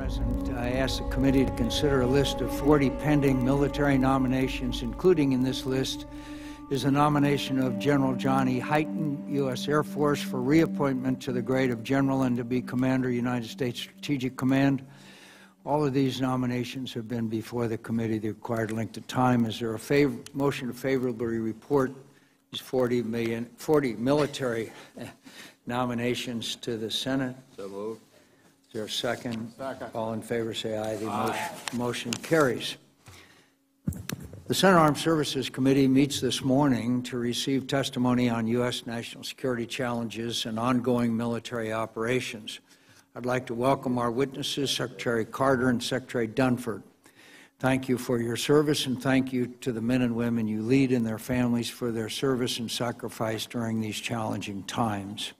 President. I ask the committee to consider a list of 40 pending military nominations. Including in this list is the nomination of General John E. Hyten, U.S. Air Force, for reappointment to the grade of General and to be Commander, United States Strategic Command. All of these nominations have been before the committee the required length of time. Is there a motion to favorably report these 40 military nominations to the Senate? So moved. Is there a second? Second. All in favor say aye. The motion carries. The Senate Armed Services Committee meets this morning to receive testimony on U.S. national security challenges and ongoing military operations. I'd like to welcome our witnesses, Secretary Carter and Secretary Dunford. Thank you for your service, and thank you to the men and women you lead and their families for their service and sacrifice during these challenging times.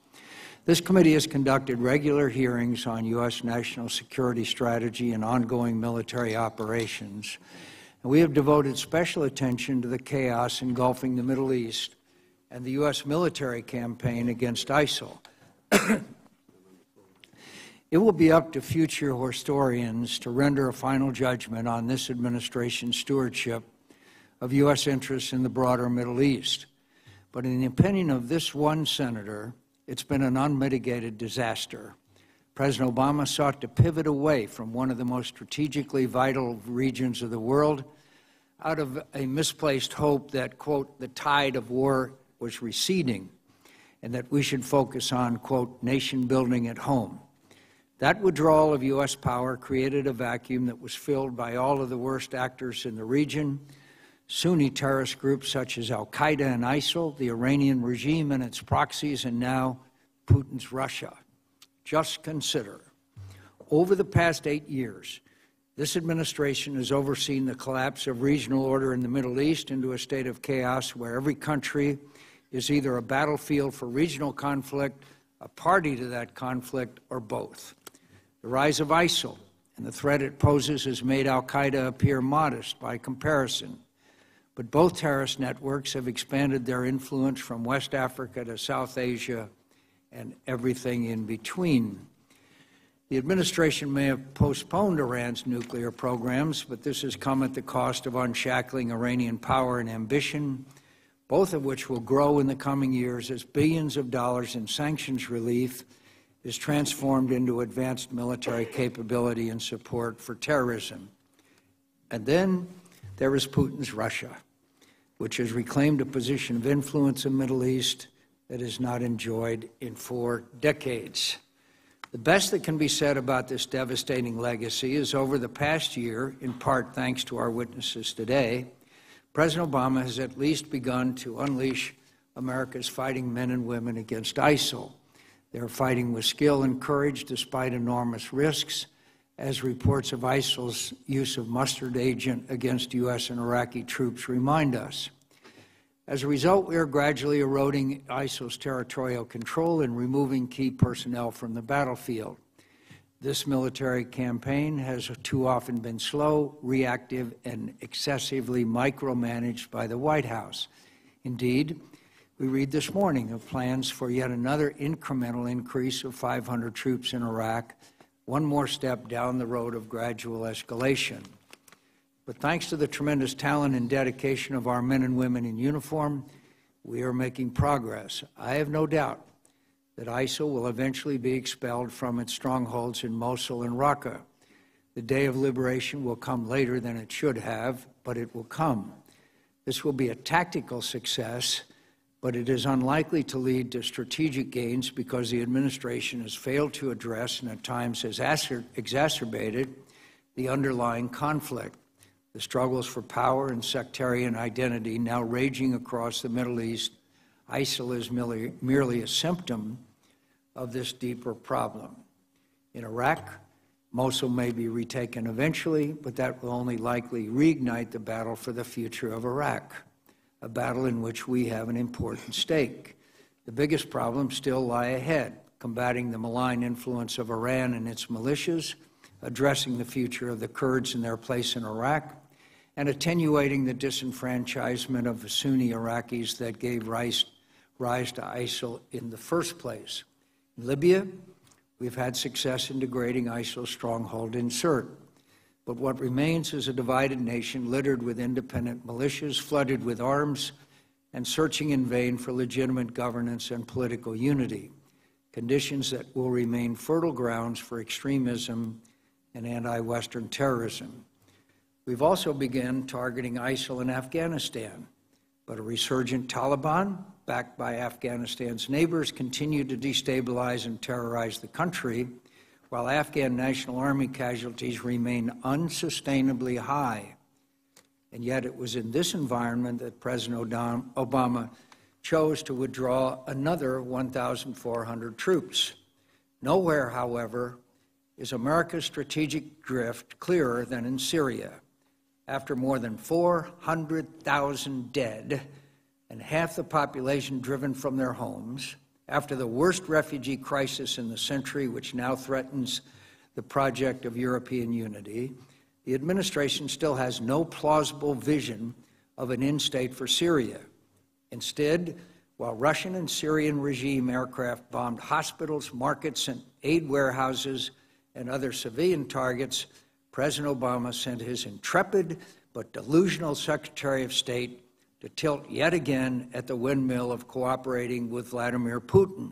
This committee has conducted regular hearings on U.S. national security strategy and ongoing military operations, and we have devoted special attention to the chaos engulfing the Middle East and the U.S. military campaign against ISIL. It will be up to future historians to render a final judgment on this administration's stewardship of U.S. interests in the broader Middle East. But in the opinion of this one senator, it's been an unmitigated disaster. President Obama sought to pivot away from one of the most strategically vital regions of the world out of a misplaced hope that, quote, the tide of war was receding and that we should focus on, quote, nation building at home. That withdrawal of U.S. power created a vacuum that was filled by all of the worst actors in the region, Sunni terrorist groups such as al-Qaeda and ISIL, the Iranian regime and its proxies, and now Putin's Russia. Just consider, over the past 8 years, this administration has overseen the collapse of regional order in the Middle East into a state of chaos where every country is either a battlefield for regional conflict, a party to that conflict, or both. The rise of ISIL and the threat it poses has made al-Qaeda appear modest by comparison. But both terrorist networks have expanded their influence from West Africa to South Asia and everything in between. The administration may have postponed Iran's nuclear programs, but this has come at the cost of unshackling Iranian power and ambition, both of which will grow in the coming years as billions of dollars in sanctions relief is transformed into advanced military capability and support for terrorism. And then there is Putin's Russia, which has reclaimed a position of influence in the Middle East that is not enjoyed in 4 decades. The best that can be said about this devastating legacy is over the past year, in part thanks to our witnesses today, President Obama has at least begun to unleash America's fighting men and women against ISIL. They're fighting with skill and courage despite enormous risks, as reports of ISIL's use of mustard agent against U.S. and Iraqi troops remind us. As a result, we are gradually eroding ISIL's territorial control and removing key personnel from the battlefield. This military campaign has too often been slow, reactive, and excessively micromanaged by the White House. Indeed, we read this morning of plans for yet another incremental increase of 500 troops in Iraq, one more step down the road of gradual escalation. But thanks to the tremendous talent and dedication of our men and women in uniform, we are making progress. I have no doubt that ISIL will eventually be expelled from its strongholds in Mosul and Raqqa. The day of liberation will come later than it should have, but it will come. This will be a tactical success, but it is unlikely to lead to strategic gains because the administration has failed to address and at times has exacerbated the underlying conflict. The struggles for power and sectarian identity now raging across the Middle East, ISIL is merely a symptom of this deeper problem. In Iraq, Mosul may be retaken eventually, but that will only likely reignite the battle for the future of Iraq, a battle in which we have an important stake. The biggest problems still lie ahead: combating the malign influence of Iran and its militias, addressing the future of the Kurds and their place in Iraq, and attenuating the disenfranchisement of the Sunni Iraqis that gave rise to ISIL in the first place. In Libya, We've had success in degrading ISIL's stronghold in Sirte. But what remains is a divided nation littered with independent militias, flooded with arms, and searching in vain for legitimate governance and political unity, conditions that will remain fertile grounds for extremism and anti-Western terrorism. We've also begun targeting ISIL in Afghanistan, but a resurgent Taliban, backed by Afghanistan's neighbors, continue to destabilize and terrorize the country, while Afghan National Army casualties remain unsustainably high. And yet it was in this environment that President Obama chose to withdraw another 1,400 troops. Nowhere, however, is America's strategic drift clearer than in Syria. After more than 400,000 dead and half the population driven from their homes, after the worst refugee crisis in the century, which now threatens the project of European unity, the administration still has no plausible vision of an end state for Syria. Instead, while Russian and Syrian regime aircraft bombed hospitals, markets, and aid warehouses and other civilian targets, President Obama sent his intrepid but delusional Secretary of State to tilt yet again at the windmill of cooperating with Vladimir Putin,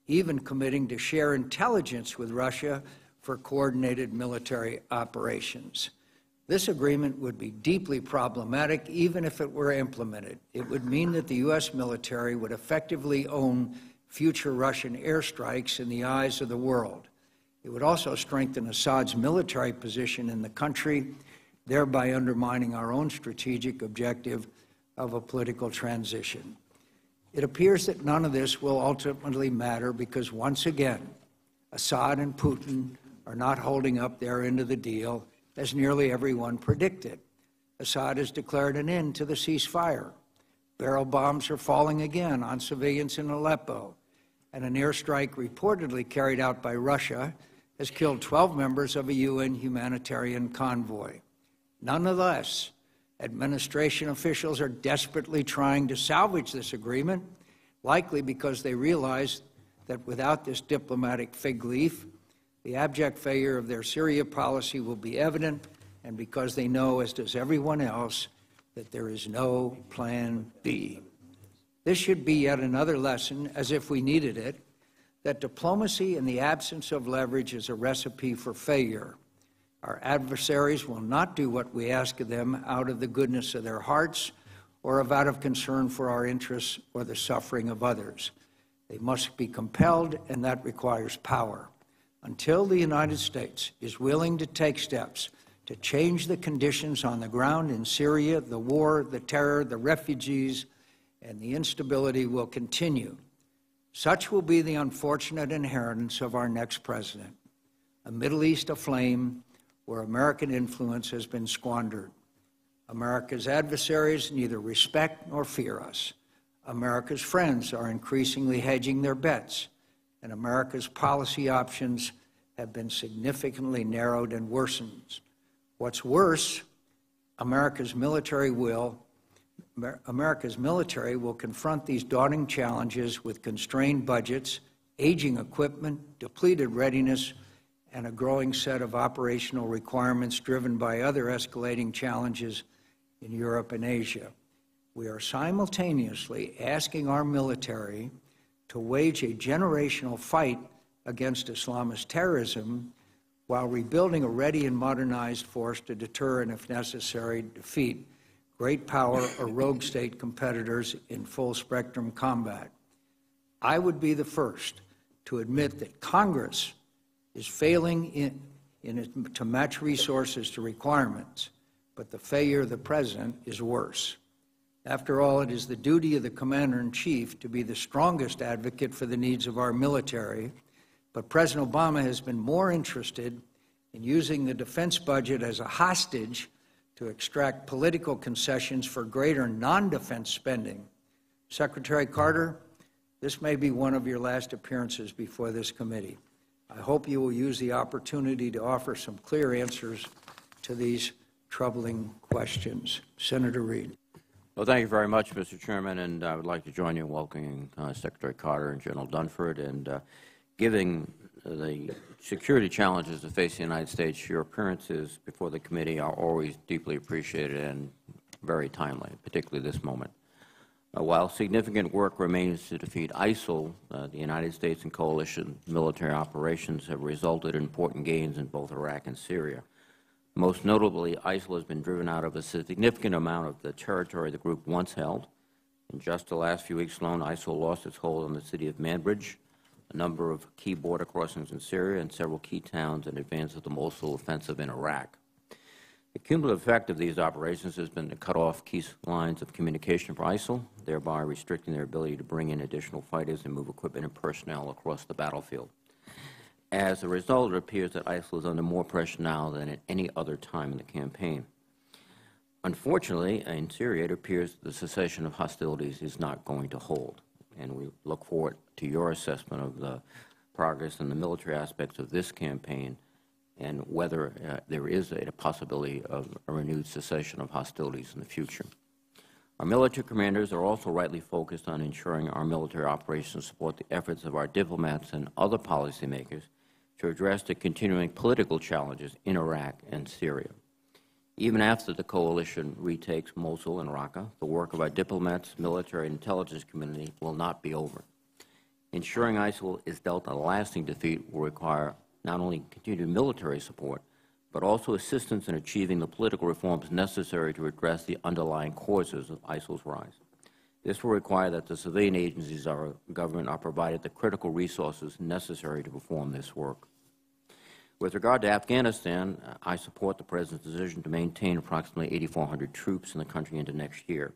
even committing to share intelligence with Russia for coordinated military operations. This agreement would be deeply problematic even if it were implemented. It would mean that the U.S. military would effectively own future Russian airstrikes in the eyes of the world. It would also strengthen Assad's military position in the country, thereby undermining our own strategic objective of a political transition. It appears that none of this will ultimately matter because, once again, Assad and Putin are not holding up their end of the deal, as nearly everyone predicted. Assad has declared an end to the ceasefire. Barrel bombs are falling again on civilians in Aleppo, and an airstrike reportedly carried out by Russia has killed 12 members of a UN humanitarian convoy. Nonetheless, administration officials are desperately trying to salvage this agreement, likely because they realize that without this diplomatic fig leaf, the abject failure of their Syria policy will be evident, and because they know, as does everyone else, that there is no plan B. This should be yet another lesson, as if we needed it, that diplomacy in the absence of leverage is a recipe for failure. Our adversaries will not do what we ask of them out of the goodness of their hearts or out of concern for our interests or the suffering of others. They must be compelled, and that requires power. Until the United States is willing to take steps to change the conditions on the ground in Syria, the war, the terror, the refugees, and the instability will continue. Such will be the unfortunate inheritance of our next president, a Middle East aflame where American influence has been squandered. America's adversaries neither respect nor fear us. America's friends are increasingly hedging their bets, and America's policy options have been significantly narrowed and worsened. What's worse, America's military will confront these daunting challenges with constrained budgets, aging equipment, depleted readiness, and a growing set of operational requirements driven by other escalating challenges in Europe and Asia. We are simultaneously asking our military to wage a generational fight against Islamist terrorism while rebuilding a ready and modernized force to deter and, if necessary, defeat great power or rogue state competitors in full-spectrum combat. I would be the first to admit that Congress is failing to match resources to requirements, but the failure of the President is worse. After all, it is the duty of the Commander-in-Chief to be the strongest advocate for the needs of our military, but President Obama has been more interested in using the defense budget as a hostage to extract political concessions for greater non-defense spending. Secretary Carter, this may be one of your last appearances before this committee. I hope you will use the opportunity to offer some clear answers to these troubling questions. Senator Reid. Well, thank you very much, Mr. Chairman, and I would like to join you in welcoming Secretary Carter and General Dunford and giving the security challenges that face the United States, your appearances before the committee are always deeply appreciated and very timely, particularly this moment. While significant work remains to defeat ISIL, the United States and coalition military operations have resulted in important gains in both Iraq and Syria. Most notably, ISIL has been driven out of a significant amount of the territory the group once held. In just the last few weeks alone, ISIL lost its hold on the city of Manbij, a number of key border crossings in Syria, and several key towns in advance of the Mosul offensive in Iraq. The cumulative effect of these operations has been to cut off key lines of communication for ISIL, thereby restricting their ability to bring in additional fighters and move equipment and personnel across the battlefield. As a result, it appears that ISIL is under more pressure now than at any other time in the campaign. Unfortunately, in Syria, it appears that the cessation of hostilities is not going to hold, and we look forward to your assessment of the progress in the military aspects of this campaign and whether there is a possibility of a renewed cessation of hostilities in the future. Our military commanders are also rightly focused on ensuring our military operations support the efforts of our diplomats and other policymakers to address the continuing political challenges in Iraq and Syria. Even after the coalition retakes Mosul and Raqqa, the work of our diplomats, military, and intelligence community will not be over. Ensuring ISIL is dealt a lasting defeat will require not only continued military support, but also assistance in achieving the political reforms necessary to address the underlying causes of ISIL's rise. This will require that the civilian agencies of our government are provided the critical resources necessary to perform this work. With regard to Afghanistan, I support the President's decision to maintain approximately 8,400 troops in the country into next year.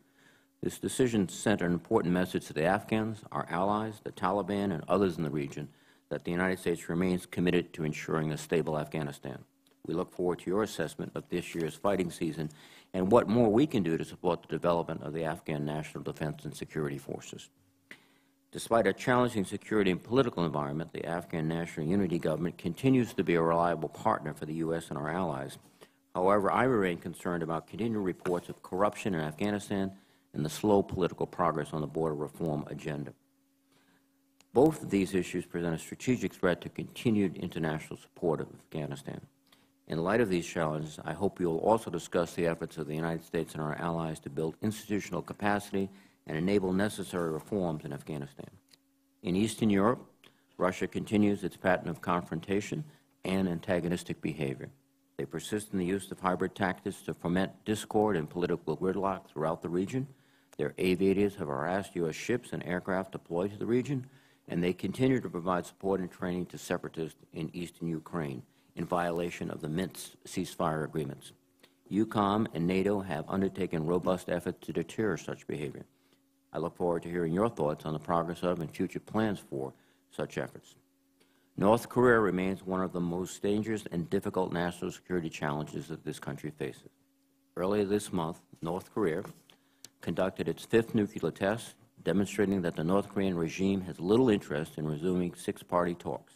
This decision sent an important message to the Afghans, our allies, the Taliban, and others in the region that the United States remains committed to ensuring a stable Afghanistan. We look forward to your assessment of this year's fighting season and what more we can do to support the development of the Afghan national defense and security forces. Despite a challenging security and political environment, the Afghan National Unity Government continues to be a reliable partner for the U.S. and our allies. However, I remain concerned about continuing reports of corruption in Afghanistan and the slow political progress on the border reform agenda. Both of these issues present a strategic threat to continued international support of Afghanistan. In light of these challenges, I hope you will also discuss the efforts of the United States and our allies to build institutional capacity and enable necessary reforms in Afghanistan. In Eastern Europe, Russia continues its pattern of confrontation and antagonistic behavior. They persist in the use of hybrid tactics to foment discord and political gridlock throughout the region. Their aviators have harassed U.S. ships and aircraft deployed to the region, and they continue to provide support and training to separatists in eastern Ukraine in violation of the Minsk ceasefire agreements. EUCOM and NATO have undertaken robust efforts to deter such behavior. I look forward to hearing your thoughts on the progress of and future plans for such efforts. North Korea remains one of the most dangerous and difficult national security challenges that this country faces. Earlier this month, North Korea conducted its 5th nuclear test, demonstrating that the North Korean regime has little interest in resuming six-party talks.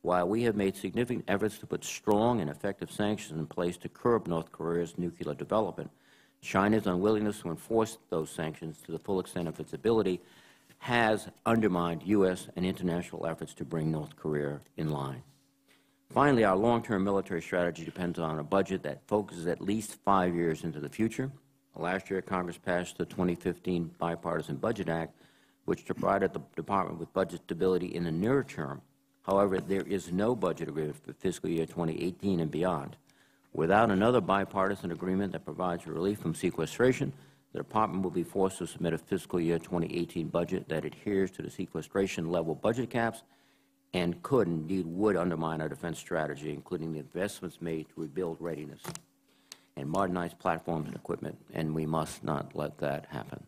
While we have made significant efforts to put strong and effective sanctions in place to curb North Korea's nuclear development, China's unwillingness to enforce those sanctions to the full extent of its ability has undermined U.S. and international efforts to bring North Korea in line. Finally, our long-term military strategy depends on a budget that focuses at least 5 years into the future. Last year, Congress passed the 2015 Bipartisan Budget Act, which provided the Department with budget stability in the near term. However, there is no budget agreement for fiscal year 2018 and beyond. Without another bipartisan agreement that provides relief from sequestration, the Department will be forced to submit a fiscal year 2018 budget that adheres to the sequestration level budget caps and could, indeed would, undermine our defense strategy, including the investments made to rebuild readiness and modernize platforms and equipment, and we must not let that happen.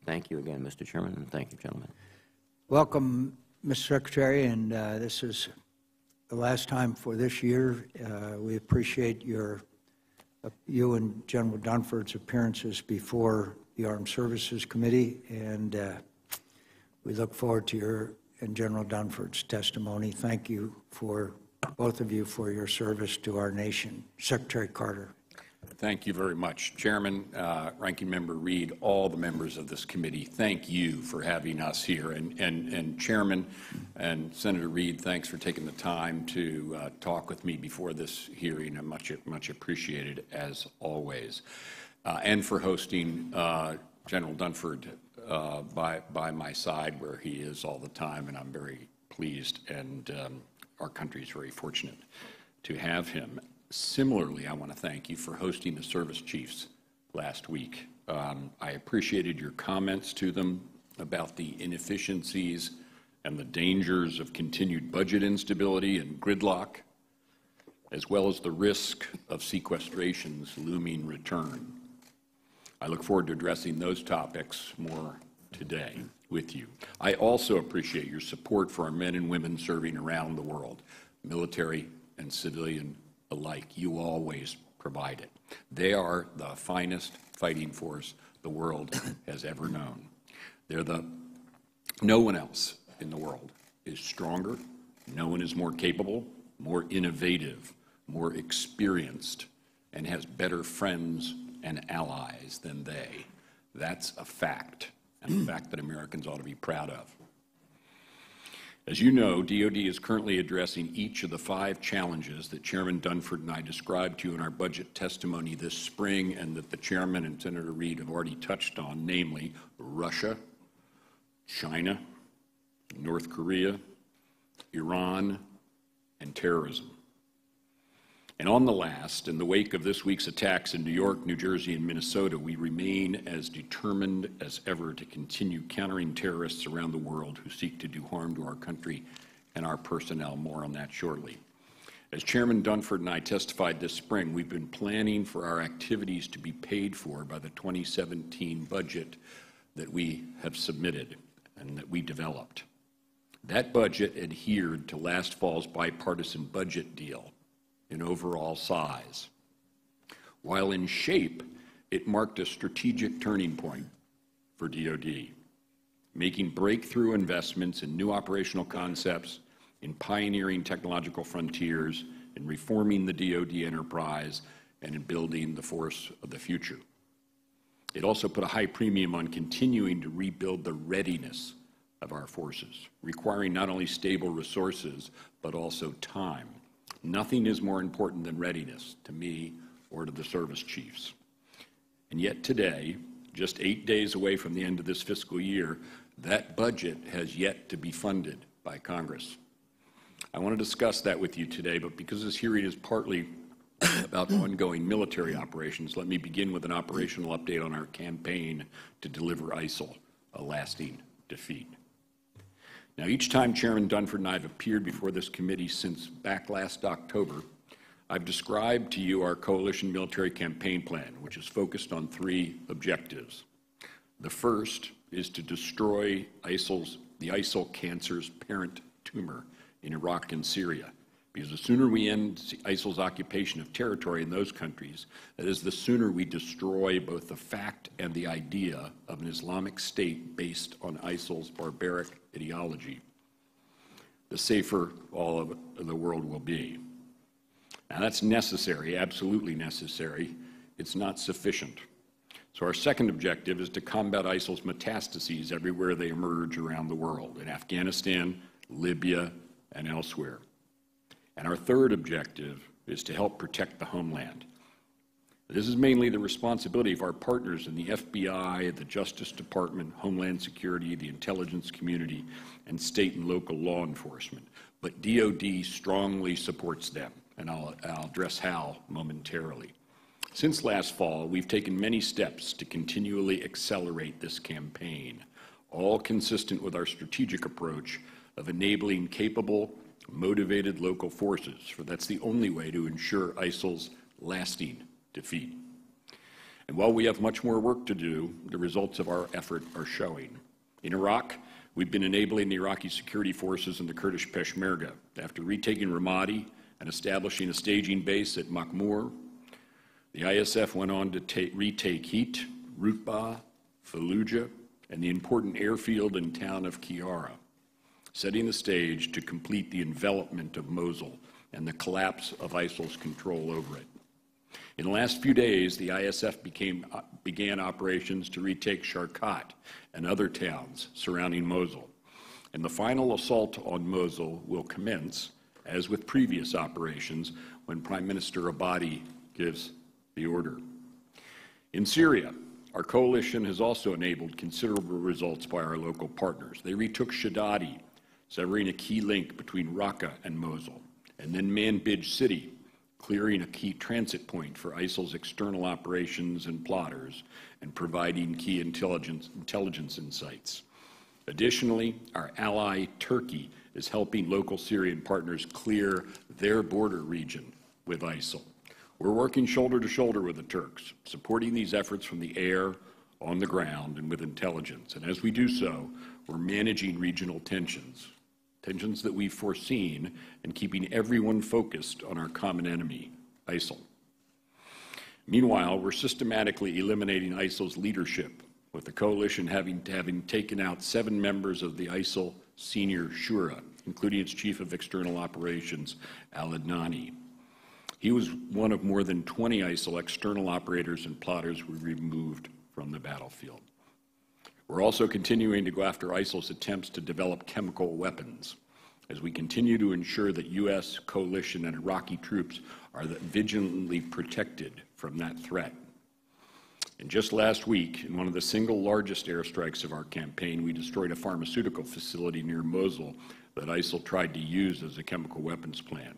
Thank you again, Mr. Chairman, and thank you, gentlemen. Welcome, Mr. Secretary, and this is the last time for this year. We appreciate you and General Dunford's appearances before the Armed Services Committee, and we look forward to your and General Dunford's testimony. Thank you for both of you for your service to our nation. Secretary Carter. Thank you very much. Chairman, Ranking Member Reid, all the members of this committee, thank you for having us here. And Chairman and Senator Reid, thanks for taking the time to talk with me before this hearing. I'm much appreciated, as always. And for hosting General Dunford by my side, where he is all the time, and I'm very pleased, and our country is very fortunate to have him. Similarly, I want to thank you for hosting the service chiefs last week. I appreciated your comments to them about the inefficiencies and the dangers of continued budget instability and gridlock, as well as the risk of sequestration's looming return. I look forward to addressing those topics more today with you. I also appreciate your support for our men and women serving around the world, military and civilian alike. You always provide it. They are the finest fighting force the world has ever known. No one else in the world is stronger, no one is more capable, more innovative, more experienced, and has better friends and allies than they. That's a fact, and a fact that Americans ought to be proud of. As you know, DoD is currently addressing each of the 5 challenges that Chairman Dunford and I described to you in our budget testimony this spring, and that the Chairman and Senator Reid have already touched on, namely Russia, China, North Korea, Iran, and terrorism. And on the last, in the wake of this week's attacks in New York, New Jersey, and Minnesota, we remain as determined as ever to continue countering terrorists around the world who seek to do harm to our country and our personnel. More on that shortly. As Chairman Dunford and I testified this spring, we've been planning for our activities to be paid for by the 2017 budget that we have submitted and that we developed. That budget adhered to last fall's bipartisan budget deal in overall size. While in shape, it marked a strategic turning point for DoD, making breakthrough investments in new operational concepts, in pioneering technological frontiers, in reforming the DoD enterprise, and in building the force of the future. It also put a high premium on continuing to rebuild the readiness of our forces, requiring not only stable resources, but also time. Nothing is more important than readiness to me or to the service chiefs. And yet today, just 8 days away from the end of this fiscal year, that budget has yet to be funded by Congress. I want to discuss that with you today, but because this hearing is partly about ongoing military operations, let me begin with an operational update on our campaign to deliver ISIL a lasting defeat. Now, each time Chairman Dunford and I have appeared before this committee since back last October, I've described to you our coalition military campaign plan, which is focused on 3 objectives. The first is to destroy the ISIL cancer's parent tumor in Iraq and Syria, because the sooner we end ISIL's occupation of territory in those countries, that is, the sooner we destroy both the fact and the idea of an Islamic State based on ISIL's barbaric ideology, the safer all of the world will be. Now, that's necessary, absolutely necessary. It's not sufficient. So our second objective is to combat ISIL's metastases everywhere they emerge around the world, in Afghanistan, Libya, and elsewhere. And our third objective is to help protect the homeland. This is mainly the responsibility of our partners in the FBI, the Justice Department, Homeland Security, the intelligence community, and state and local law enforcement. But DoD strongly supports them, and I'll address how momentarily. Since last fall, we've taken many steps to continually accelerate this campaign, all consistent with our strategic approach of enabling capable, motivated local forces, for that's the only way to ensure ISIL's lasting defeat. And while we have much more work to do, the results of our effort are showing. In Iraq, we've been enabling the Iraqi security forces and the Kurdish Peshmerga. After retaking Ramadi and establishing a staging base at Makhmur, the ISF went on to retake Heat, Rutbah, Fallujah, and the important airfield and town of Kiara, setting the stage to complete the envelopment of Mosul and the collapse of ISIL's control over it. In the last few days, the ISF began operations to retake Sharqat and other towns surrounding Mosul. And the final assault on Mosul will commence, as with previous operations, when Prime Minister Abadi gives the order. In Syria, our coalition has also enabled considerable results by our local partners. They retook Shadadi, severing a key link between Raqqa and Mosul, and then Manbij city, clearing a key transit point for ISIL's external operations and plotters, and providing key intelligence insights. Additionally, our ally Turkey is helping local Syrian partners clear their border region with ISIL. We're working shoulder to shoulder with the Turks, supporting these efforts from the air, on the ground, and with intelligence. And as we do so, we're managing regional tensions that we've foreseen, and keeping everyone focused on our common enemy, ISIL. Meanwhile, we're systematically eliminating ISIL's leadership, with the coalition having taken out 7 members of the ISIL Senior Shura, including its Chief of External Operations, al-Adnani. He was one of more than 20 ISIL external operators and plotters we removed from the battlefield. We're also continuing to go after ISIL's attempts to develop chemical weapons, as we continue to ensure that U.S., coalition, and Iraqi troops are vigilantly protected from that threat. And just last week, in one of the single largest airstrikes of our campaign, we destroyed a pharmaceutical facility near Mosul that ISIL tried to use as a chemical weapons plant.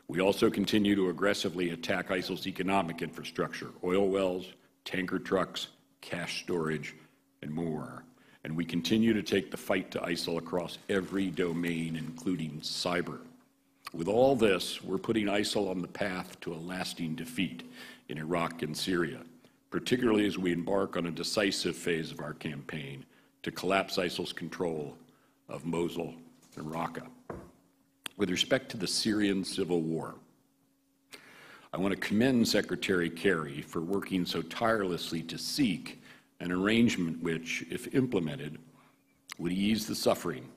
We also continue to aggressively attack ISIL's economic infrastructure, oil wells, tanker trucks, cash storage, and more. And we continue to take the fight to ISIL across every domain, including cyber. With all this, we're putting ISIL on the path to a lasting defeat in Iraq and Syria, particularly as we embark on a decisive phase of our campaign to collapse ISIL's control of Mosul and Raqqa. With respect to the Syrian civil war, I want to commend Secretary Kerry for working so tirelessly to seek an arrangement which, if implemented, would ease the suffering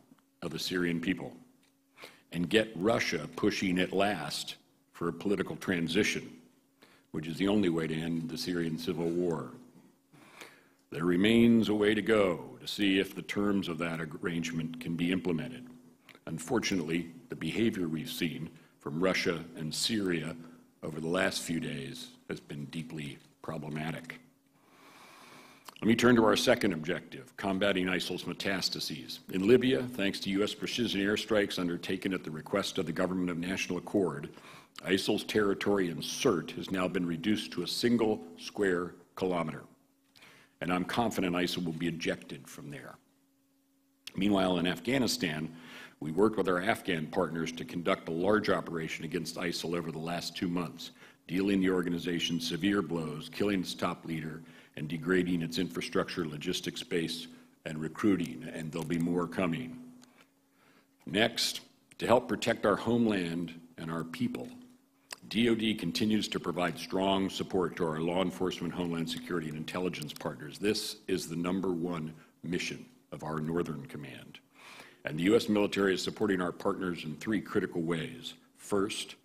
of the Syrian people and get Russia pushing at last for a political transition, which is the only way to end the Syrian civil war. There remains a way to go to see if the terms of that arrangement can be implemented. Unfortunately, the behavior we've seen from Russia and Syria over the last few days has been deeply problematic. Let me turn to our second objective, combating ISIL's metastases. In Libya, thanks to U.S. precision airstrikes undertaken at the request of the Government of National Accord, ISIL's territory in Sirte has now been reduced to a single square kilometer, and I'm confident ISIL will be ejected from there. Meanwhile, in Afghanistan, we worked with our Afghan partners to conduct a large operation against ISIL over the last 2 months, dealing the organization severe blows, killing its top leader, and degrading its infrastructure, logistics base, and recruiting, and there'll be more coming. Next, to help protect our homeland and our people, DoD continues to provide strong support to our law enforcement, homeland security, and intelligence partners. This is the #1 mission of our Northern Command. And the U.S. military is supporting our partners in 3 critical ways. First,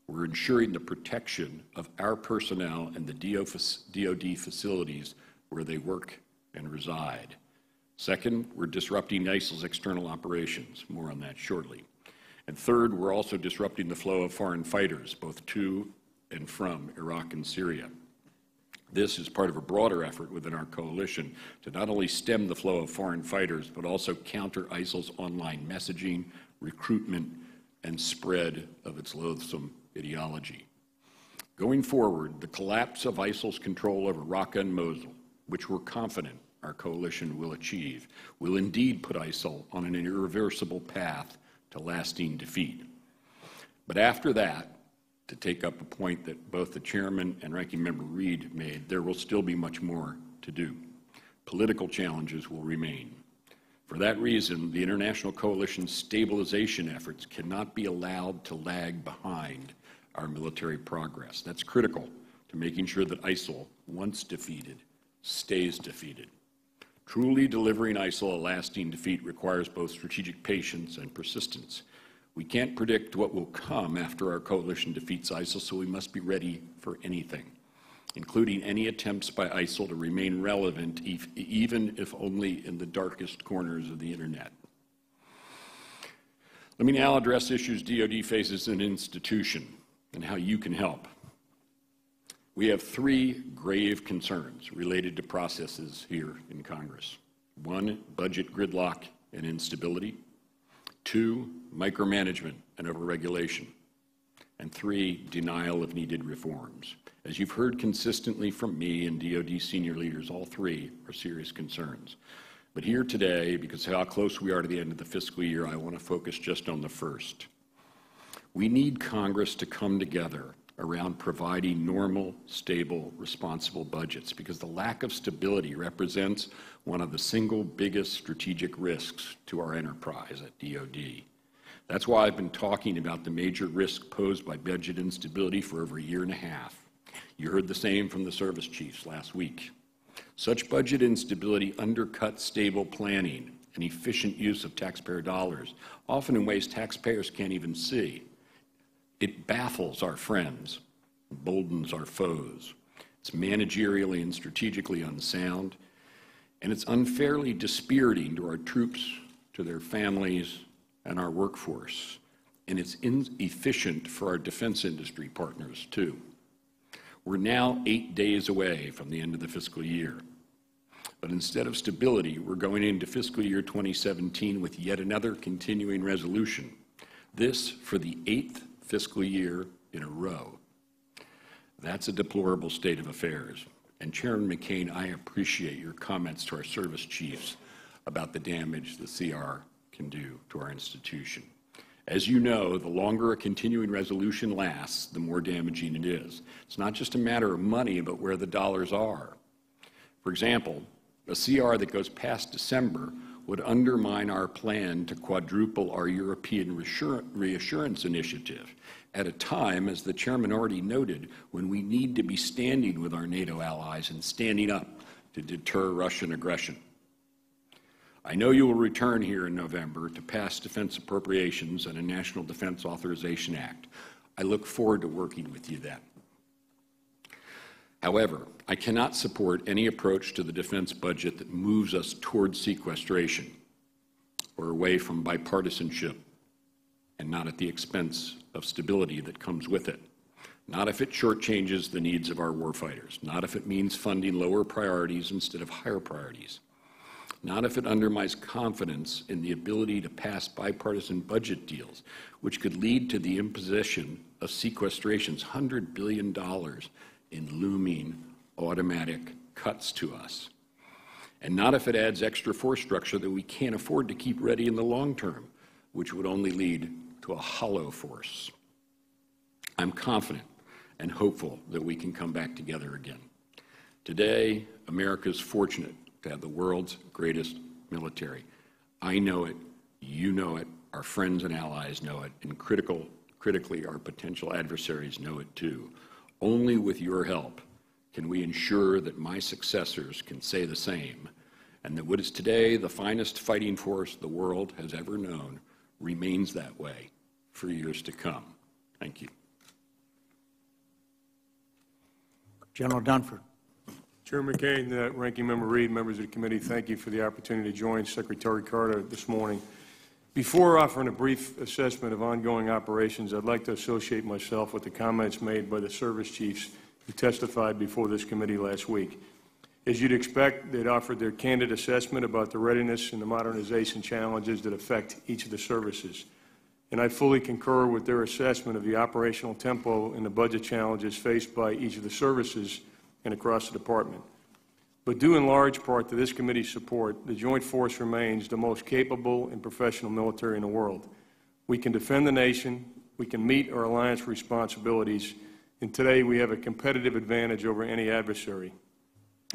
we're ensuring the protection of our personnel and the DoD facilities where they work and reside. Second, we're disrupting ISIL's external operations. More on that shortly. And third, we're also disrupting the flow of foreign fighters, both to and from Iraq and Syria. This is part of a broader effort within our coalition to not only stem the flow of foreign fighters, but also counter ISIL's online messaging, recruitment, and spread of its loathsome ideology. Going forward, the collapse of ISIL's control over Raqqa and Mosul, which we're confident our coalition will achieve, will indeed put ISIL on an irreversible path to lasting defeat. But after that, to take up a point that both the Chairman and Ranking Member Reid made, there will still be much more to do. Political challenges will remain. For that reason, the international coalition's stabilization efforts cannot be allowed to lag behind our military progress. That's critical to making sure that ISIL, once defeated, stays defeated. Truly delivering ISIL a lasting defeat requires both strategic patience and persistence. We can't predict what will come after our coalition defeats ISIL, so we must be ready for anything, including any attempts by ISIL to remain relevant, even if only in the darkest corners of the internet. Let me now address issues DoD faces as an institution and how you can help. We have three grave concerns related to processes here in Congress. One, budget gridlock and instability. Two, micromanagement and overregulation. And three, denial of needed reforms. As you've heard consistently from me and DoD senior leaders, all three are serious concerns. But here today, because of how close we are to the end of the fiscal year, I want to focus just on the first. We need Congress to come together around providing normal, stable, responsible budgets, because the lack of stability represents one of the single biggest strategic risks to our enterprise at DoD. That's why I've been talking about the major risk posed by budget instability for over a year and a half. You heard the same from the service chiefs last week. Such budget instability undercuts stable planning and efficient use of taxpayer dollars, often in ways taxpayers can't even see. It baffles our friends, emboldens our foes. It's managerially and strategically unsound, and it's unfairly dispiriting to our troops, to their families, and our workforce. And it's inefficient for our defense industry partners, too. We're now 8 days away from the end of the fiscal year. But instead of stability, we're going into fiscal year 2017 with yet another continuing resolution. This for the 8th fiscal year in a row. That's a deplorable state of affairs. And Chairman McCain, I appreciate your comments to our service chiefs about the damage the CR can do to our institution. As you know, the longer a continuing resolution lasts, the more damaging it is. It's not just a matter of money, but where the dollars are. For example, a CR that goes past December would undermine our plan to quadruple our European reassurance initiative at a time, as the chairman already noted, when we need to be standing with our NATO allies and standing up to deter Russian aggression. I know you will return here in November to pass defense appropriations and a National Defense Authorization Act. I look forward to working with you then. However, I cannot support any approach to the defense budget that moves us towards sequestration or away from bipartisanship, and not at the expense of stability that comes with it. Not if it shortchanges the needs of our warfighters. Not if it means funding lower priorities instead of higher priorities. Not if it undermines confidence in the ability to pass bipartisan budget deals, which could lead to the imposition of sequestration's $100 billion in looming automatic cuts to us. And not if it adds extra force structure that we can't afford to keep ready in the long term, which would only lead to a hollow force. I'm confident and hopeful that we can come back together again. Today, America is fortunate to have the world's greatest military. I know it, you know it, our friends and allies know it, and critically, our potential adversaries know it too. Only with your help can we ensure that my successors can say the same, and that what is today the finest fighting force the world has ever known remains that way for years to come. Thank you. General Dunford. Chairman McCain, Ranking Member Reed, members of the committee, thank you for the opportunity to join Secretary Carter this morning. Before offering a brief assessment of ongoing operations, I'd like to associate myself with the comments made by the service chiefs who testified before this committee last week. As you'd expect, they'd offered their candid assessment about the readiness and the modernization challenges that affect each of the services. And I fully concur with their assessment of the operational tempo and the budget challenges faced by each of the services and across the department. But due in large part to this committee's support, the Joint Force remains the most capable and professional military in the world. We can defend the nation, we can meet our alliance responsibilities, and today we have a competitive advantage over any adversary.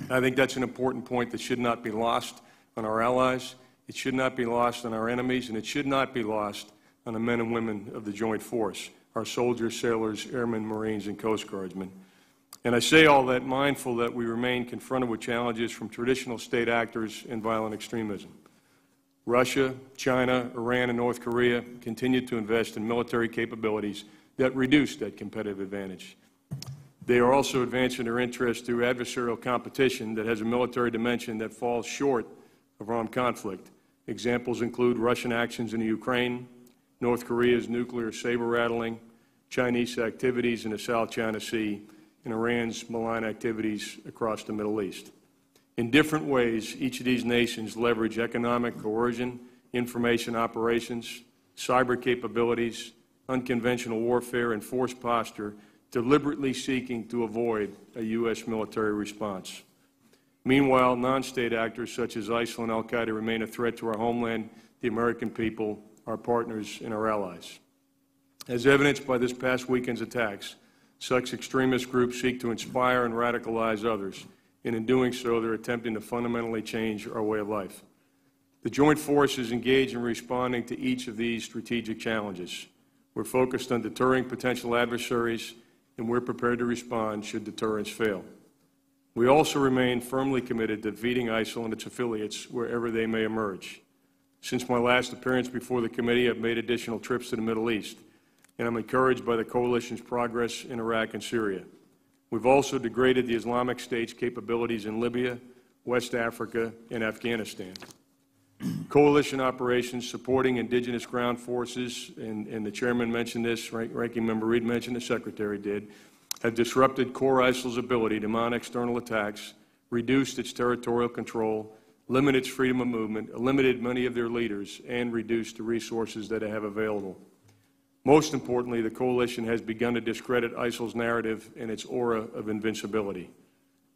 I think that's an important point that should not be lost on our allies, it should not be lost on our enemies, and it should not be lost on the men and women of the Joint Force, our soldiers, sailors, airmen, Marines, and Coast Guardsmen. And I say all that mindful that we remain confronted with challenges from traditional state actors and violent extremism. Russia, China, Iran, and North Korea continue to invest in military capabilities that reduce that competitive advantage. They are also advancing their interests through adversarial competition that has a military dimension that falls short of armed conflict. Examples include Russian actions in the Ukraine, North Korea's nuclear saber-rattling, Chinese activities in the South China Sea, and Iran's malign activities across the Middle East. In different ways, each of these nations leverage economic coercion, information operations, cyber capabilities, unconventional warfare, and force posture, deliberately seeking to avoid a U.S. military response. Meanwhile, non-state actors such as ISIL and al-Qaeda remain a threat to our homeland, the American people, our partners, and our allies. As evidenced by this past weekend's attacks, such extremist groups seek to inspire and radicalize others, and in doing so, they're attempting to fundamentally change our way of life. The Joint Force is engaged in responding to each of these strategic challenges. We're focused on deterring potential adversaries, and we're prepared to respond should deterrence fail. We also remain firmly committed to defeating ISIL and its affiliates wherever they may emerge. Since my last appearance before the committee, I've made additional trips to the Middle East, and I'm encouraged by the coalition's progress in Iraq and Syria. We've also degraded the Islamic State's capabilities in Libya, West Africa, and Afghanistan. Coalition operations supporting indigenous ground forces, and the chairman mentioned this, Ranking Member Reid mentioned, the secretary did, have disrupted core ISIL's ability to mount external attacks, reduced its territorial control, limited its freedom of movement, eliminated many of their leaders, and reduced the resources that they have available. Most importantly, the coalition has begun to discredit ISIL's narrative and its aura of invincibility.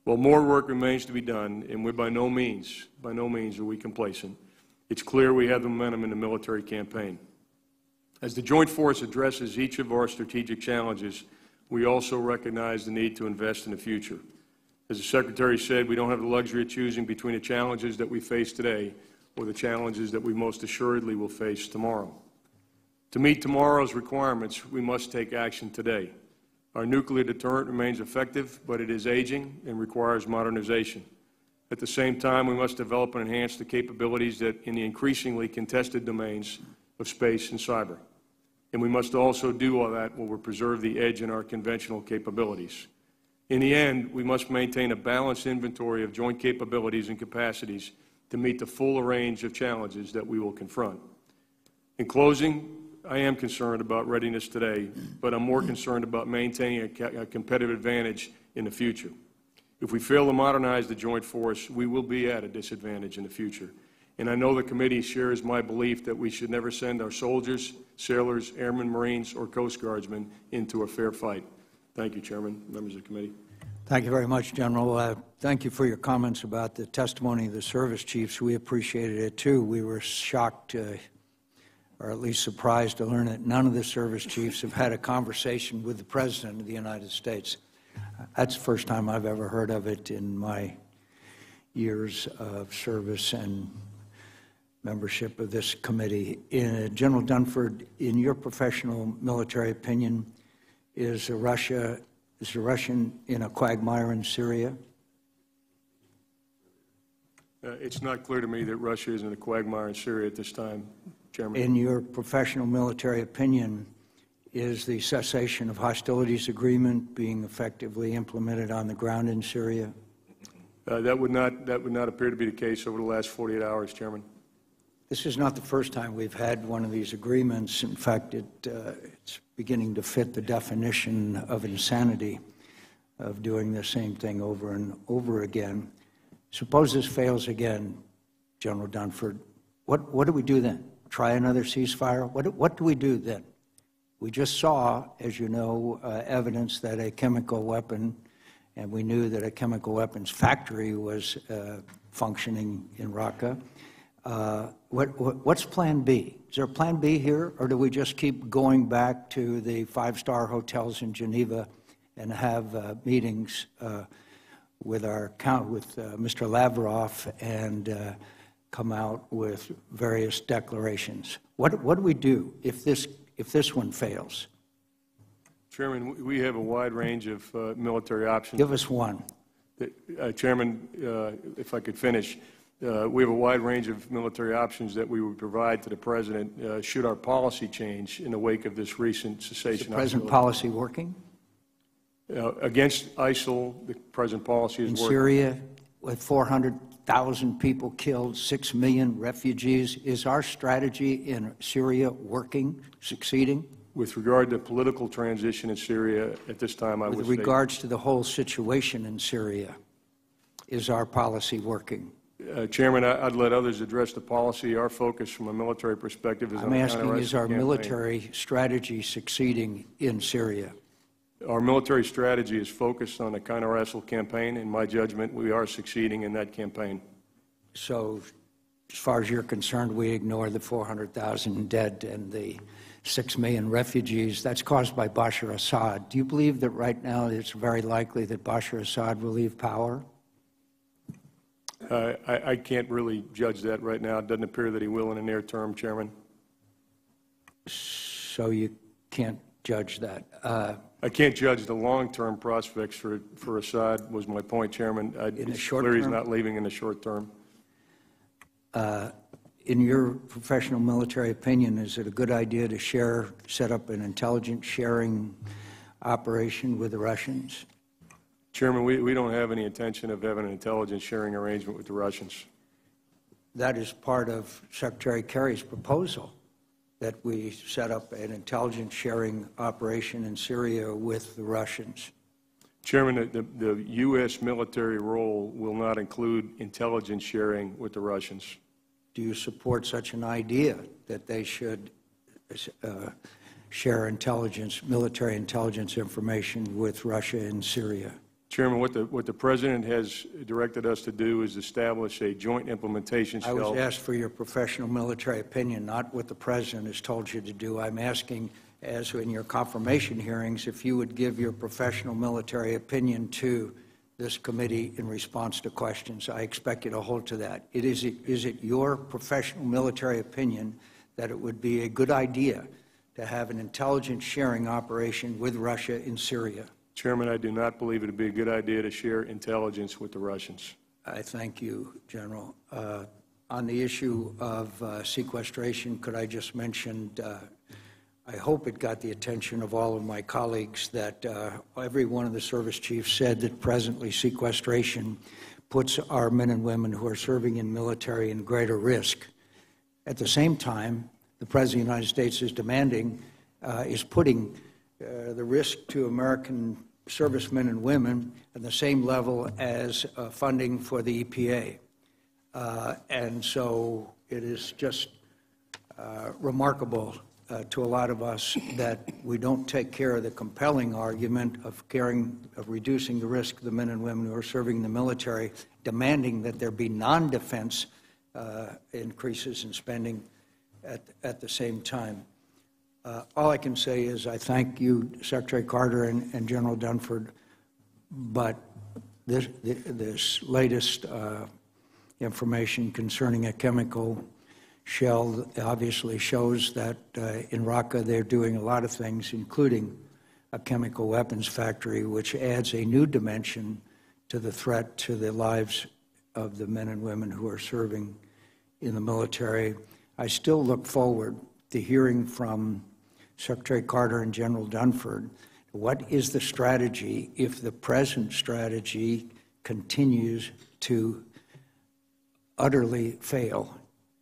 While more work remains to be done, and we're by no means are we complacent, it's clear we have the momentum in the military campaign. As the Joint Force addresses each of our strategic challenges, we also recognize the need to invest in the future. As the Secretary said, we don't have the luxury of choosing between the challenges that we face today or the challenges that we most assuredly will face tomorrow. To meet tomorrow's requirements, we must take action today. Our nuclear deterrent remains effective, but it is aging and requires modernization. At the same time, we must develop and enhance the capabilities that in the increasingly contested domains of space and cyber. And we must also do all that while we preserve the edge in our conventional capabilities. In the end, we must maintain a balanced inventory of joint capabilities and capacities to meet the full range of challenges that we will confront. In closing, I am concerned about readiness today, but I'm more concerned about maintaining a competitive advantage in the future. If we fail to modernize the Joint Force, we will be at a disadvantage in the future. And I know the committee shares my belief that we should never send our soldiers, sailors, airmen, Marines, or Coast Guardsmen into a fair fight. Thank you, Chairman, members of the committee. Thank you very much, General. Thank you for your comments about the testimony of the service chiefs. We appreciated it, too. We were shocked, or at least surprised, to learn that none of the service chiefs have had a conversation with the President of the United States. That's the first time I've ever heard of it in my years of service and membership of this committee. General Dunford, in your professional military opinion, is the Russian in a quagmire in Syria? It's not clear to me that Russia is in a quagmire in Syria at this time, Chairman. In your professional military opinion, is the cessation of hostilities agreement being effectively implemented on the ground in Syria? That would not appear to be the case over the last 48 hours, Chairman. This is not the first time we've had one of these agreements. In fact, it's beginning to fit the definition of insanity of doing the same thing over and over again. Suppose this fails again, General Dunford. What do we do then? Try another ceasefire? What do we do then? We just saw, as you know, evidence that a chemical weapon, and we knew that a chemical weapons factory was functioning in Raqqa. What's Plan B? Is there a Plan B here, or do we just keep going back to the five-star hotels in Geneva and have meetings with Mr. Lavrov and come out with various declarations? What do we do if this one fails? Chairman, we have a wide range of military options. Give us one. Chairman, if I could finish, We have a wide range of military options that we would provide to the President should our policy change in the wake of this recent cessation. Is the present policy working? Against ISIL, the present policy is in working. Syria, with 400,000 people killed, 6 million refugees, is our strategy in Syria working, succeeding? With regard to political transition in Syria, at this time, I would say... With regards to the whole situation in Syria, is our policy working? Chairman, I'd let others address the policy. Our focus from a military perspective is on the I'm asking, is our campaign. military strategy succeeding in Syria? Our military strategy is focused on the counter-ISIL campaign. In my judgment, we are succeeding in that campaign. So, as far as you're concerned, we ignore the 400,000 dead and the 6 million refugees. That's caused by Bashar Assad. Do you believe that right now it's very likely that Bashar Assad will leave power? I can't really judge that right now. It doesn't appear that he will in the near term, Chairman. So you can't judge that. I can't judge the long-term prospects for Assad, was my point, Chairman. In the it's short clear term? he's not leaving in the short term. In your professional military opinion, is it a good idea to set up an intelligence sharing operation with the Russians? Chairman, we don't have any intention of having an intelligence sharing arrangement with the Russians. That is part of Secretary Kerry's proposal, that we set up an intelligence sharing operation in Syria with the Russians. Chairman, the U.S. military role will not include intelligence sharing with the Russians. Do you support such an idea that they should share military intelligence information with Russia in Syria? Chairman, what the President has directed us to do is establish a joint implementation I cell. was asked for your professional military opinion, not what the President has told you to do. I'm asking, as in your confirmation hearings, if you would give your professional military opinion to this committee in response to questions. I expect you to hold to that. Is it your professional military opinion that it would be a good idea to have an intelligence sharing operation with Russia in Syria? Chairman, I do not believe it would be a good idea to share intelligence with the Russians. I thank you, General. On the issue of sequestration, could I just mention, I hope it got the attention of all of my colleagues that every one of the service chiefs said that presently sequestration puts our men and women who are serving in military in greater risk. At the same time, the President of the United States is putting the risk to American servicemen and women at the same level as funding for the EPA. And so it is just remarkable to a lot of us that we don't take care of the compelling argument of reducing the risk of the men and women who are serving in the military, demanding that there be non-defense increases in spending at the same time. All I can say is I thank you, Secretary Carter and General Dunford, but this latest information concerning a chemical shell obviously shows that in Raqqa they're doing a lot of things, including a chemical weapons factory, which adds a new dimension to the threat to the lives of the men and women who are serving in the military. I still look forward to hearing from Secretary Carter and General Dunford, what is the strategy if the present strategy continues to utterly fail?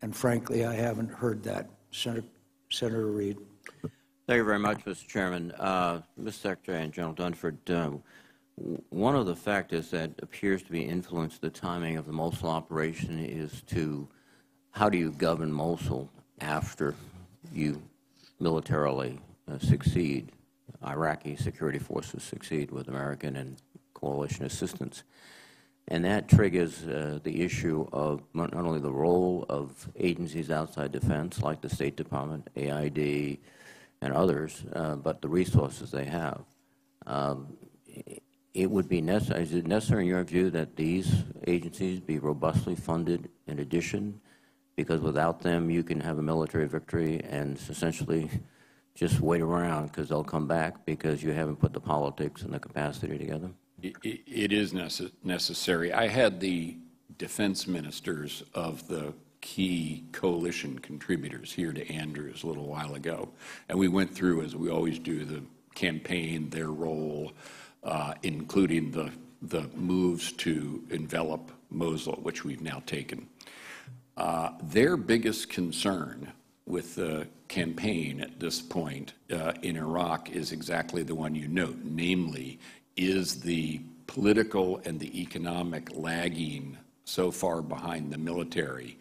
And frankly, I haven't heard that. Senator Reid. Thank you very much, Mr. Chairman. Mr. Secretary and General Dunford, one of the factors that appears to be influenced the timing of the Mosul operation is how do you govern Mosul after you militarily succeed, Iraqi security forces succeed with American and coalition assistance. And that triggers the issue of not only the role of agencies outside defense, like the State Department, AID, and others, but the resources they have. It would be necessary, is it necessary in your view that these agencies be robustly funded in addition? Because without them, you can have a military victory and essentially just wait around because they'll come back because you haven't put the politics and the capacity together? It is necessary. I had the defense ministers of the key coalition contributors here to Andrews a little while ago. And we went through, as we always do, the campaign, their role, including the moves to envelop Mosul, which we've now taken. Their biggest concern with the campaign at this point in Iraq is exactly the one you note, namely, is the political and the economic lagging so far behind the military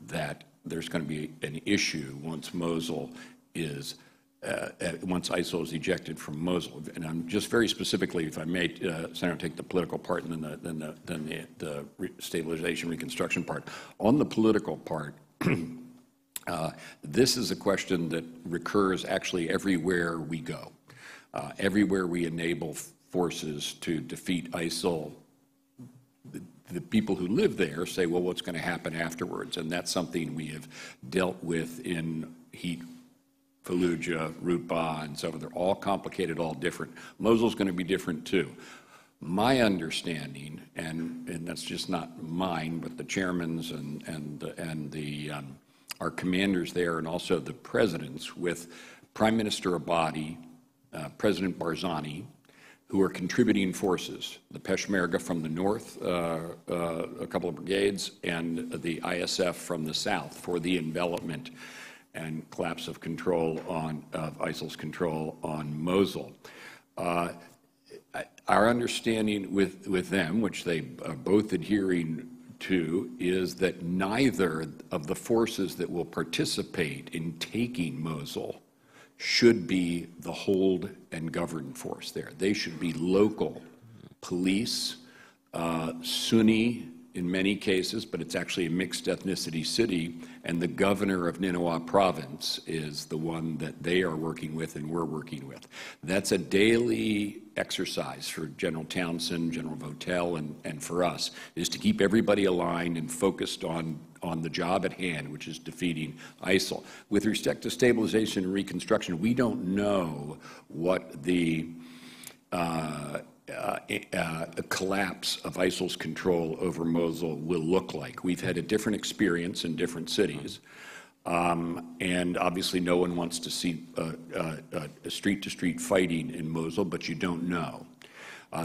that there's going to be an issue once Mosul is once ISIL is ejected from Mosul. And I'm just very specifically, if I may, Senator, take the political part and then the stabilization reconstruction part. On the political part, this is a question that recurs actually everywhere we go. Everywhere we enable forces to defeat ISIL, the people who live there say, well, what's going to happen afterwards? And that's something we have dealt with in Fallujah, Rutbah, and so on. They're all complicated, all different. Mosul's going to be different too. My understanding, and that's just not mine, but the chairman's and our commanders there, and also the presidents, with Prime Minister Abadi, President Barzani, who are contributing forces, the Peshmerga from the north, a couple of brigades, and the ISF from the south for the envelopment and collapse of control of ISIL's control on Mosul. Our understanding with them, which they are both adhering to, is that neither of the forces that will participate in taking Mosul should be the hold and govern force there. They should be local police, Sunni in many cases, but it's actually a mixed ethnicity city, and the governor of Nineveh province is the one that they are working with and we're working with. That's a daily exercise for General Townsend, General Votel, and for us, is to keep everybody aligned and focused on the job at hand, which is defeating ISIL. With respect to stabilization and reconstruction, we don't know what the collapse of ISIL's control over Mosul will look like. We've had a different experience in different cities, and obviously no one wants to see street-to-street fighting in Mosul, but you don't know.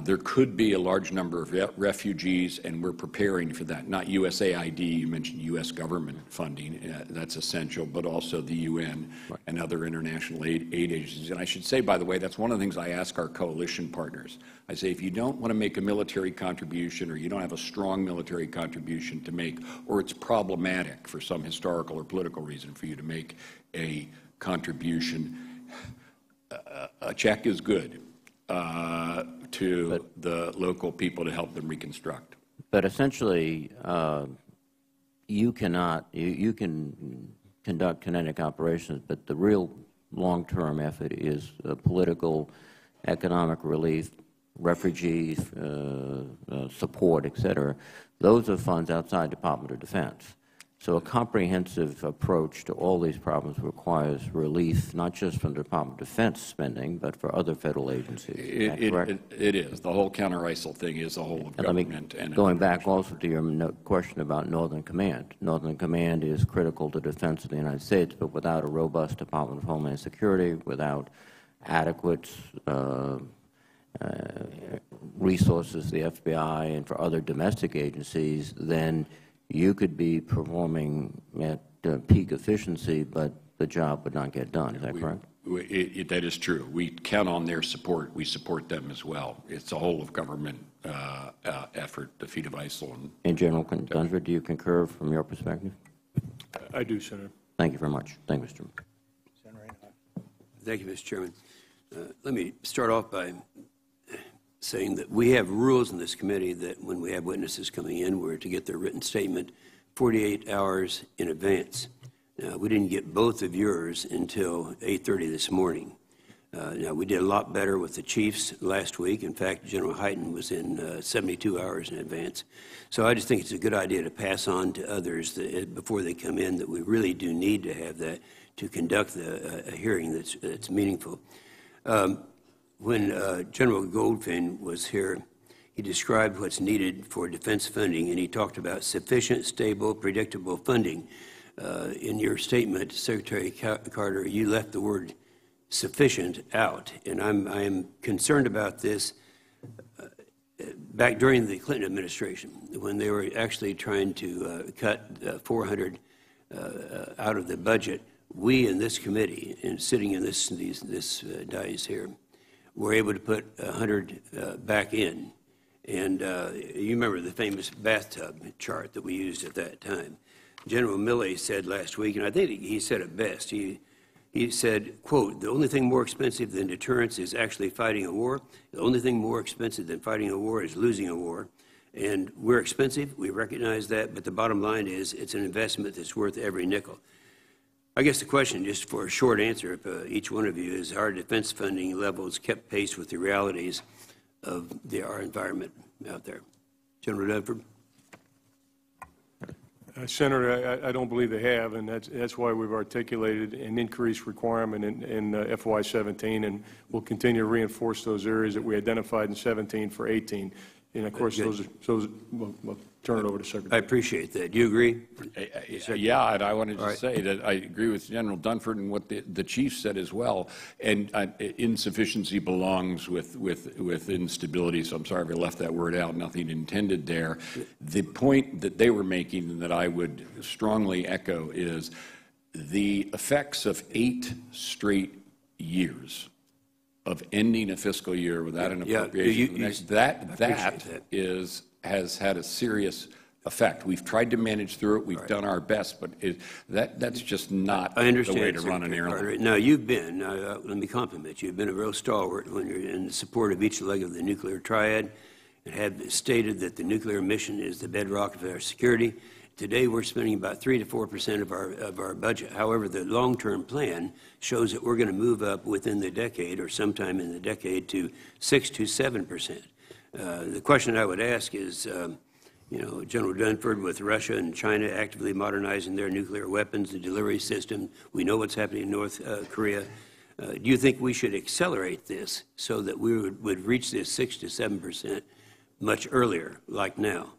There could be a large number of refugees, and we're preparing for that. Not USAID, you mentioned U.S. government funding, that's essential, but also the UN and other international aid agencies. And I should say, by the way, that's one of the things I ask our coalition partners. I say, if you don't want to make a military contribution, or you don't have a strong military contribution to make, or it's problematic for some historical or political reason for you to make a contribution, a check is good. To the local people to help them reconstruct. But essentially, you can conduct kinetic operations, but the real long-term effort is political, economic relief, refugees, support, et cetera. Those are funds outside Department of Defense. So a comprehensive approach to all these problems requires relief, not just from the Department of Defense spending, but for other federal agencies. It is. The whole counter-ISIL thing is the whole of government. And going back also to your question about Northern Command. Northern Command is critical to defense of the United States, but without a robust Department of Homeland Security, without adequate resources, the FBI, and for other domestic agencies, then you could be performing at peak efficiency, but the job would not get done. Is that correct? That is true. We count on their support. We support them as well. It's a whole of government effort, defeat of ISIL. And General Dunford, do you concur from your perspective? I do, Senator. Thank you very much. Thank you, Mr. Chairman. Thank you, Mr. Chairman. Let me start off by saying that we have rules in this committee that when we have witnesses coming in, we're to get their written statement 48 hours in advance. Now, we didn't get both of yours until 8:30 this morning. Now, we did a lot better with the chiefs last week. In fact, General Hyten was in 72 hours in advance. So I just think it's a good idea to pass on to others that, before they come in, that we really do need to have that to conduct a hearing that's meaningful. When General Goldfein was here, he described what's needed for defense funding, and he talked about sufficient, stable, predictable funding. In your statement, Secretary Carter, you left the word sufficient out, and I am concerned about this. Back during the Clinton administration, when they were actually trying to cut 400 out of the budget, we in this committee, and sitting in this dais here, were able to put 100 back in. And you remember the famous bathtub chart that we used at that time. General Milley said last week, and I think he said it best, he said, quote, "The only thing more expensive than deterrence is actually fighting a war. The only thing more expensive than fighting a war is losing a war. And we're expensive, we recognize that, but the bottom line is it's an investment that's worth every nickel." I guess the question, just for a short answer, if each one of you, is our defense funding levels kept pace with the realities of our environment out there? General Dunford? Senator, I don't believe they have, and that's why we've articulated an increased requirement in FY17, and we'll continue to reinforce those areas that we identified in 17 for 18. And of course, those we'll turn it over to Secretary. I appreciate that. Do you agree? Yeah, and I wanted to say that I agree with General Dunford and what the chief said as well. And insufficiency belongs with instability. So I'm sorry if I left that word out. Nothing intended there. The point that they were making, and that I would strongly echo, is the effects of 8 straight years of ending a fiscal year without an appropriation. Has had a serious effect. We've tried to manage through it. We've done our best, but that's just not the way to run an airline. Now, you've been, let me compliment you, you've been a real stalwart when you're in support of each leg of the nuclear triad, and have stated that the nuclear mission is the bedrock of our security. Today, we're spending about 3 to 4% of our budget. However, the long-term plan shows that we're going to move up within the decade, or sometime in the decade, to 6 to 7%. The question I would ask is, General Dunford, with Russia and China actively modernizing their nuclear weapons and delivery system, we know what's happening in North Korea. Do you think we should accelerate this so that we would reach this 6 to 7% much earlier, like now?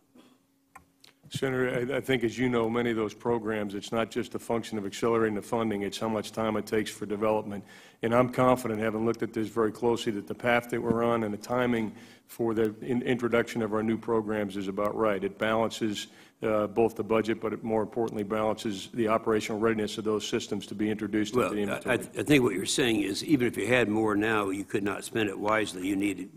Senator, I think, as you know, many of those programs, it's not just a function of accelerating the funding, it's how much time it takes for development. And I'm confident, having looked at this very closely, that the path that we're on and the timing for the introduction of our new programs is about right. It balances both the budget, but it more importantly balances the operational readiness of those systems to be introduced into the inventory. I think what you're saying is, even if you had more now, you could not spend it wisely. You needed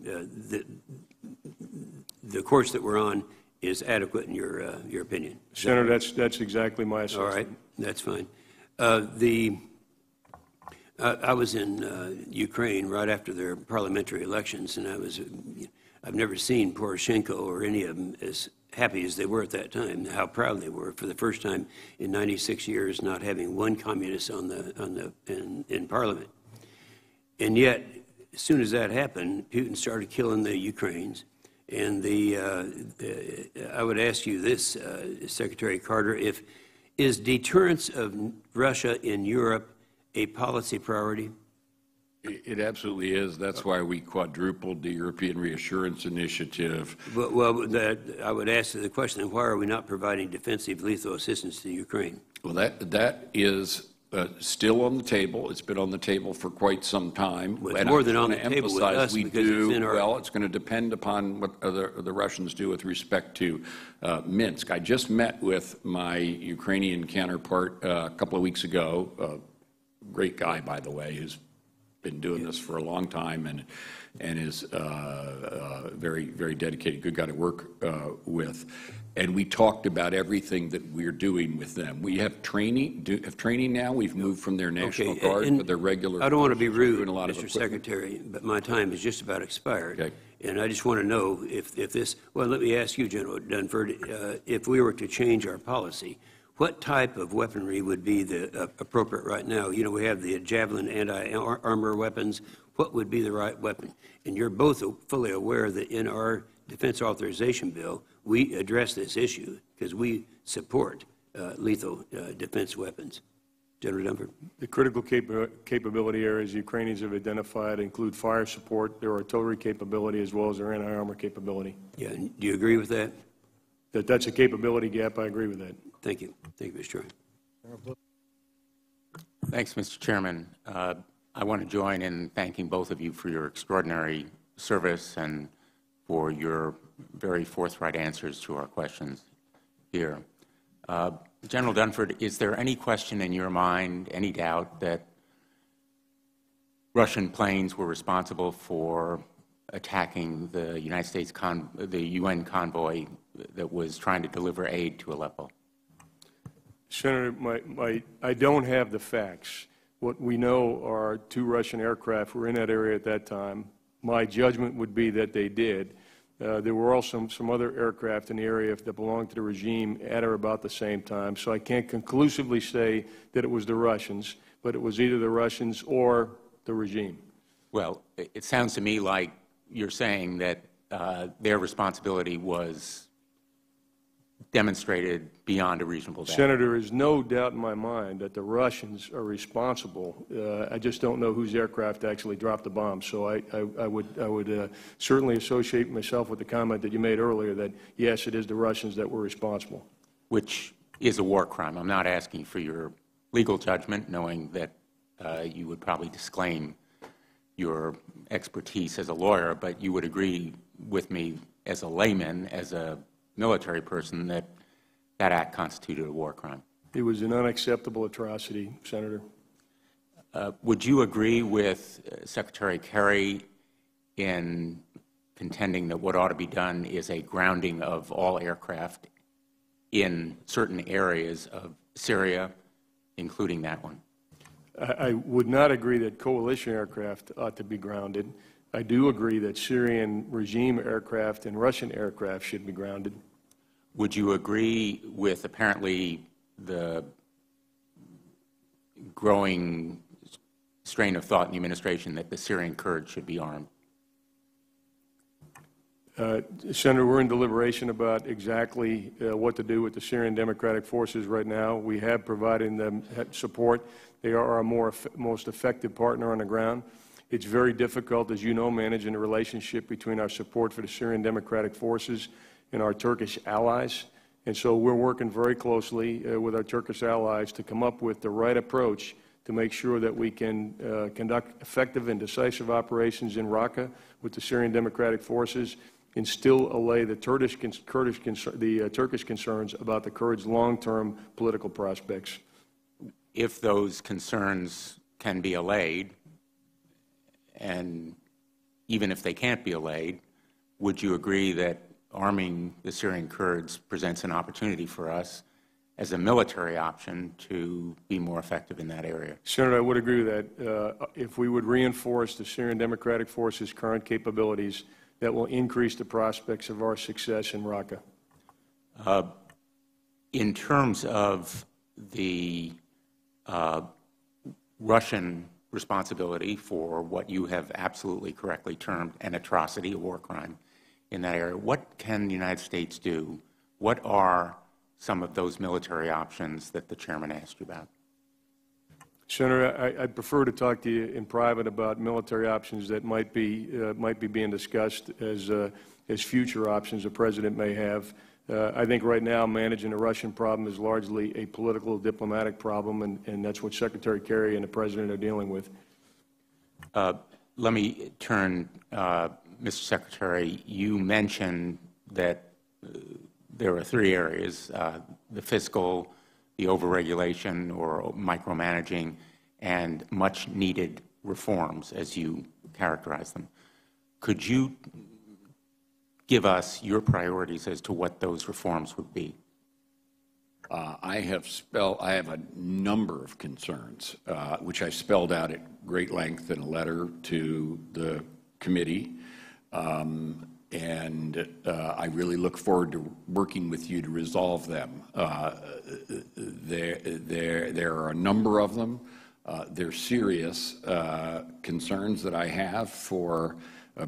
the course that we're on is adequate in your opinion. Senator, that's exactly my assessment. All right, that's fine. I was in Ukraine right after their parliamentary elections, and I've never seen Poroshenko or any of them as happy as they were at that time. How proud they were for the first time in 96 years, not having one communist in Parliament. And yet, as soon as that happened, Putin started killing the Ukrainians. And I would ask you this, Secretary Carter, is deterrence of Russia in Europe a policy priority? It absolutely is. That's why we quadrupled the European Reassurance Initiative. Well, I would ask the question, why are we not providing defensive lethal assistance to Ukraine? Well, that is still on the table. It's been on the table for quite some time. Well, it's more than on the table with us, because it's in our... Well, it's going to depend upon what the Russians do with respect to Minsk. I just met with my Ukrainian counterpart a couple of weeks ago, a great guy, by the way, who's been doing this for a long time and is very, very dedicated, good guy to work with. And we talked about everything that we're doing with them. We have training now. We've moved from their National Guard to their regular. I don't want to be rude, Mr. Secretary, but my time is just about expired. Okay. And I just want to know if this, well, let me ask you, General Dunford, if we were to change our policy, what type of weaponry would be the appropriate right now? You know, we have the Javelin anti-armor weapons. What would be the right weapon? And you're both fully aware that in our defense authorization bill, we address this issue because we support lethal defense weapons. General Dunford. The critical capability areas the Ukrainians have identified include fire support, their artillery capability, as well as their anti-armor capability. Yeah, and do you agree with that? That's a capability gap. I agree with that. Thank you. Thank you, Mr. Chairman. Thanks, Mr. Chairman. I want to join in thanking both of you for your extraordinary service and for your very forthright answers to our questions here. General Dunford, is there any question in your mind, any doubt that Russian planes were responsible for attacking the United States, the UN convoy that was trying to deliver aid to Aleppo? Senator, I don't have the facts. What we know are 2 Russian aircraft were in that area at that time. My judgment would be that they did. There were also some other aircraft in the area that belonged to the regime at or about the same time. So I can't conclusively say that it was the Russians, but it was either the Russians or the regime. Well, it sounds to me like you're saying that their responsibility was demonstrated beyond a reasonable doubt. Senator, there is no doubt in my mind that the Russians are responsible. I just don't know whose aircraft actually dropped the bomb. So I would certainly associate myself with the comment that you made earlier that, yes, it is the Russians that were responsible. Which is a war crime. I'm not asking for your legal judgment, knowing that you would probably disclaim your expertise as a lawyer, but you would agree with me as a layman, as a military person, that that act constituted a war crime. It was an unacceptable atrocity, Senator. Would you agree with Secretary Kerry in contending that what ought to be done is a grounding of all aircraft in certain areas of Syria, including that one? I would not agree that coalition aircraft ought to be grounded. I do agree that Syrian regime aircraft and Russian aircraft should be grounded. Would you agree with apparently the growing strain of thought in the administration that the Syrian Kurds should be armed? Senator, we're in deliberation about exactly what to do with the Syrian Democratic Forces right now. We have provided them support. They are our most effective partner on the ground. It's very difficult, as you know, managing the relationship between our support for the Syrian Democratic Forces and our Turkish allies. And so we're working very closely with our Turkish allies to come up with the right approach to make sure that we can conduct effective and decisive operations in Raqqa with the Syrian Democratic Forces and still allay the Turkish concerns about the Kurds' long-term political prospects. If those concerns can be allayed, and even if they can't be allayed, would you agree that arming the Syrian Kurds presents an opportunity for us as a military option to be more effective in that area? Senator, I would agree with that. If we would reinforce the Syrian Democratic Forces' current capabilities, that will increase the prospects of our success in Raqqa. In terms of the Russian responsibility for what you have absolutely correctly termed an atrocity, a war crime in that area, what can the United States do? What are some of those military options that the chairman asked you about? Senator, I'd prefer to talk to you in private about military options that might be being discussed as future options the president may have. I think right now managing the Russian problem is largely a political, diplomatic problem, and that's what Secretary Kerry and the president are dealing with. Let me turn, Mr. Secretary, you mentioned that there are 3 areas, the fiscal, the overregulation or micromanaging, and much-needed reforms, as you characterize them. Could you give us your priorities as to what those reforms would be? I have a number of concerns, which I spelled out at great length in a letter to the committee. And I really look forward to working with you to resolve them. There are a number of them. They're serious concerns that I have for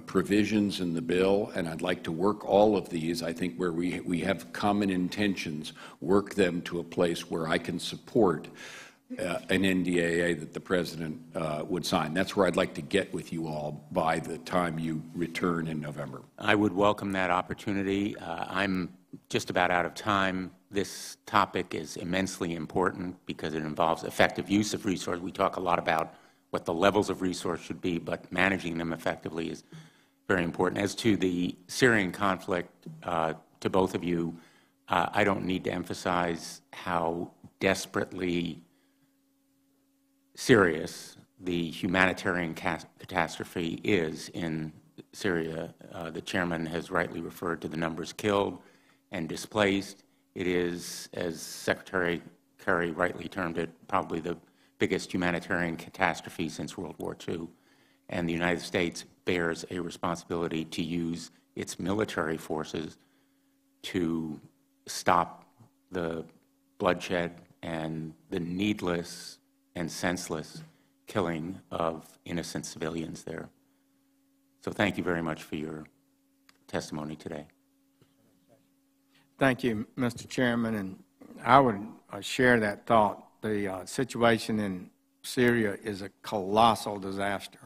provisions in the bill, and I'd like to work all of these, I think, where we have common intentions, work them to a place where I can support an NDAA that the President would sign. That's where I'd like to get with you all by the time you return in November. I would welcome that opportunity. I'm just about out of time. This topic is immensely important because it involves effective use of resources. We talk a lot about what the levels of resource should be, but managing them effectively is very important. As to the Syrian conflict, to both of you, I don't need to emphasize how desperately serious the humanitarian catastrophe is in Syria. The chairman has rightly referred to the numbers killed and displaced. It is, as Secretary Kerry rightly termed it, probably the biggest humanitarian catastrophe since World War II. And the United States bears a responsibility to use its military forces to stop the bloodshed and the needless and senseless killing of innocent civilians there. So thank you very much for your testimony today. Thank you, Mr. Chairman, and I would share that thought. The situation in Syria is a colossal disaster.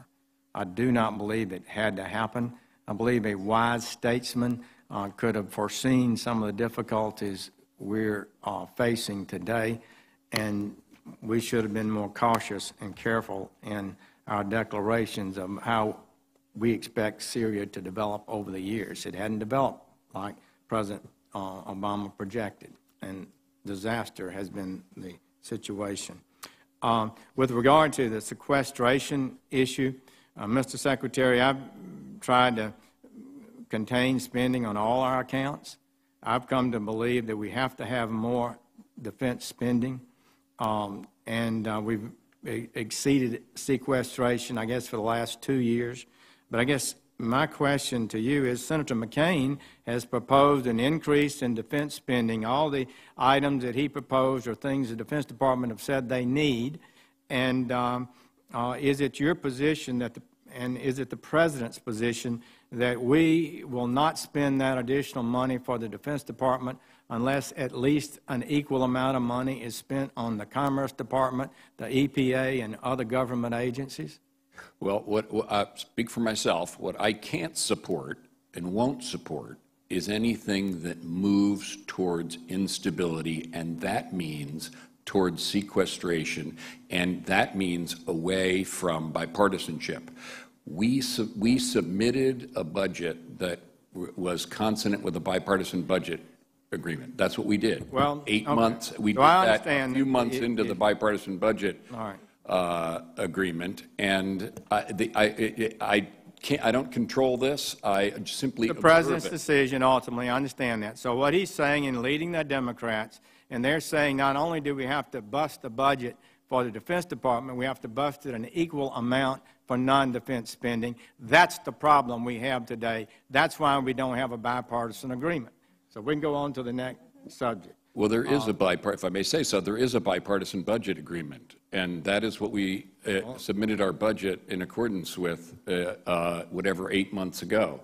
I do not believe it had to happen. I believe a wise statesman could have foreseen some of the difficulties we're facing today, and we should have been more cautious and careful in our declarations of how we expect Syria to develop over the years. It hadn't developed like President Obama projected, and disaster has been the situation. With regard to the sequestration issue, Mr. Secretary, I've tried to contain spending on all our accounts. I've come to believe that we have to have more defense spending, and we've exceeded sequestration, I guess, for the last 2 years. But I guess my question to you is, Senator McCain has proposed an increase in defense spending. All the items that he proposed are things the Defense Department have said they need. And is it your position that, and is it the President's position that we will not spend that additional money for the Defense Department unless at least an equal amount of money is spent on the Commerce Department, the EPA, and other government agencies? Well, speak for myself. What I can't support and won't support is anything that moves towards instability, and that means towards sequestration, and that means away from bipartisanship. We submitted a budget that was consonant with a bipartisan budget agreement. That's what we did. Well, 8 okay. months. We So did I that a understand few months into the bipartisan budget. All right. Agreement, and I don't control this. I simply the President's decision, ultimately. I understand that. So what he's saying in leading the Democrats, and they're saying not only do we have to bust the budget for the Defense Department, we have to bust it an equal amount for non-defense spending. That's the problem we have today. That's why we don't have a bipartisan agreement. So we can go on to the next subject. Well, there is if I may say so, there is a bipartisan budget agreement, and that is what we submitted our budget in accordance with whatever 8 months ago.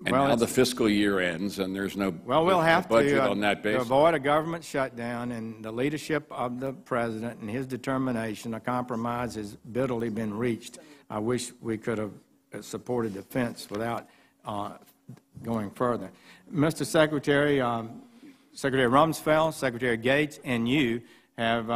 And now the fiscal year ends, and there's no we'll have budget on that basis. To avoid a government shutdown, and the leadership of the President and his determination, a compromise has bitterly been reached. I wish we could have supported defense without going further. Mr. Secretary, Secretary Rumsfeld, Secretary Gates, and you have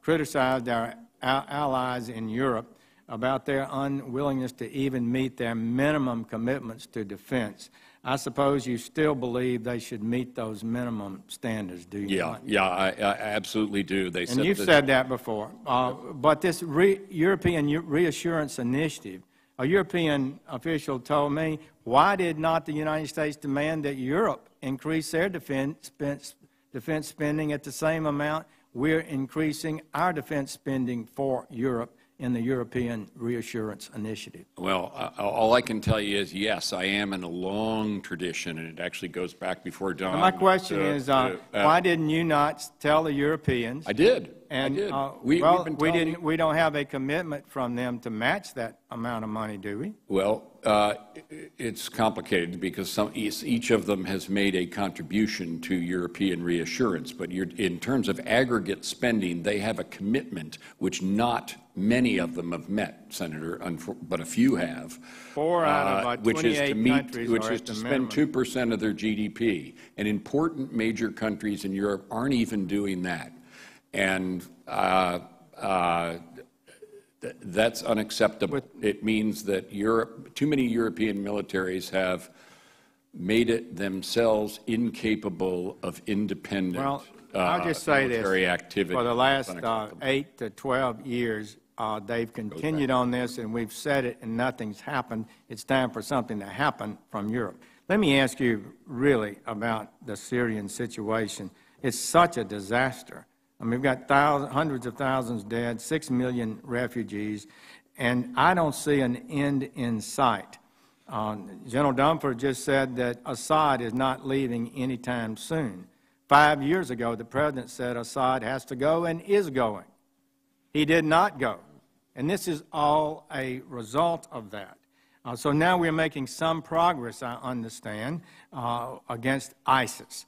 criticized our allies in Europe about their unwillingness to even meet their minimum commitments to defense. I suppose you still believe they should meet those minimum standards, do you not? Yeah, I absolutely do. They and you've said that before. But this European Reassurance Initiative, a European official told me, why did not the United States demand that Europe increase their defense spending at the same amount we're increasing our defense spending for Europe in the European Reassurance Initiative? Well, all I can tell you is, yes, I am in a long tradition, and it actually goes back before Don. My question is, why didn't you not tell the Europeans? I did. And, did. we been we don't have a commitment from them to match that amount of money, do we? Well, it's complicated because each of them has made a contribution to European reassurance. But in terms of aggregate spending, they have a commitment which not many of them have met, Senator, but a few have. 4 out of about 28 countries which are is at to the spend minimum. 2% of their GDP. And important major countries in Europe aren't even doing that. And that's unacceptable. It means that too many European militaries have made it themselves incapable of independent Well, I'll just say military this. activity. For the last 8 to 12 years, they've continued on this, and we've said it, and nothing's happened. It's time for something to happen from Europe. Let me ask you really about the Syrian situation. It's such a disaster. I mean, we've got hundreds of thousands dead, 6 million refugees, and I don't see an end in sight. General Dunford just said that Assad is not leaving anytime soon. 5 years ago, the president said Assad has to go and is going. He did not go, and this is all a result of that. So now we're making some progress, I understand, against ISIS.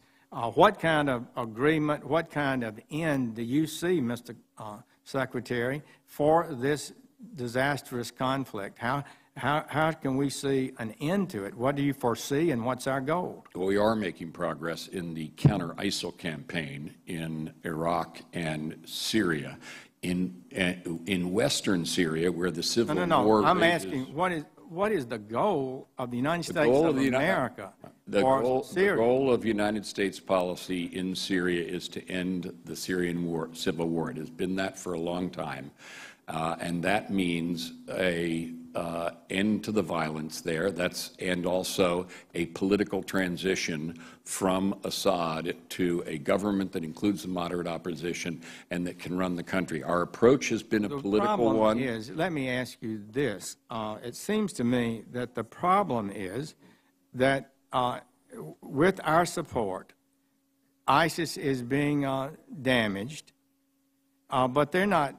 What kind of agreement, what kind of end do you see, Mr. Secretary, for this disastrous conflict? How can we see an end to it? What do you foresee, and what's our goal? Well, we are making progress in the counter-ISIL campaign in Iraq and Syria. In western Syria, where the civil war I'm rages, asking, what is the goal of the United States of America for Syria? The goal of United States policy in Syria is to end the Syrian civil war. It has been that for a long time, and that means a end to the violence there. And also a political transition from Assad to a government that includes the moderate opposition and that can run the country. Our approach has been a political one. The problem is, let me ask you this. It seems to me that the problem is that with our support, ISIS is being damaged, but they're not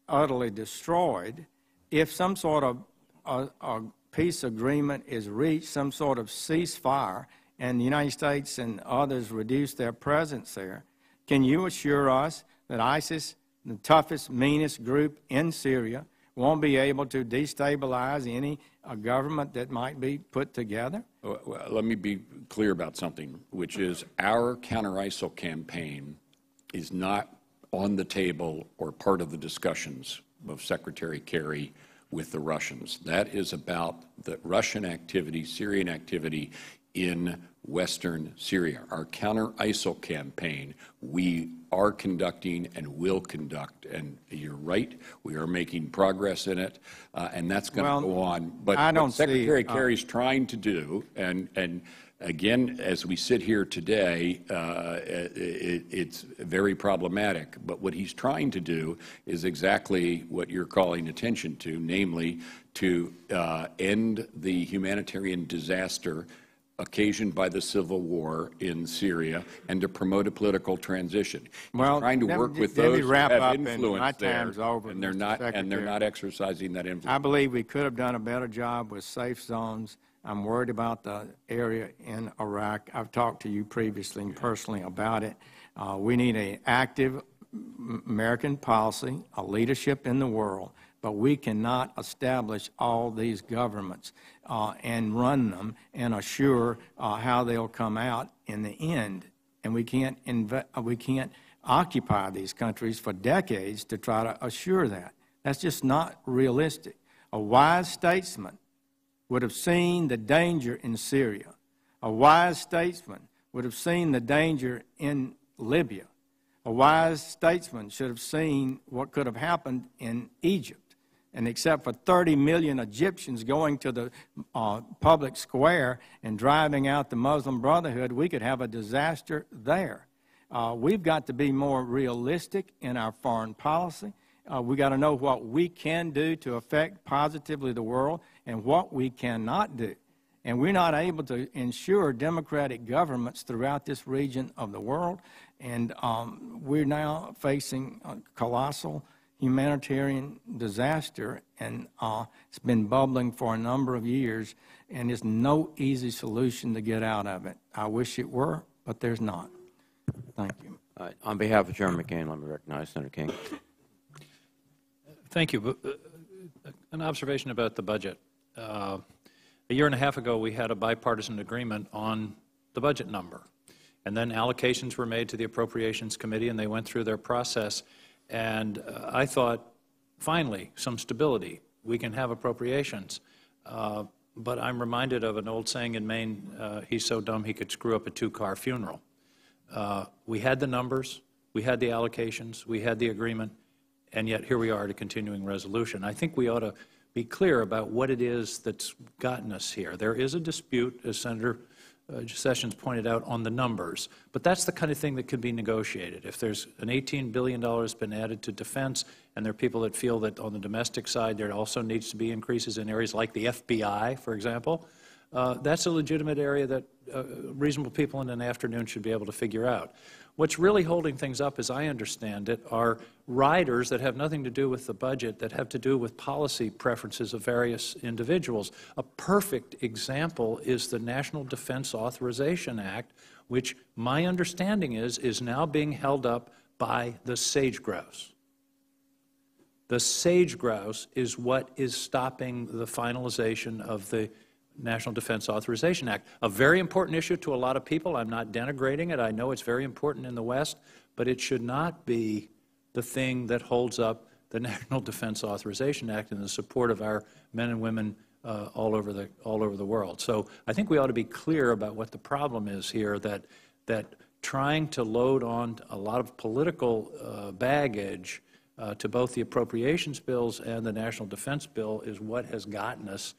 utterly destroyed. If some sort of a peace agreement is reached, some sort of ceasefire, and the United States and others reduce their presence there, can you assure us that ISIS, the toughest, meanest group in Syria, won't be able to destabilize any government that might be put together? Well, let me be clear about something, which is our counter-ISIL campaign is not on the table or part of the discussions of Secretary Kerry with the Russians. That is about the Russian activity, Syrian activity in western Syria. Our counter-ISIL campaign, we are conducting and will conduct. And you're right, we are making progress in it, and that's going to go on. But what Secretary Kerry's trying to do, and again, as we sit here today, it's very problematic. But what he's trying to do is exactly what you're calling attention to, namely to end the humanitarian disaster occasioned by the civil war in Syria and to promote a political transition. He's trying to work with those who have influence there, and they're not exercising that influence. I believe we could have done a better job with safe zones. I'm worried about the area in Iraq. I've talked to you previously and personally about it. We need an active American policy, a leadership in the world, but we cannot establish all these governments and run them and assure how they'll come out in the end. And we can't occupy these countries for decades to try to assure that. That's just not realistic. A wise statesman would have seen the danger in Syria. A wise statesman would have seen the danger in Libya. A wise statesman should have seen what could have happened in Egypt. And except for 30 million Egyptians going to the public square and driving out the Muslim Brotherhood, we could have a disaster there. We've got to be more realistic in our foreign policy. We've got to know what we can do to affect positively the world and what we cannot do. and we're not able to ensure democratic governments throughout this region of the world, and we're now facing a colossal humanitarian disaster, and it's been bubbling for a number of years, and there's no easy solution to get out of it. I wish it were, but there's not. Thank you. On behalf of Chairman McCain, let me recognize Senator King. Thank you. An observation about the budget. A year and a half ago, we had a bipartisan agreement on the budget number. And then allocations were made to the Appropriations Committee, and they went through their process. And I thought, finally, some stability. We can have appropriations. But I'm reminded of an old saying in Maine, he's so dumb he could screw up a two-car funeral. We had the numbers, we had the allocations, we had the agreement, and yet here we are at a continuing resolution. I think we ought to be clear about what it is that's gotten us here. There is a dispute, as Senator Sessions pointed out, on the numbers, but that's the kind of thing that could be negotiated. If there's an $18 billion been added to defense, and there are people that feel that on the domestic side there also needs to be increases in areas like the FBI, for example, that's a legitimate area that reasonable people in an afternoon should be able to figure out. What's really holding things up, as I understand it, are riders that have nothing to do with the budget, that have to do with policy preferences of various individuals. A perfect example is the National Defense Authorization Act, which my understanding is now being held up by the sage-grouse. The sage-grouse is what is stopping the finalization of the National Defense Authorization Act. A very important issue to a lot of people. I'm not denigrating it. I know it's very important in the West, but it should not be the thing that holds up the National Defense Authorization Act and the support of our men and women all over the world. So I think we ought to be clear about what the problem is here, that trying to load on a lot of political baggage to both the appropriations bills and the National Defense Bill is what has gotten us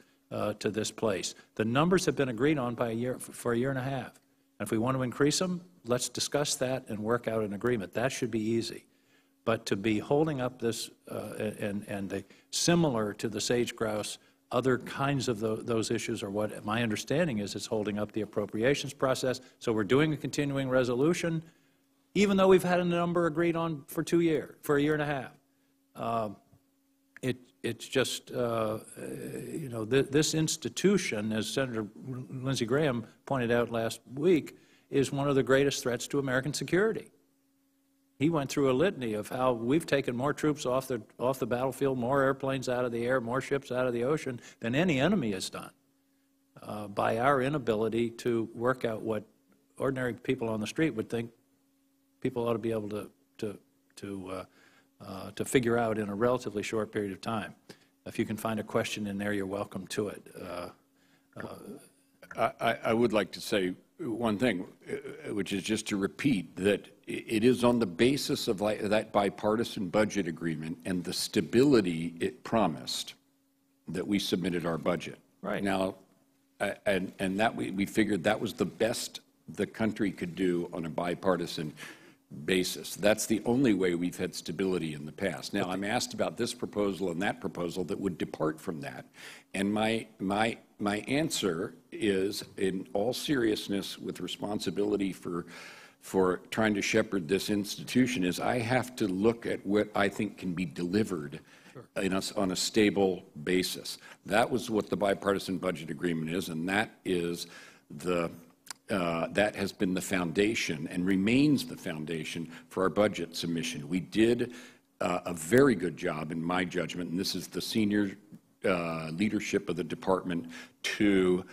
to this place. The numbers have been agreed on for a year and a half. And if we want to increase them, let's discuss that and work out an agreement. That should be easy. But to be holding up this, similar to the sage-grouse, other kinds of those issues are what my understanding is it's holding up the appropriations process. So we're doing a continuing resolution, even though we've had a number agreed on for a year and a half. It's just, you know, this institution, as Senator Lindsey Graham pointed out last week, is one of the greatest threats to American security. He went through a litany of how we've taken more troops off the battlefield, more airplanes out of the air, more ships out of the ocean than any enemy has done by our inability to work out what ordinary people on the street would think people ought to be able to figure out in a relatively short period of time. If you can find a question in there, you're welcome to it. I would like to say one thing, which is just to repeat that it is on the basis of that bipartisan budget agreement and the stability it promised that we submitted our budget. Right. Now, and that we figured that was the best the country could do on a bipartisan basis. That's the only way we've had stability in the past. Now, I'm asked about this proposal and that proposal that would depart from that. And my answer is, in all seriousness, with responsibility for trying to shepherd this institution, is I have to look at what I think can be delivered on a stable basis. That was what the bipartisan budget agreement is, and that is that has been the foundation and remains the foundation for our budget submission. We did a very good job, in my judgment, and this is the senior leadership of the department, to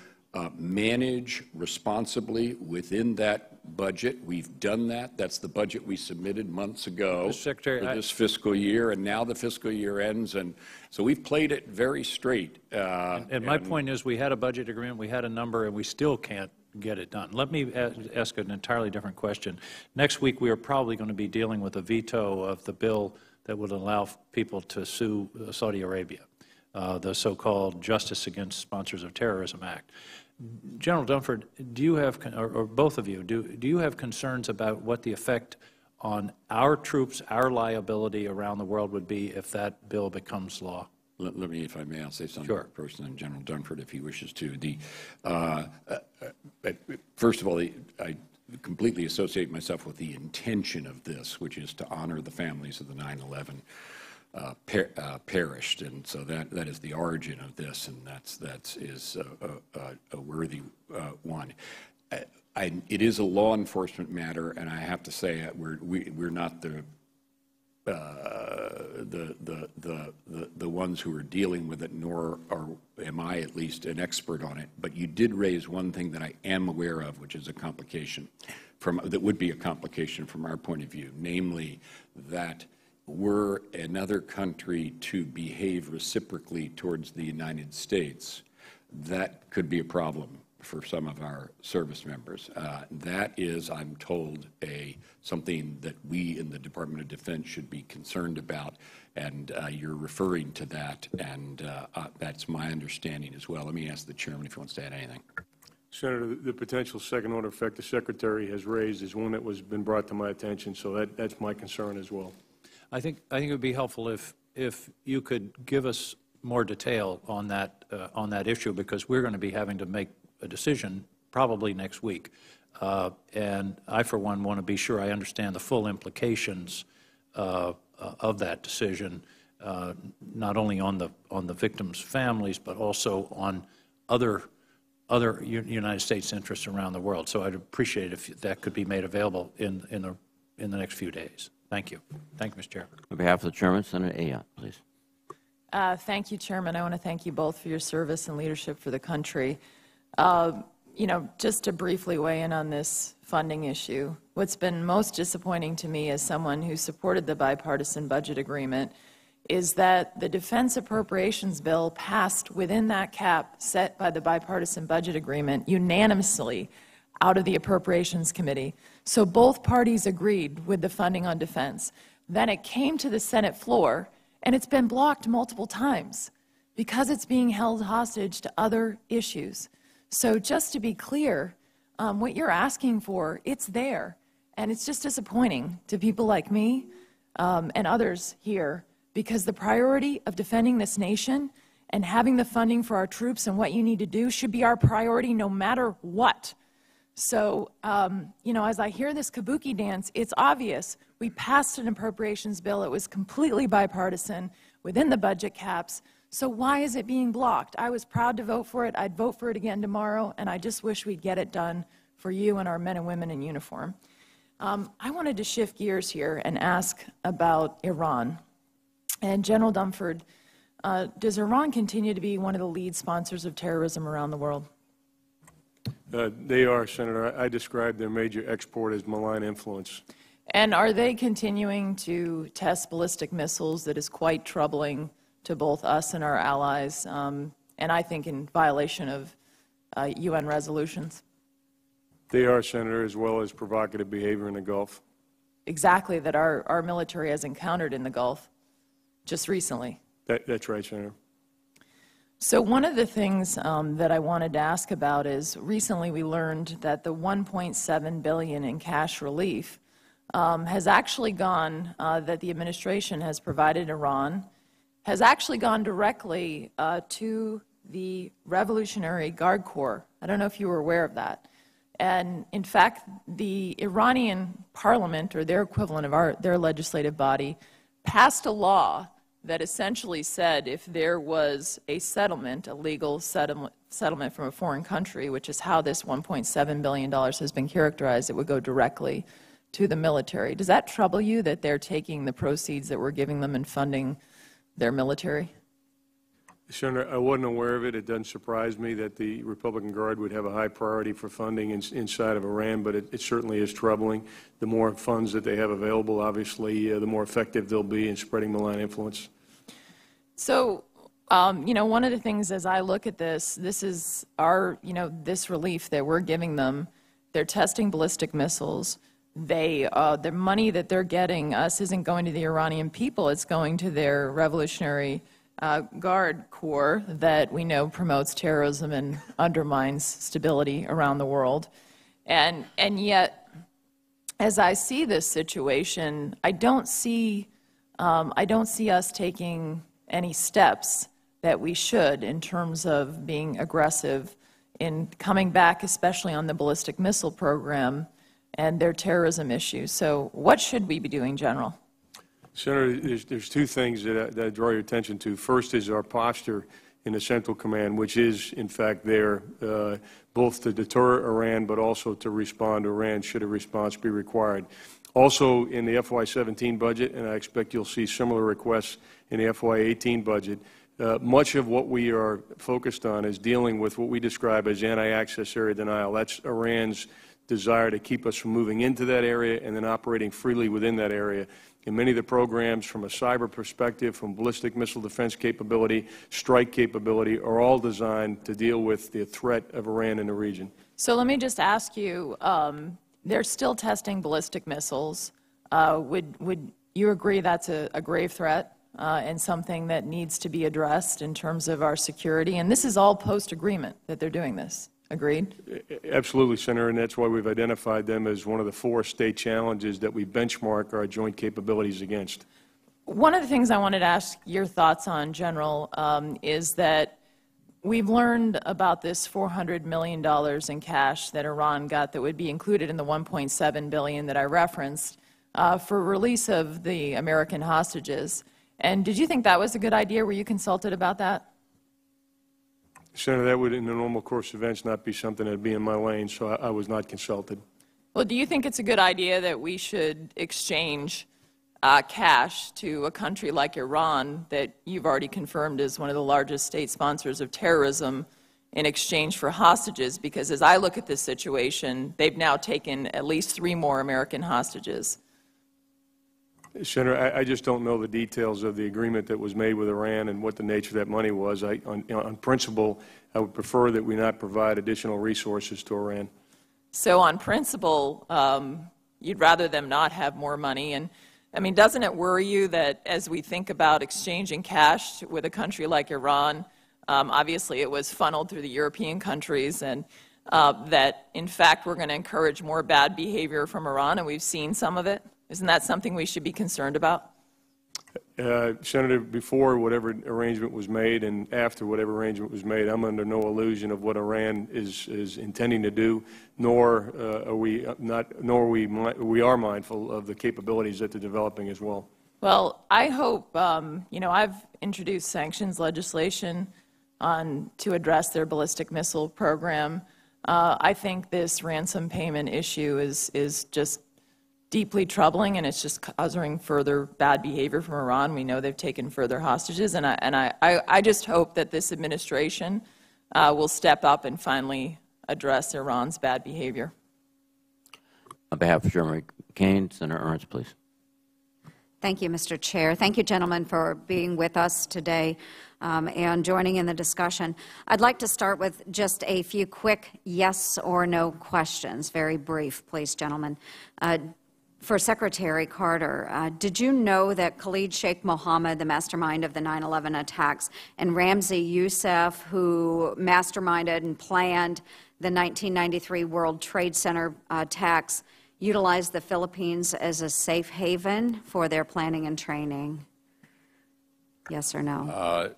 manage responsibly within that budget. We've done that. That's the budget we submitted months ago for this fiscal year, and now the fiscal year ends, and so we've played it very straight. And my point is, we had a budget agreement, we had a number, and we still can't get it done. Let me ask an entirely different question. Next week, we are probably going to be dealing with a veto of the bill that would allow people to sue Saudi Arabia, the so-called Justice Against Sponsors of Terrorism Act. General Dunford, do you have, or both of you, do you have concerns about what the effect on our troops, our liability around the world would be if that bill becomes law? Let me, if I may, I'll say something Sure. first, and then General Dunford, if he wishes to. First of all, I completely associate myself with the intention of this, which is to honor the families of the 9/11 perished, and so that is the origin of this, and that is a worthy one. It is a law enforcement matter, and I have to say we're not the ones who are dealing with it, nor am I at least an expert on it. But you did raise one thing that I am aware of, which is a complication that would be a complication from our point of view, namely that were another country to behave reciprocally towards the United States, that could be a problem for some of our service members. That is, I'm told, something that we in the Department of Defense should be concerned about, and you're referring to that, and that's my understanding as well. Let me ask the chairman if he wants to add anything. Senator, the potential second-order effect the Secretary has raised is one that was been brought to my attention, so that's my concern as well. I think it would be helpful if you could give us more detail on that issue, because we're going to be having to make a decision probably next week. And I, for one, want to be sure I understand the full implications of that decision, not only on the victims' families, but also on other United States interests around the world. So I'd appreciate it if that could be made available in the next few days. Thank you. Thank you, Mr. Chairman. On behalf of the Chairman, Senator Ayotte, please. Thank you, Chairman. I want to thank you both for your service and leadership for the country. You know, just to briefly weigh in on this funding issue, what's been most disappointing to me as someone who supported the bipartisan budget agreement is that the defense appropriations bill passed within that cap set by the bipartisan budget agreement unanimously out of the Appropriations Committee. So both parties agreed with the funding on defense. Then it came to the Senate floor, and it's been blocked multiple times because it's being held hostage to other issues. So just to be clear, what you're asking for, it's there. And it's just disappointing to people like me and others here, because the priority of defending this nation and having the funding for our troops and what you need to do should be our priority no matter what. So, you know, as I hear this kabuki dance, it's obvious. We passed an appropriations bill. It was completely bipartisan within the budget caps. So why is it being blocked? I was proud to vote for it. I'd vote for it again tomorrow, and I just wish we'd get it done for you and our men and women in uniform. I wanted to shift gears here and ask about Iran. And General Dunford, does Iran continue to be one of the lead sponsors of terrorism around the world? They are, Senator. I described their major export as malign influence. And are they continuing to test ballistic missiles that is quite troubling to both us and our allies, and I think in violation of UN resolutions? They are, Senator, as well as provocative behavior in the Gulf. Exactly, that our military has encountered in the Gulf just recently. That's right, Senator. So one of the things that I wanted to ask about is recently we learned that the $1.7 billion in cash relief has actually gone, that the administration has provided Iran, has actually gone directly to the Revolutionary Guard Corps. I don't know if you were aware of that. And in fact, the Iranian parliament, or their equivalent of their legislative body, passed a law that essentially said if there was a settlement, a legal settlement from a foreign country, which is how this $1.7 billion has been characterized, it would go directly to the military. Does that trouble you that they're taking the proceeds that we're giving them and funding their military? Senator, I wasn't aware of it. It doesn't surprise me that the Republican Guard would have a high priority for funding inside of Iran, but it certainly is troubling. The more funds that they have available, obviously, the more effective they'll be in spreading malign influence. So, you know, one of the things as I look at this is our, you know, this relief that we're giving them. They're testing ballistic missiles. The money that they're getting us isn't going to the Iranian people. It's going to their Revolutionary Guard Corps that we know promotes terrorism and undermines stability around the world. And yet, as I see this situation, I don't see us taking any steps that we should in terms of being aggressive in coming back, especially on the ballistic missile program and their terrorism issues. So what should we be doing, General? Senator, there's two things that I draw your attention to. First is our posture in the Central Command, which is, in fact, there both to deter Iran but also to respond to Iran should a response be required. Also, in the FY17 budget, and I expect you'll see similar requests in the FY18 budget, much of what we are focused on is dealing with what we describe as anti-access area denial. That's Iran's desire to keep us from moving into that area and then operating freely within that area. And many of the programs, from a cyber perspective, from ballistic missile defense capability, strike capability, are all designed to deal with the threat of Iran in the region. So let me just ask you, they're still testing ballistic missiles. Would you agree that's a grave threat and something that needs to be addressed in terms of our security? And this is all post-agreement that they're doing this. Agreed? Absolutely, Senator, and that's why we've identified them as one of the 4 state challenges that we benchmark our joint capabilities against. One of the things I wanted to ask your thoughts on, General, is that we've learned about this $400 million in cash that Iran got that would be included in the $1.7 billion that I referenced for release of the American hostages. And did you think that was a good idea? Were you consulted about that? Senator, that would, in the normal course of events, not be something that would be in my lane, so I was not consulted. Well, do you think it's a good idea that we should exchange cash to a country like Iran that you've already confirmed is one of the largest state sponsors of terrorism in exchange for hostages? Because as I look at this situation, they've now taken at least 3 more American hostages. Senator, I just don't know the details of the agreement that was made with Iran and what the nature of that money was. On principle, I would prefer that we not provide additional resources to Iran. So on principle, you'd rather them not have more money. And, I mean, doesn't it worry you that as we think about exchanging cash with a country like Iran, obviously it was funneled through the European countries, and that, in fact, we're going to encourage more bad behavior from Iran, and we've seen some of it? Isn't that something we should be concerned about? Senator, before whatever arrangement was made and after whatever arrangement was made, I'm under no illusion of what Iran is intending to do, nor are we mindful of the capabilities that they're developing as well. Well, I hope, you know, I've introduced sanctions legislation to address their ballistic missile program. I think this ransom payment issue is just deeply troubling, and it's just causing further bad behavior from Iran. We know they've taken further hostages, and I just hope that this administration will step up and finally address Iran's bad behavior. On behalf of Chairman McCain, Senator Ernst, please. Thank you, Mr. Chair. Thank you, gentlemen, for being with us today and joining in the discussion. I'd like to start with just a few quick yes or no questions, very brief, please, gentlemen. For Secretary Carter, did you know that Khalid Sheikh Mohammed, the mastermind of the 9/11 attacks, and Ramzi Youssef, who masterminded and planned the 1993 World Trade Center attacks, utilized the Philippines as a safe haven for their planning and training? Yes or no?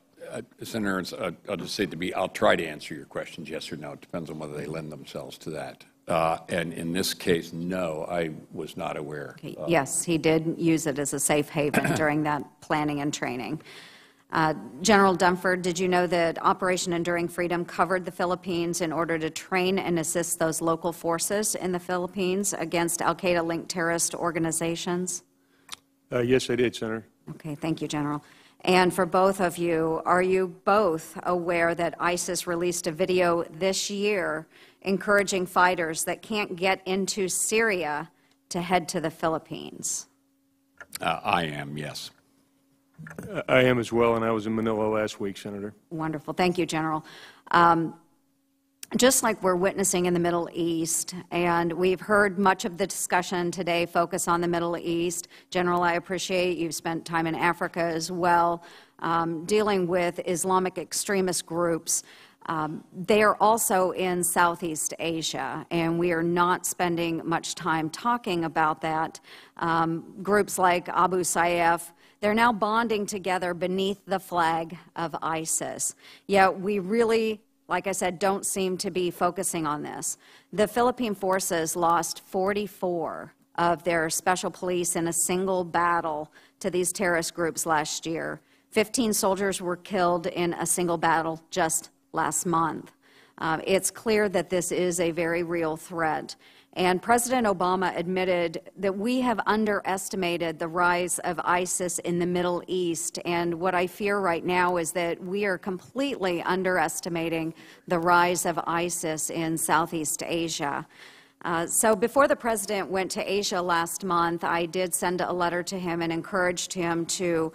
Senator Ernst, I'll just say I'll try to answer your questions yes or no. It depends on whether they lend themselves to that. And in this case, no, I was not aware. Okay. Yes, he did use it as a safe haven during that planning and training. General Dunford, did you know that Operation Enduring Freedom covered the Philippines in order to train and assist those local forces in the Philippines against al-Qaeda-linked terrorist organizations? Yes, I did, Senator. Okay, thank you, General. And for both of you, are you both aware that ISIS released a video this year encouraging fighters that can't get into Syria to head to the Philippines? I am, yes. I am as well, and I was in Manila last week, Senator. Wonderful. Thank you, General. Just like we're witnessing in the Middle East, and we've heard much of the discussion today focus on the Middle East. General, I appreciate you've spent time in Africa as well, dealing with Islamic extremist groups. They are also in Southeast Asia, and we are not spending much time talking about that. Groups like Abu Sayyaf, They're now bonding together beneath the flag of ISIS. Yet we really, like I said, don't seem to be focusing on this. The Philippine forces lost 44 of their special police in a single battle to these terrorist groups last year. 15 soldiers were killed in a single battle just last month. It's clear that this is a very real threat. And President Obama admitted that we have underestimated the rise of ISIS in the Middle East. And what I fear right now is that we are completely underestimating the rise of ISIS in Southeast Asia. So before the President went to Asia last month, I did send a letter to him and encouraged him to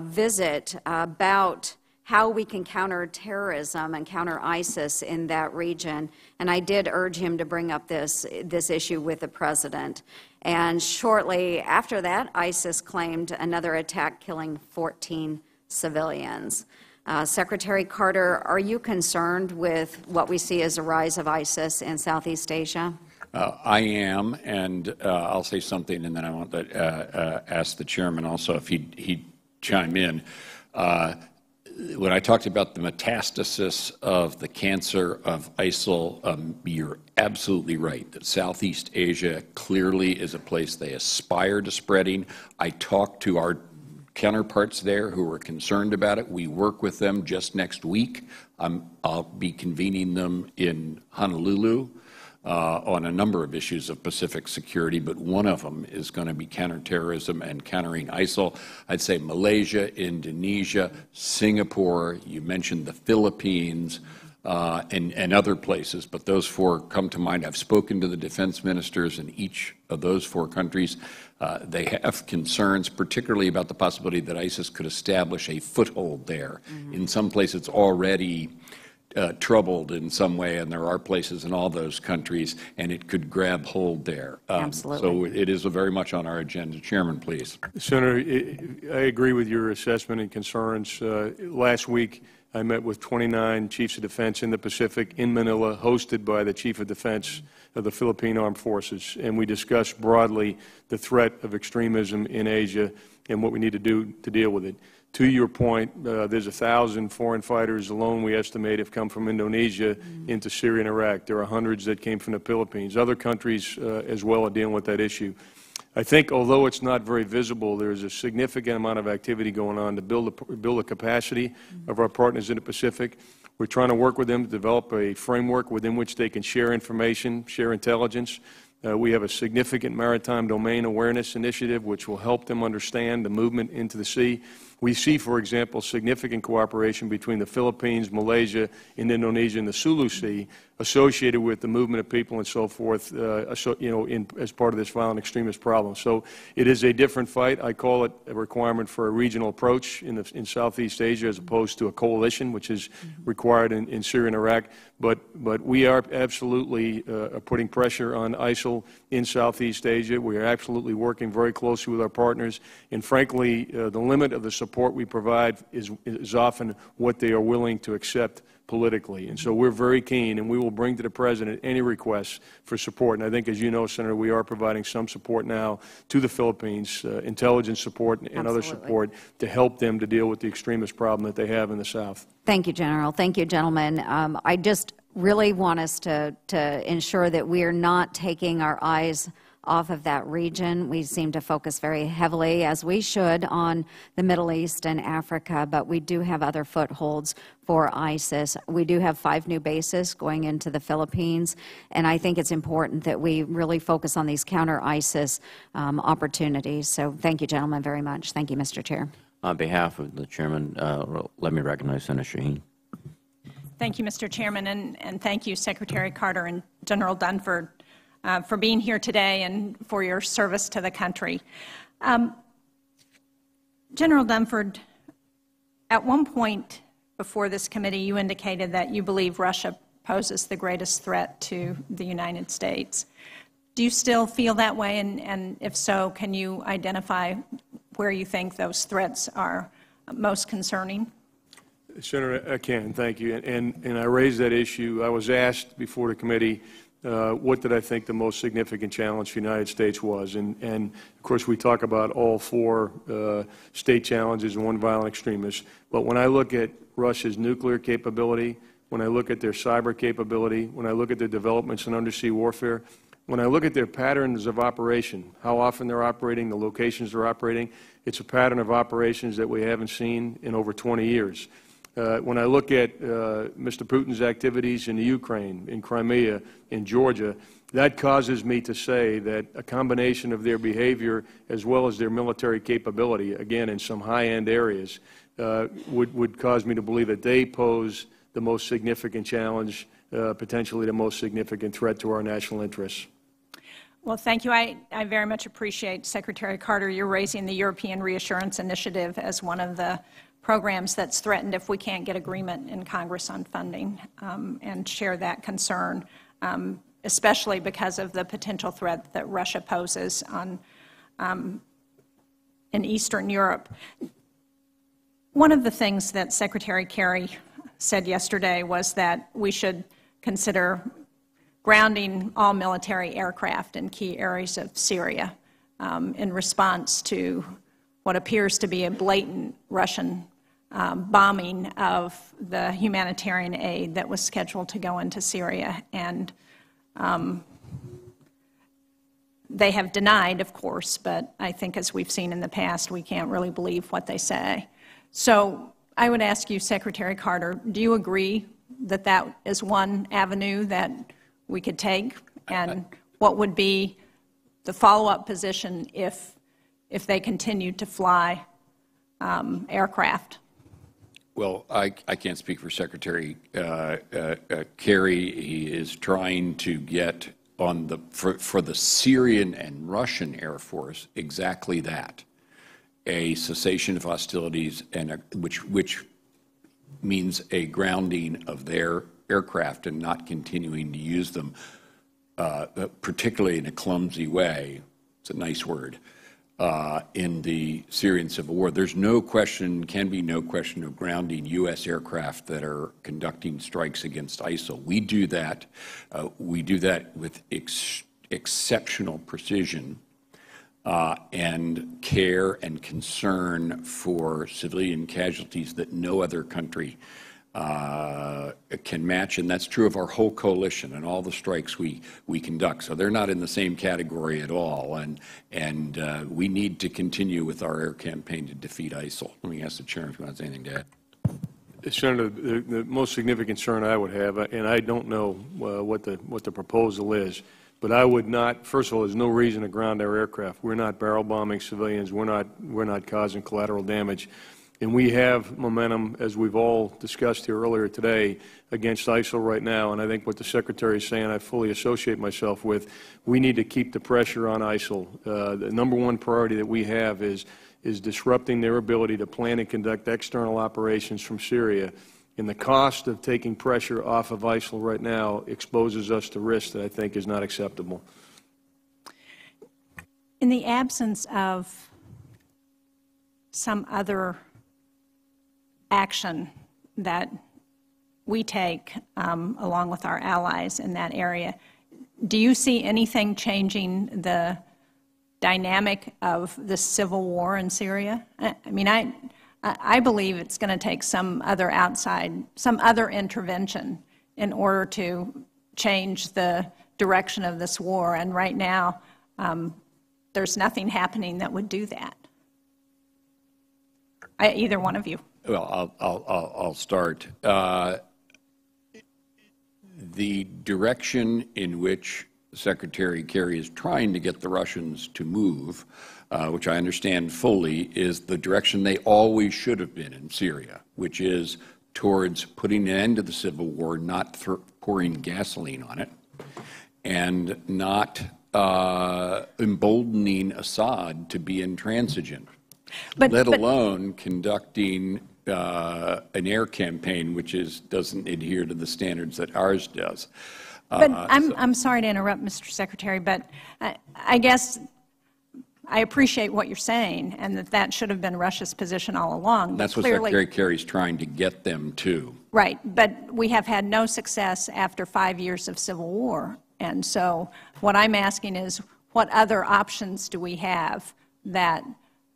visit about how we can counter terrorism and counter ISIS in that region. And I did urge him to bring up this issue with the President. And shortly after that, ISIS claimed another attack, killing 14 civilians. Secretary Carter, are you concerned with what we see as a rise of ISIS in Southeast Asia? I am, and I'll say something, and then I want to ask the chairman also if he'd chime in. When I talked about the metastasis of the cancer of ISIL, you're absolutely right that Southeast Asia clearly is a place they aspire to spreading. I talked to our counterparts there who are concerned about it. We work with them just next week. I'll be convening them in Honolulu on a number of issues of Pacific security, but one of them is going to be counterterrorism and countering ISIL. I'd say Malaysia, Indonesia, Singapore, you mentioned the Philippines, and other places, but those four come to mind. I've spoken to the defense ministers in each of those four countries. They have concerns, particularly about the possibility that ISIS could establish a foothold there. In some places, it's already troubled in some way, and there are places in all those countries, and it could grab hold there. Absolutely. So it is very much on our agenda. Chairman, please. Senator, I agree with your assessment and concerns. Last week, I met with 29 chiefs of defense in the Pacific in Manila, hosted by the Chief of Defense of the Philippine Armed Forces, and we discussed broadly the threat of extremism in Asia and what we need to do to deal with it. To your point, there's 1,000 foreign fighters alone, we estimate, have come from Indonesia into Syria and Iraq. There are hundreds that came from the Philippines. Other countries as well are dealing with that issue. I think, although it's not very visible, there's a significant amount of activity going on to build the capacity of our partners in the Pacific. We're trying to work with them to develop a framework within which they can share information, share intelligence. We have a significant maritime domain awareness initiative which will help them understand the movement into the sea. We see, for example, significant cooperation between the Philippines, Malaysia, and Indonesia in the Sulu Sea associated with the movement of people and so forth, as part of this violent extremist problem. So it is a different fight. I call it a requirement for a regional approach in Southeast Asia as opposed to a coalition, which is required in Syria and Iraq. But we are absolutely putting pressure on ISIL in Southeast Asia. We are absolutely working very closely with our partners. And frankly, the limit of the support we provide is often what they are willing to accept politically. And so we're very keen, and we will bring to the President any requests for support. And I think, as you know, Senator, we are providing some support now to the Philippines, intelligence support and other support to help them to deal with the extremist problem that they have in the South. Thank you, General. Thank you, gentlemen. I just really want us to ensure that we are not taking our eyes off of that region. We seem to focus very heavily, as we should, on the Middle East and Africa, but we do have other footholds for ISIS. We do have 5 new bases going into the Philippines, and I think it's important that we really focus on these counter-ISIS opportunities. So thank you, gentlemen, very much. Thank you, Mr. Chair. On behalf of the Chairman, let me recognize Senator Shaheen. Thank you, Mr. Chairman, and thank you, Secretary Carter and General Dunford, for being here today and for your service to the country. General Dunford, at one point before this committee, you indicated that you believe Russia poses the greatest threat to the United States. Do you still feel that way? And if so, can you identify where you think those threats are most concerning? Senator, I can. Thank you. And I raised that issue. I was asked before the committee what did I think the most significant challenge for the United States was. And of course, we talk about all four state challenges and one violent extremist. But when I look at Russia's nuclear capability, when I look at their cyber capability, when I look at their developments in undersea warfare, when I look at their patterns of operation, how often they're operating, the locations they're operating, it's a pattern of operations that we haven't seen in over 20 years. When I look at Mr. Putin's activities in the Ukraine, in Crimea, in Georgia, that causes me to say that a combination of their behavior as well as their military capability, again, in some high-end areas, would cause me to believe that they pose the most significant challenge, potentially the most significant threat to our national interests. Well, thank you. I very much appreciate, Secretary Carter, you're raising the European Reassurance Initiative as one of the programs that's threatened if we can't get agreement in Congress on funding, and share that concern, especially because of the potential threat that Russia poses in Eastern Europe. One of the things that Secretary Kerry said yesterday was that we should consider grounding all military aircraft in key areas of Syria in response to what appears to be a blatant Russian bombing of the humanitarian aid that was scheduled to go into Syria. And they have denied, of course, but I think as we've seen in the past, we can't really believe what they say. So I would ask you, Secretary Carter, do you agree that that is one avenue that we could take? And what would be the follow-up position if they continued to fly aircraft? Well, I can't speak for Secretary Kerry. He is trying to get on the for the Syrian and Russian Air Force exactly that, a cessation of hostilities, and which means a grounding of their aircraft and not continuing to use them, particularly in a clumsy way. It's a nice word. In the Syrian civil war. There's no question, can be no question of grounding U.S. aircraft that are conducting strikes against ISIL. We do that with exceptional precision and care and concern for civilian casualties that no other country can match, and that's true of our whole coalition and all the strikes we conduct. So they're not in the same category at all, and we need to continue with our air campaign to defeat ISIL. Let me ask the Chairman if he wants anything to add. Senator, the most significant concern I would have, and I don't know what the proposal is, but I would not. First of all, there's no reason to ground our aircraft. We're not barrel bombing civilians. We're not causing collateral damage. And we have momentum, as we've all discussed here earlier today, against ISIL right now. And I think what the Secretary is saying, I fully associate myself with. We need to keep the pressure on ISIL. The number one priority that we have is disrupting their ability to plan and conduct external operations from Syria. And the cost of taking pressure off of ISIL right now exposes us to risk that I think is not acceptable. In the absence of some other action that we take along with our allies in that area, do you see anything changing the dynamic of the civil war in Syria? I mean, I believe it's going to take some other intervention in order to change the direction of this war, and right now there's nothing happening that would do that. Either one of you. Well, I'll start. The direction in which Secretary Kerry is trying to get the Russians to move, which I understand fully, is the direction they always should have been in Syria, which is towards putting an end to the civil war, not pouring gasoline on it, and not emboldening Assad to be intransigent, let alone conducting an air campaign which doesn't adhere to the standards that ours does. But I'm sorry to interrupt, Mr. Secretary, but I guess I appreciate what you're saying, and that should have been Russia's position all along. That's what Secretary Kerry's trying to get them to. Right, but we have had no success after 5 years of civil war And so what I'm asking is, what other options do we have that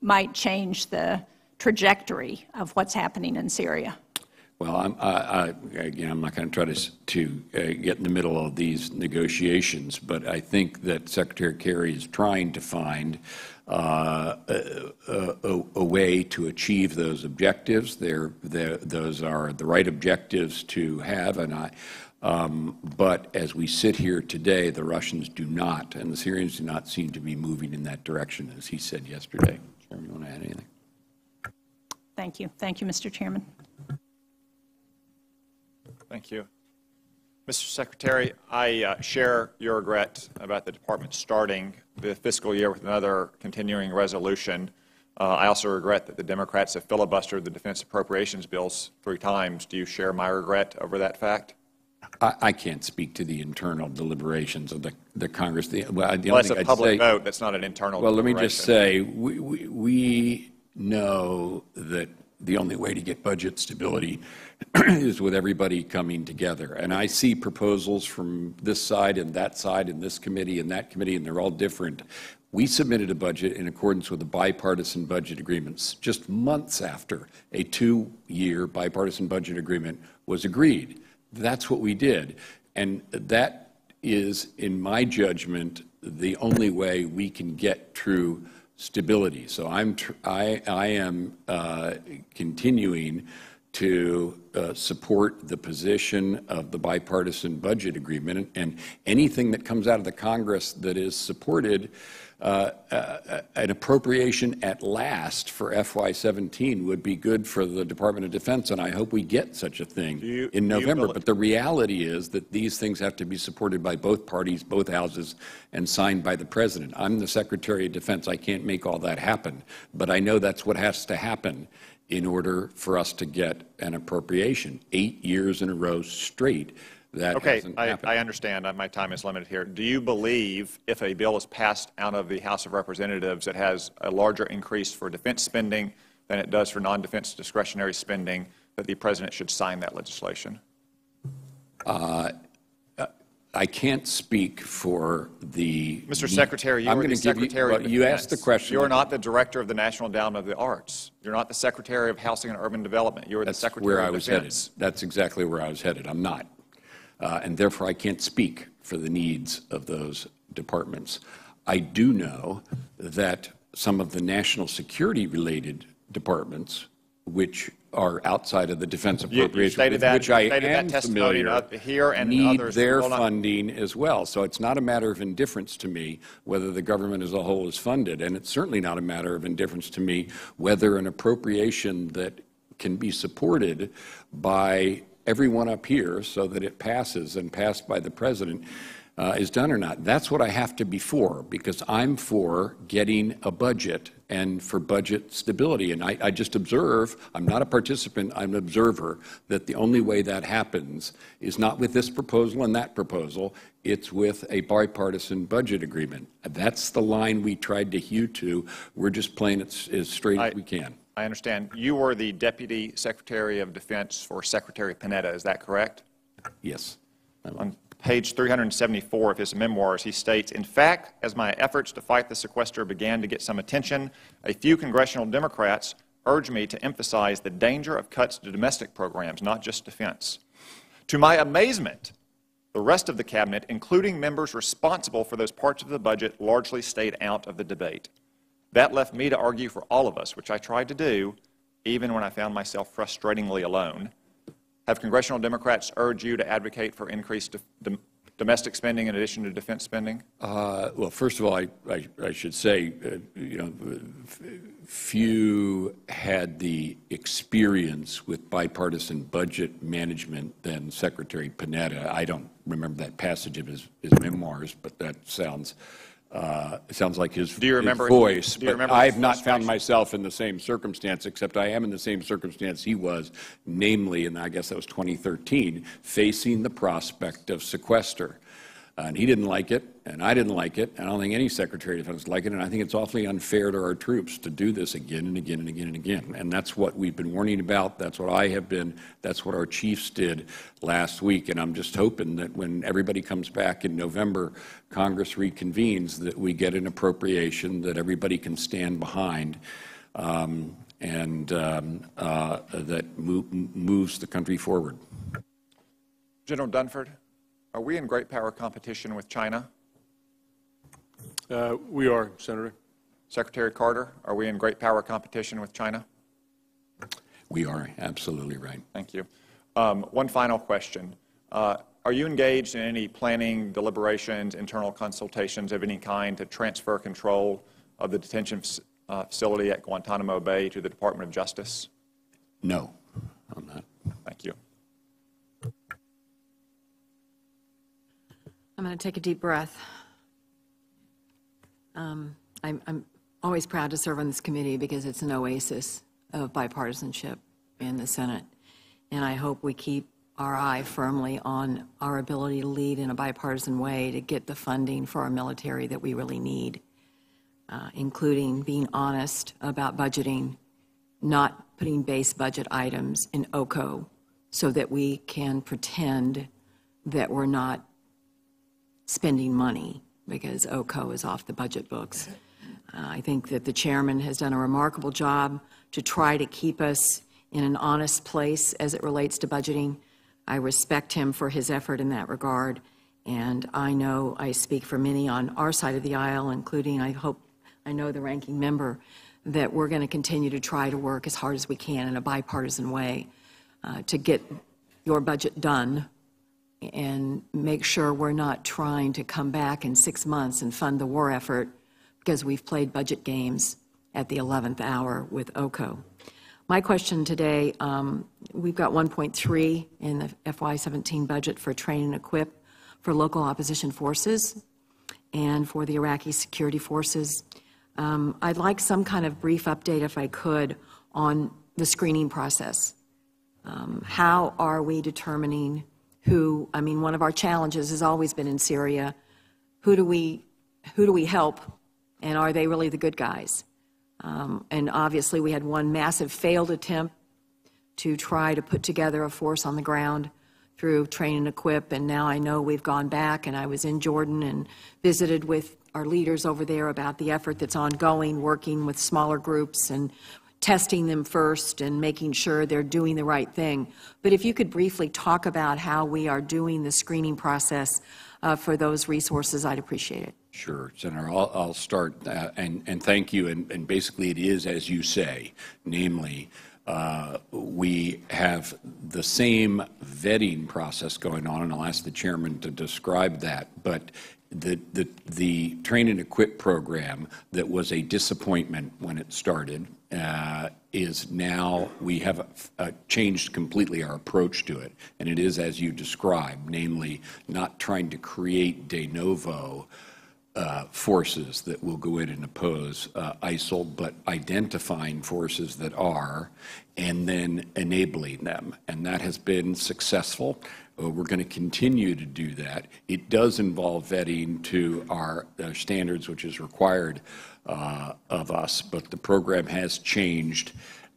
might change the trajectory of what's happening in Syria? Well, again, I'm not going to try to get in the middle of these negotiations, but I think that Secretary Kerry is trying to find a way to achieve those objectives. Those are the right objectives to have, but as we sit here today, the Russians do not, and the Syrians do not seem to be moving in that direction, as he said yesterday. Chairman, you want to add anything? Thank you. Thank you, Mr. Chairman. Thank you. Mr. Secretary, I share your regret about the Department starting the fiscal year with another continuing resolution. I also regret that the Democrats have filibustered the defense appropriations bills 3 times. Do you share my regret over that fact? I can't speak to the internal deliberations of the Congress. Well, that's a public vote. That's not an internal deliberation. Well, let me just say, we know that the only way to get budget stability is with everybody coming together. And I see proposals from this side and this committee and that committee, and they're all different. We submitted a budget in accordance with the bipartisan budget agreements just months after a 2-year bipartisan budget agreement was agreed. That's what we did. And that is, in my judgment, the only way we can get true stability. So I am continuing to support the position of the bipartisan budget agreement, and anything that comes out of the Congress that is supported an appropriation at last for FY17 would be good for the Department of Defense, and I hope we get such a thing in November. But the reality is that these things have to be supported by both parties, both houses, and signed by the President. I'm the Secretary of Defense. I can't make all that happen, but I know that's what has to happen in order for us to get an appropriation. 8 years in a row straight. Okay, I understand. My time is limited here. Do you believe if a bill is passed out of the House of Representatives that has a larger increase for defense spending than it does for non-defense discretionary spending, that the President should sign that legislation? I can't speak for the... Mr. Secretary, you are the Secretary of Defense. You asked the question. You are not the Director of the National Endowment of the Arts. You're not the Secretary of Housing and Urban Development. You are the Secretary of Defense. That's where I was headed. That's exactly where I was headed. I'm not. And therefore, I can't speak for the needs of those departments. I do know that some of the national security-related departments, which are outside of the defense appropriations, which I am familiar, need their funding as well. So it's not a matter of indifference to me whether the government as a whole is funded, and it's certainly not a matter of indifference to me whether an appropriation that can be supported by everyone up here so that it passes and passed by the President is done or not. That's what I have to be for, because I'm for getting a budget and for budget stability. And I just observe, I'm not a participant, I'm an observer, that the only way that happens is not with this proposal and that proposal, it's with a bipartisan budget agreement. That's the line we tried to hew to. We're just playing it as straight as we can. I understand. You were the Deputy Secretary of Defense for Secretary Panetta, is that correct? Yes. On page 374 of his memoirs, he states, "In fact, as my efforts to fight the sequester began to get some attention, a few congressional Democrats urged me to emphasize the danger of cuts to domestic programs, not just defense. To my amazement, the rest of the cabinet, including members responsible for those parts of the budget, largely stayed out of the debate. That left me to argue for all of us, which I tried to do, even when I found myself frustratingly alone. Have congressional Democrats urged you to advocate for increased domestic spending in addition to defense spending?" Well, first of all, I should say, few had the experience with bipartisan budget management than Secretary Panetta. I don't remember that passage of his memoirs, but that sounds like his voice. But I have not found myself in the same circumstance, except I am in the same circumstance he was, namely, and I guess that was 2013, facing the prospect of sequester. And he didn't like it, and I didn't like it, and I don't think any Secretary of Defense liked it, and I think it's awfully unfair to our troops to do this again and again and again and again. And that's what we've been warning about. That's what I have been. That's what our chiefs did last week. And I'm just hoping that when everybody comes back in November, Congress reconvenes, that we get an appropriation that everybody can stand behind, that moves the country forward. General Dunford, are we in great power competition with China? We are, Senator. Secretary Carter, are we in great power competition with China? We are absolutely right. Thank you. One final question. Are you engaged in any planning, deliberations, internal consultations of any kind to transfer control of the detention facility at Guantanamo Bay to the Department of Justice? No, I'm not. Thank you. I'm going to take a deep breath. I'm always proud to serve on this committee because it's an oasis of bipartisanship in the Senate. And I hope we keep our eye firmly on our ability to lead in a bipartisan way to get the funding for our military that we really need, including being honest about budgeting, not putting base budget items in OCO so that we can pretend that we're not spending money because OCO is off the budget books. I think that the chairman has done a remarkable job to try to keep us in an honest place as it relates to budgeting. I respect him for his effort in that regard, and I know I speak for many on our side of the aisle, including I know the ranking member, that we're going to continue to try to work as hard as we can in a bipartisan way to get your budget done and make sure we're not trying to come back in 6 months and fund the war effort because we've played budget games at the 11th hour with OCO. My question today, we've got 1.3 in the FY17 budget for train and equip for local opposition forces and for the Iraqi security forces. I'd like some kind of brief update, if I could, on the screening process. How are we determining who, I mean, one of our challenges has always been in Syria, who do we help, and are they really the good guys? And obviously we had one massive failed attempt to try to put together a force on the ground through train and equip, and now I know we've gone back, and I was in Jordan and visited with our leaders over there about the effort that's ongoing, working with smaller groups and testing them first and making sure they're doing the right thing. But if you could briefly talk about how we are doing the screening process for those resources, I'd appreciate it. Sure, Senator. I'll start, and thank you. And basically it is as you say, namely, we have the same vetting process going on, and I'll ask the chairman to describe that. But the train and equip program that was a disappointment when it started is now, we have changed completely our approach to it, and it is as you described, namely not trying to create de novo forces that will go in and oppose ISIL, but identifying forces that are and then enabling them. And that has been successful. We're going to continue to do that. It does involve vetting to our standards, which is required of us, but the program has changed.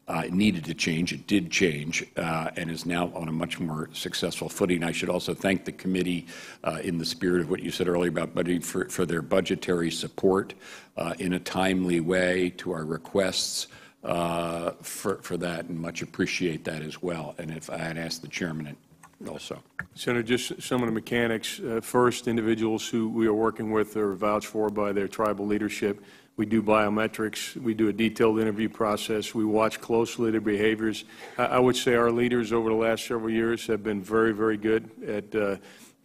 It needed to change. It did change and is now on a much more successful footing. I should also thank the committee in the spirit of what you said earlier about budgeting for their budgetary support in a timely way to our requests for that, and much appreciate that as well. And if I had asked the chairman also. Senator, just some of the mechanics. First, individuals who we are working with are vouched for by their tribal leadership. We do biometrics. We do a detailed interview process. We watch closely their behaviors. I would say our leaders over the last several years have been very, very good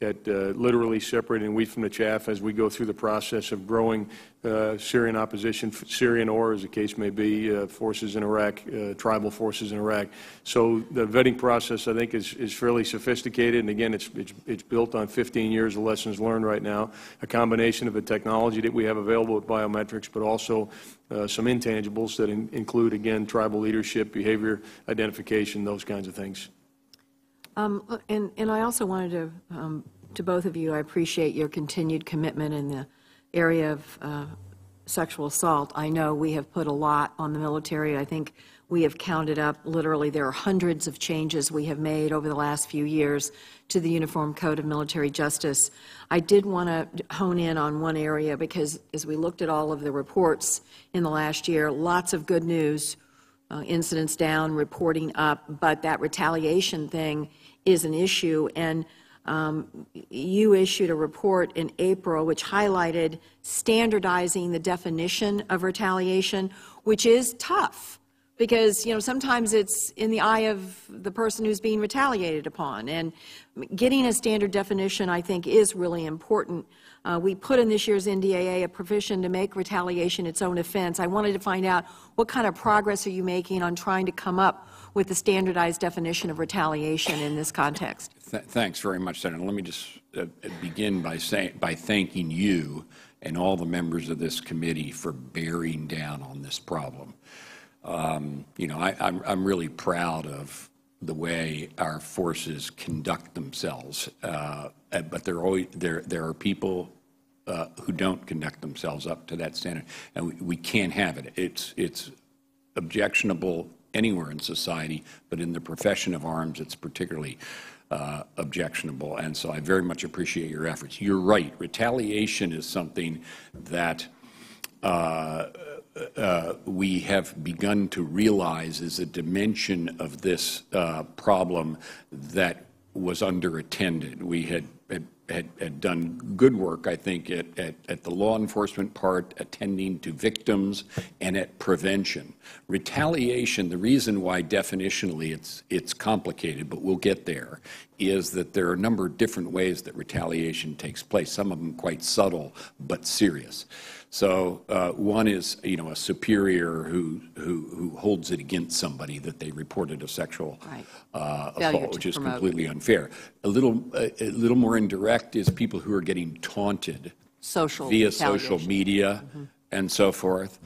at literally separating wheat from the chaff as we go through the process of growing Syrian opposition, Syrian or, as the case may be, forces in Iraq, tribal forces in Iraq. So the vetting process, I think, is fairly sophisticated, and again, it's built on 15 years of lessons learned right now, a combination of the technology that we have available with biometrics, but also some intangibles that include, again, tribal leadership, behavior identification, those kinds of things. And I also wanted to to both of you. I appreciate your continued commitment in the area of sexual assault. I know we have put a lot on the military. I think we have counted up, literally, there are hundreds of changes we have made over the last few years to the Uniform Code of Military Justice. I did want to hone in on one area because as we looked at all of the reports in the last year, lots of good news, incidents down, reporting up, but that retaliation thing is an issue. And you issued a report in April which highlighted standardizing the definition of retaliation, which is tough because, you know, sometimes it's in the eye of the person who's being retaliated upon. And getting a standard definition, I think, is really important. We put in this year's NDAA a provision to make retaliation its own offense. I wanted to find out what kind of progress are you making on trying to come up with the standardized definition of retaliation in this context? Thanks very much, Senator. Let me just begin by thanking you and all the members of this committee for bearing down on this problem. You know, I'm really proud of the way our forces conduct themselves, but there are people who don't conduct themselves up to that standard, and we can't have it. It's objectionable anywhere in society, but in the profession of arms, it's particularly objectionable. And so I very much appreciate your efforts. You're right. Retaliation is something that we have begun to realize is a dimension of this problem that was underattended. We had done good work, I think, at the law enforcement part, attending to victims, and at prevention. Retaliation, the reason why definitionally it's complicated, but we'll get there, is that there are a number of different ways that retaliation takes place, some of them quite subtle but serious. So one is, you know, a superior who holds it against somebody that they reported a sexual assault, which is completely unfair. A little more indirect is people who are getting taunted via social media and so forth.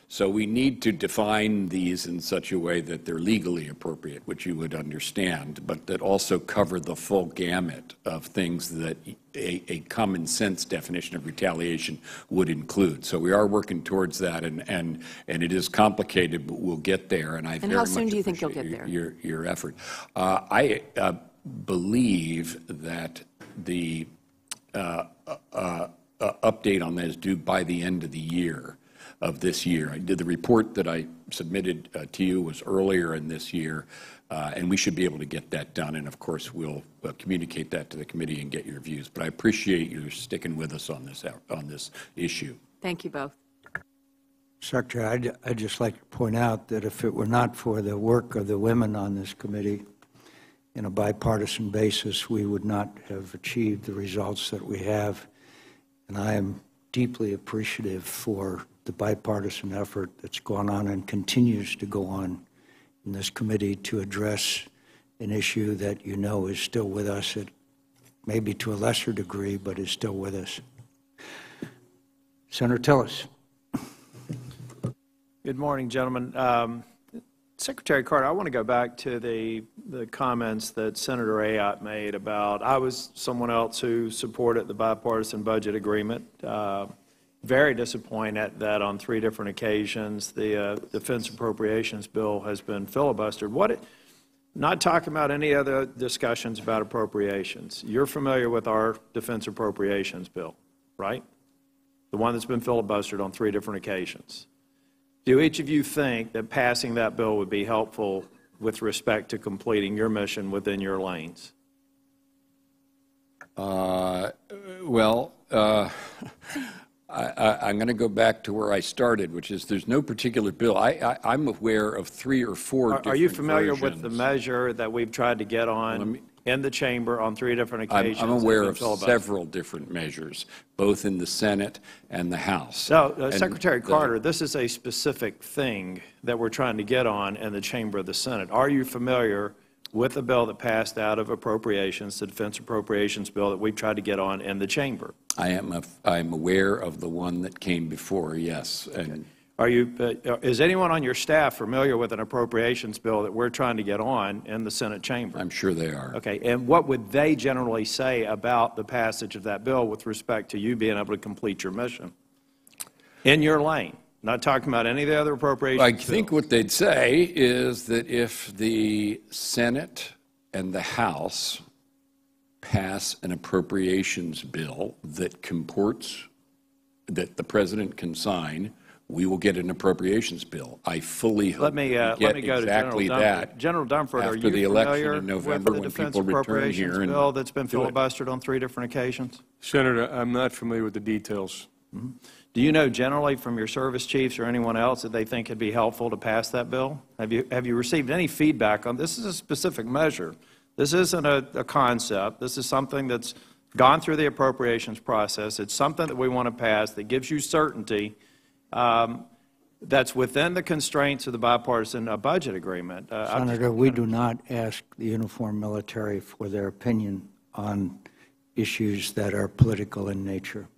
So we need to define these in such a way that they're legally appropriate, which you would understand, but that also cover the full gamut of things that a common sense definition of retaliation would include. So we are working towards that, and it is complicated, but we'll get there. And I very much how soon do you think you'll get there? Your effort. I believe that the update on that is due by the end of the year. Of this year. I did the report that I submitted to you was earlier in this year, and we should be able to get that done. And of course, we'll communicate that to the committee and get your views. But I appreciate you sticking with us on this issue. Thank you both. Secretary, I'd just like to point out that if it were not for the work of the women on this committee, in a bipartisan basis, we would not have achieved the results that we have. And I am deeply appreciative for the bipartisan effort that's gone on and continues to go on in this committee to address an issue that you know is still with us, maybe to a lesser degree, but is still with us. Senator Tillis. Good morning, gentlemen. Secretary Carter, I want to go back to the comments that Senator Ayotte made about, I was someone else who supported the bipartisan budget agreement. Very disappointed that on 3 different occasions the defense appropriations bill has been filibustered. Not talking about any other discussions about appropriations. You're familiar with our defense appropriations bill, right? The one that's been filibustered on 3 different occasions. Do each of you think that passing that bill would be helpful with respect to completing your mission within your lanes? I'm going to go back to where I started, which is there's no particular bill. I'm aware of 3 or 4 different Are you familiar versions. with the measure that we've tried to get on in the chamber on 3 different occasions? I'm aware of several different measures, both in the Senate and the House. No, Secretary Carter, this is a specific thing that we're trying to get on in the chamber of the Senate. Are you familiar with the bill that passed out of appropriations, the defense appropriations bill that we've tried to get on in the chamber? I am aware of the one that came before, yes. Okay. And Is anyone on your staff familiar with an appropriations bill that we're trying to get on in the Senate chamber? I'm sure they are. Okay, and what would they generally say about the passage of that bill with respect to you being able to complete your mission? In your lane, not talking about any of the other appropriations I think what they'd say is that if the Senate and the House pass an appropriations bill that comports, that the President can sign, we will get an appropriations bill. I fully hope we get exactly that. General Dunford, are after you the election familiar in November with the when defense people return appropriations here and bill that's been do it. filibustered on 3 different occasions? Senator, I'm not familiar with the details. Do you know generally from your service chiefs or anyone else that they think it'd be helpful to pass that bill? Have you received any feedback on this? Is a specific measure. This isn't a concept. This is something that's gone through the appropriations process. It's something that we want to pass that gives you certainty that's within the constraints of the bipartisan budget agreement. Senator, we do not ask the uniformed military for their opinion on issues that are political in nature.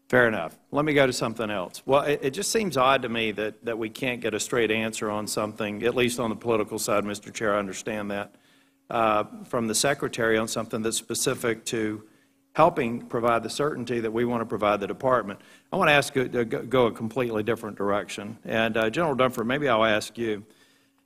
Fair enough. Let me go to something else. Well, it just seems odd to me that we can't get a straight answer on something, at least on the political side, Mr. Chair, I understand that, from the Secretary on something that's specific to helping provide the certainty that we want to provide the Department. I want to ask you to go a completely different direction. And General Dunford, maybe I'll ask you.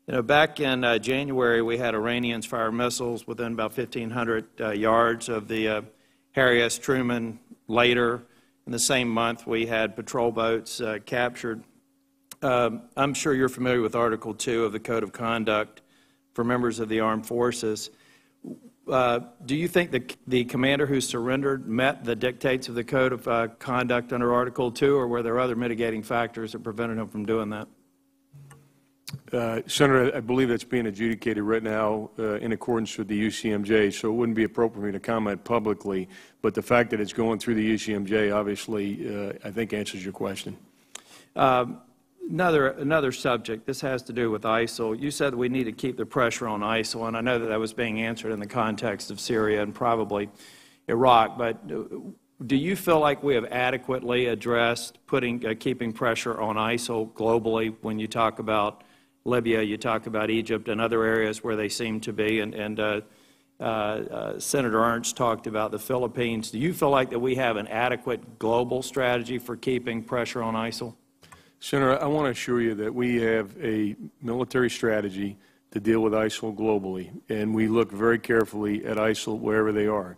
You know, back in January, we had Iranians fire missiles within about 1,500 yards of the Harry S. Truman. Later, in the same month, we had patrol boats captured. I'm sure you're familiar with Article 2 of the Code of Conduct for members of the armed forces. Do you think the commander who surrendered met the dictates of the Code of Conduct under Article 2, or were there other mitigating factors that prevented him from doing that? Senator, I believe that's being adjudicated right now in accordance with the UCMJ, so it wouldn't be appropriate for me to comment publicly. But the fact that it's going through the UCMJ, obviously, I think answers your question. Another subject. This has to do with ISIL. You said we need to keep the pressure on ISIL, and I know that was being answered in the context of Syria and probably Iraq. But do you feel like we have adequately addressed keeping pressure on ISIL globally? When you talk about Libya, you talk about Egypt and other areas where they seem to be, and Senator Ernst talked about the Philippines. Do you feel like that we have an adequate global strategy for keeping pressure on ISIL? Senator, I want to assure you that we have a military strategy to deal with ISIL globally, and we look very carefully at ISIL wherever they are.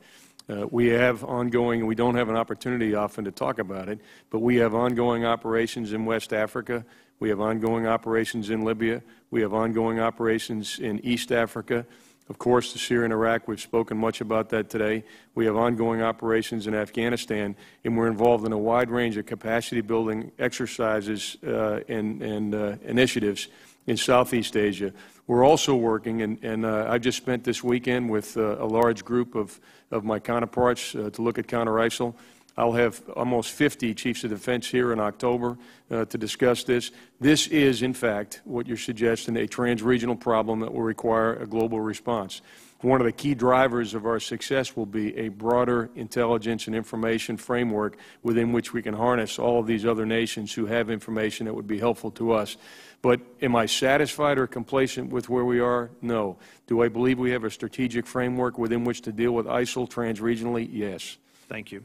We have ongoing, and we don't have an opportunity often to talk about it, but we have ongoing operations in West Africa. We have ongoing operations in Libya. We have ongoing operations in East Africa. Of course, the Syria and Iraq, we've spoken much about that today. We have ongoing operations in Afghanistan, and we're involved in a wide range of capacity-building exercises and initiatives in Southeast Asia. We're also working, and I've just spent this weekend with a large group of my counterparts to look at counter-ISIL. I'll have almost 50 chiefs of defense here in October to discuss this. This is, in fact, what you're suggesting, a trans-regional problem that will require a global response. One of the key drivers of our success will be a broader intelligence and information framework within which we can harness all of these other nations who have information that would be helpful to us. But am I satisfied or complacent with where we are? No. Do I believe we have a strategic framework within which to deal with ISIL trans-regionally? Yes. Thank you.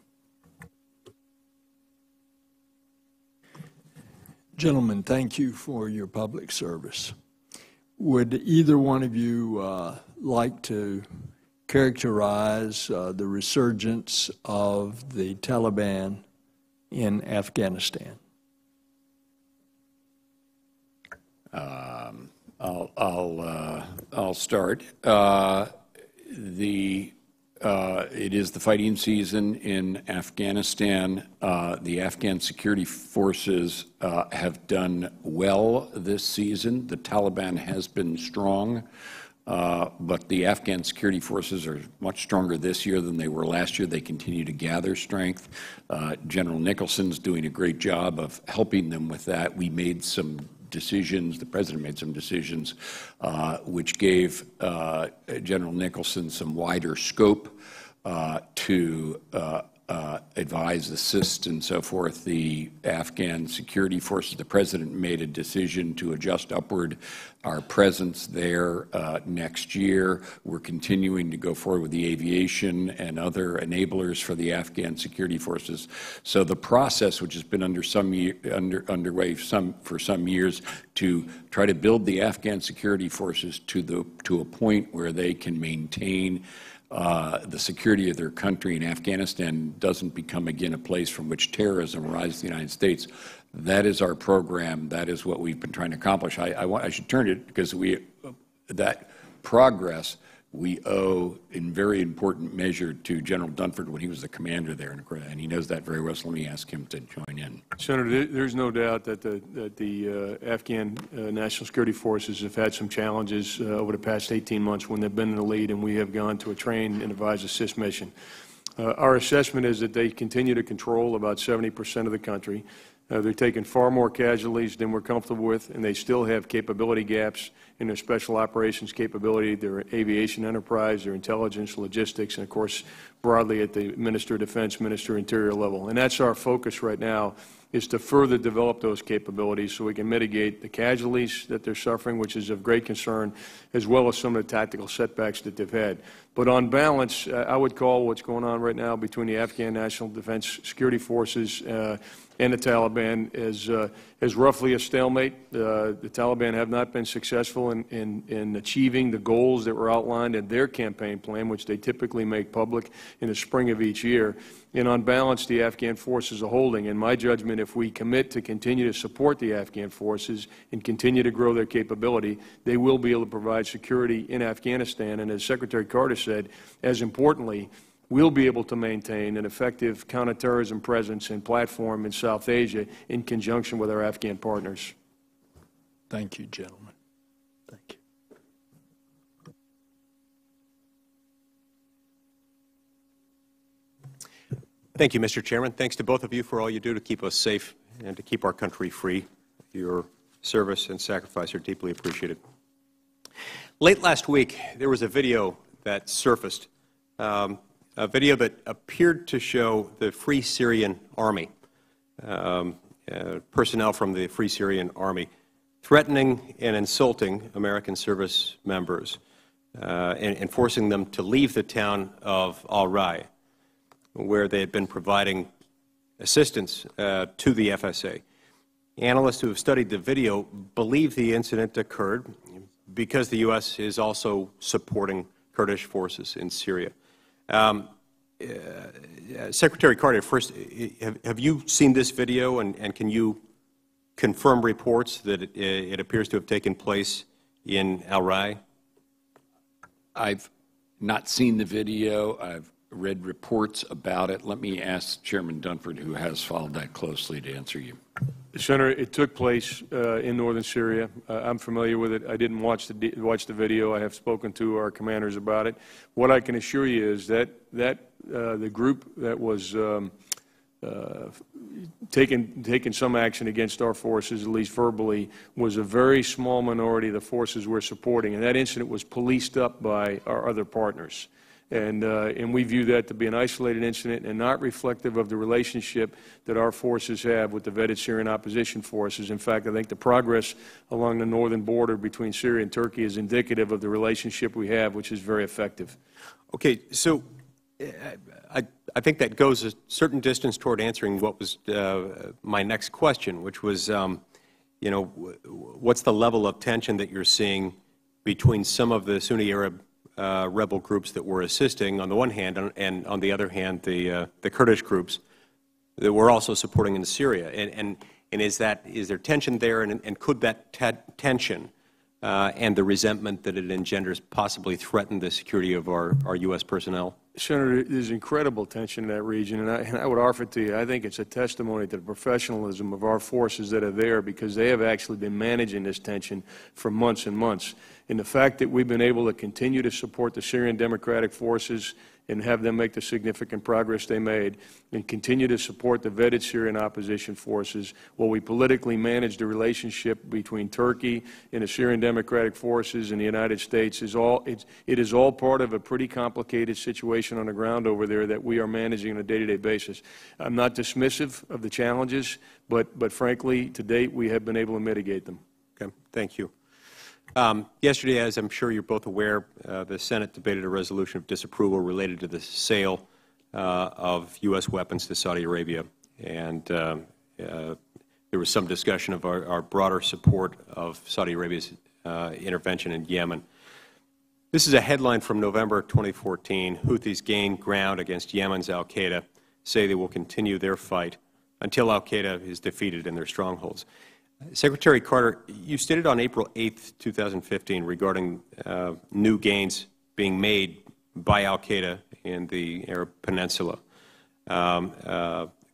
Gentlemen, thank you for your public service. Would either one of you like to characterize the resurgence of the Taliban in Afghanistan? I'll start. It is the fighting season in Afghanistan. The Afghan security forces have done well this season. The Taliban has been strong, but the Afghan security forces are much stronger this year than they were last year. They continue to gather strength. General Nicholson's doing a great job of helping them with that. We made some decisions, the President made some decisions which gave General Nicholson some wider scope to advise, assist, and so forth the Afghan security forces. The President made a decision to adjust upward our presence there next year. We're continuing to go forward with the aviation and other enablers for the Afghan security forces. So the process, which has been underway for some years, to try to build the Afghan security forces to a point where they can maintain the security of their country in Afghanistan doesn't become again a place from which terrorism arises in the United States. That is our program. That is what we've been trying to accomplish. I should turn it because that progress we owe in very important measure to General Dunford when he was the commander there, and he knows that very well, so let me ask him to join in. Senator, there's no doubt that the Afghan National Security Forces have had some challenges over the past 18 months when they've been in the lead and we have gone to a train and advise assist mission. Our assessment is that they continue to control about 70% of the country. They're taking far more casualties than we're comfortable with, and they still have capability gaps in their special operations capability, their aviation enterprise, their intelligence, logistics, and, of course, broadly at the Minister of Defense, Minister of Interior level. And that's our focus right now, is to further develop those capabilities so we can mitigate the casualties that they're suffering, which is of great concern, as well as some of the tactical setbacks that they've had. But on balance, I would call what's going on right now between the Afghan National Defense Security Forces and the Taliban as roughly a stalemate. The Taliban have not been successful in achieving the goals that were outlined in their campaign plan, which they typically make public in the spring of each year. And on balance, the Afghan forces are holding. In my judgment, if we commit to continue to support the Afghan forces and continue to grow their capability, they will be able to provide security in Afghanistan. And as Secretary Carter said, as importantly, we'll be able to maintain an effective counterterrorism presence and platform in South Asia in conjunction with our Afghan partners. Thank you, gentlemen. Thank you. Thank you, Mr. Chairman. Thanks to both of you for all you do to keep us safe and to keep our country free. Your service and sacrifice are deeply appreciated. Late last week, there was a video that surfaced, a video that appeared to show the Free Syrian Army, personnel from the Free Syrian Army, threatening and insulting American service members and forcing them to leave the town of Al-Rai, where they had been providing assistance to the FSA. Analysts who have studied the video believe the incident occurred because the U.S. is also supporting Kurdish forces in Syria. Secretary Carter, first, have you seen this video, and can you confirm reports that it appears to have taken place in Al-Rai? I've not seen the video. I've read reports about it. Let me ask Chairman Dunford, who has followed that closely, to answer you. Senator, it took place in northern Syria. I'm familiar with it. I didn't watch the video. I have spoken to our commanders about it. What I can assure you is that the group that was taking some action against our forces, at least verbally, was a very small minority of the forces we're supporting, and that incident was policed up by our other partners. And we view that to be an isolated incident and not reflective of the relationship that our forces have with the vetted Syrian opposition forces. In fact, I think the progress along the northern border between Syria and Turkey is indicative of the relationship we have, which is very effective. Okay, so I think that goes a certain distance toward answering what was my next question, which was, you know, what's the level of tension that you're seeing between some of the Sunni Arab rebel groups that we're assisting on the one hand, and on the other hand, the Kurdish groups that we're also supporting in Syria, and is there tension there, and could that tension and the resentment that it engenders possibly threaten the security of our U.S. personnel? Senator, there's incredible tension in that region, and I would offer to you, I think it's a testimony to the professionalism of our forces that are there, because they have actually been managing this tension for months and months. And the fact that we've been able to continue to support the Syrian Democratic Forces and have them make the significant progress they made, and continue to support the vetted Syrian opposition forces while we politically manage the relationship between Turkey and the Syrian Democratic Forces and the United States. It is all part of a pretty complicated situation on the ground over there that we are managing on a day-to-day basis. I'm not dismissive of the challenges, but frankly, to date, we have been able to mitigate them. Okay, thank you. Yesterday, as I'm sure you're both aware, the Senate debated a resolution of disapproval related to the sale of U.S. weapons to Saudi Arabia, and there was some discussion of our broader support of Saudi Arabia's intervention in Yemen. This is a headline from November 2014. Houthis gain ground against Yemen's al-Qaeda, say they will continue their fight until al-Qaeda is defeated in their strongholds. Secretary Carter, you stated on April 8, 2015, regarding new gains being made by al-Qaeda in the Arab Peninsula,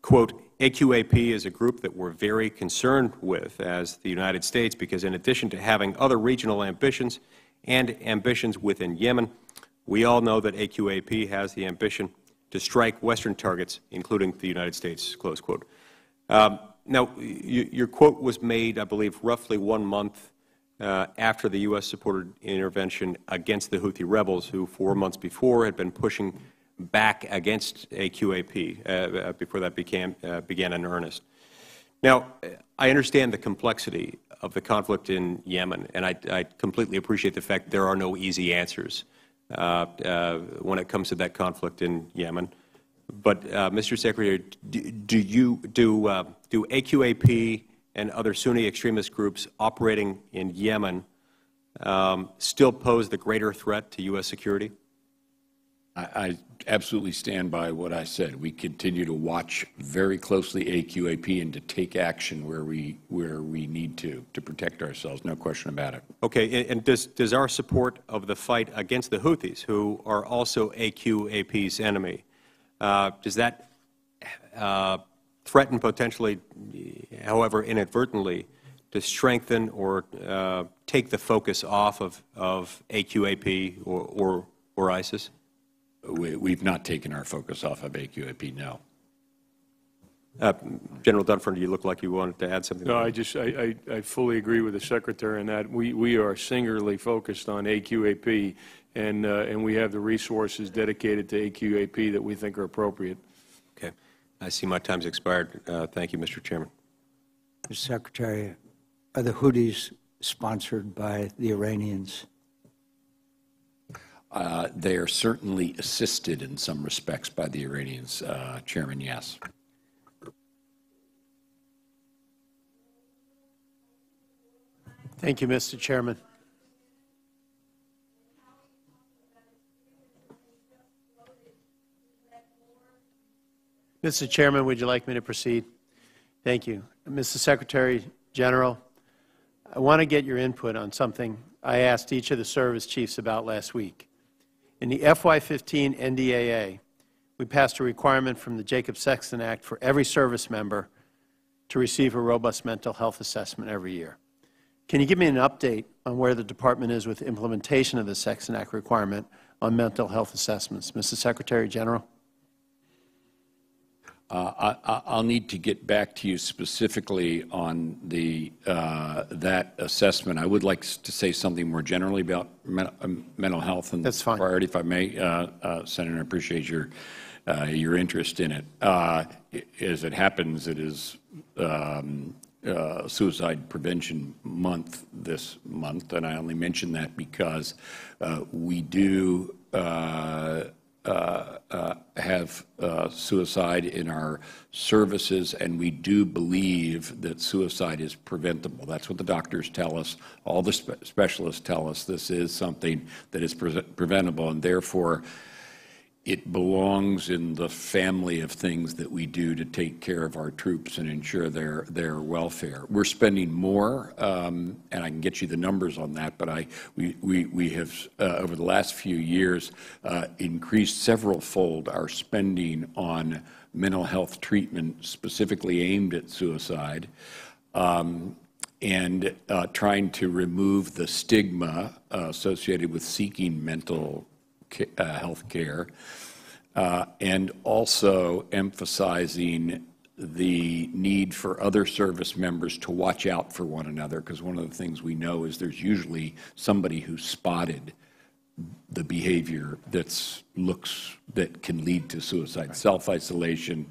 quote, AQAP is a group that we're very concerned with as the United States because in addition to having other regional ambitions and ambitions within Yemen, we all know that AQAP has the ambition to strike Western targets, including the United States, close quote. Now, your quote was made, I believe, roughly 1 month after the U.S.-supported intervention against the Houthi rebels, who 4 months before had been pushing back against AQAP before that began in earnest. Now, I understand the complexity of the conflict in Yemen, and I completely appreciate the fact there are no easy answers when it comes to that conflict in Yemen. But, Mr. Secretary, do AQAP and other Sunni extremist groups operating in Yemen still pose the greater threat to U.S. security? I absolutely stand by what I said. We continue to watch very closely AQAP and to take action where we need to protect ourselves. No question about it. Okay, and does our support of the fight against the Houthis, who are also AQAP's enemy, does that threaten potentially, however inadvertently, to strengthen or take the focus off of AQAP or ISIS? We've not taken our focus off of AQAP, no. General Dunford, you look like you wanted to add something. No, I fully agree with the Secretary in that we are singularly focused on AQAP, and we have the resources dedicated to AQAP that we think are appropriate. Okay. I see my time's expired. Thank you, Mr. Chairman. Mr. Secretary, are the Houthis sponsored by the Iranians? They are certainly assisted in some respects by the Iranians, Chairman, yes. Thank you, Mr. Chairman. Mr. Chairman, would you like me to proceed? Thank you. Mr. Secretary General, I want to get your input on something I asked each of the service chiefs about last week. In the FY15 NDAA, we passed a requirement from the Jacob Sexton Act for every service member to receive a robust mental health assessment every year. Can you give me an update on where the Department is with implementation of the Sexton Act requirement on mental health assessments? Mr. Secretary General? I'll need to get back to you specifically on that assessment. I would like to say something more generally about mental health and That's fine. priority, if I may, Senator. I appreciate your interest in it. As it happens, it is Suicide Prevention Month this month, and I only mention that because we do have suicide in our services, and we do believe that suicide is preventable. That's what the doctors tell us. All the specialists tell us this is something that is preventable, and therefore it belongs in the family of things that we do to take care of our troops and ensure their welfare. We're spending more, and I can get you the numbers on that, but we have, over the last few years, increased several-fold our spending on mental health treatment specifically aimed at suicide, and trying to remove the stigma associated with seeking mental health care. and also emphasizing the need for other service members to watch out for one another, because one of the things we know is there's usually somebody who's spotted the behavior that can lead to suicide, self-isolation,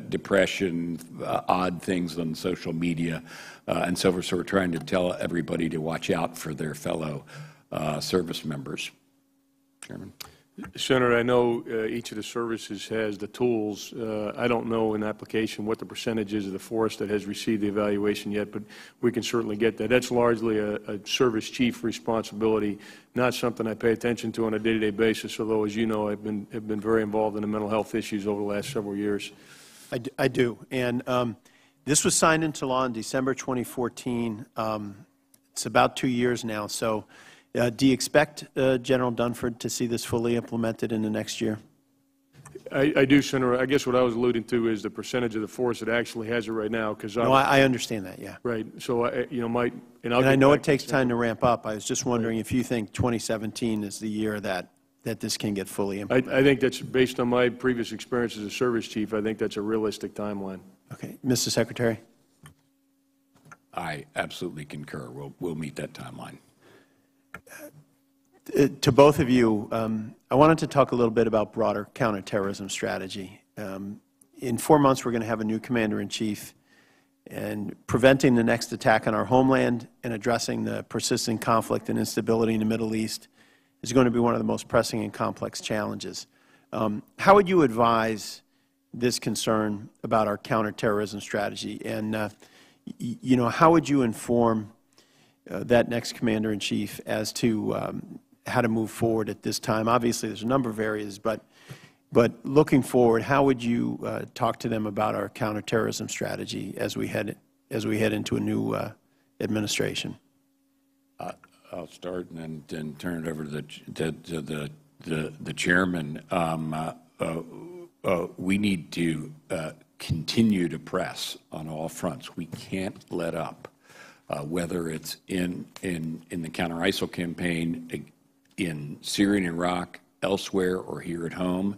depression, odd things on social media, and so forth. So we're trying to tell everybody to watch out for their fellow service members. Chairman. Senator, I know each of the services has the tools. I don't know in application what the percentage is of the force that has received the evaluation yet, but we can certainly get that. That's largely a service chief responsibility, not something I pay attention to on a day-to-day basis, although, as you know, I've been very involved in the mental health issues over the last several years. I do. And this was signed into law in December 2014. It's about 2 years now. So do you expect General Dunford to see this fully implemented in the next year? I do, Senator. I guess what I was alluding to is the percentage of the force that actually has it right now. Because no, I understand that. Yeah. Right. So and I know it takes time to ramp up. I was just wondering if you think 2017 is the year that this can get fully implemented. I think that's based on my previous experience as a service chief. I think that's a realistic timeline. Okay, Mr. Secretary. I absolutely concur. We'll meet that timeline. To both of you, I wanted to talk a little bit about broader counterterrorism strategy. In 4 months, we're going to have a new commander-in-chief, and preventing the next attack on our homeland and addressing the persistent conflict and instability in the Middle East is going to be one of the most pressing and complex challenges. How would you advise this concern about our counterterrorism strategy? And, you know, how would you inform that next commander-in-chief as to how to move forward at this time? Obviously, there's a number of areas, but looking forward, how would you talk to them about our counterterrorism strategy as we head into a new administration? I'll start and then turn it over to the chairman. We need to continue to press on all fronts. We can't let up. Whether it's in the counter-ISIL campaign, in Syria and Iraq, elsewhere, or here at home.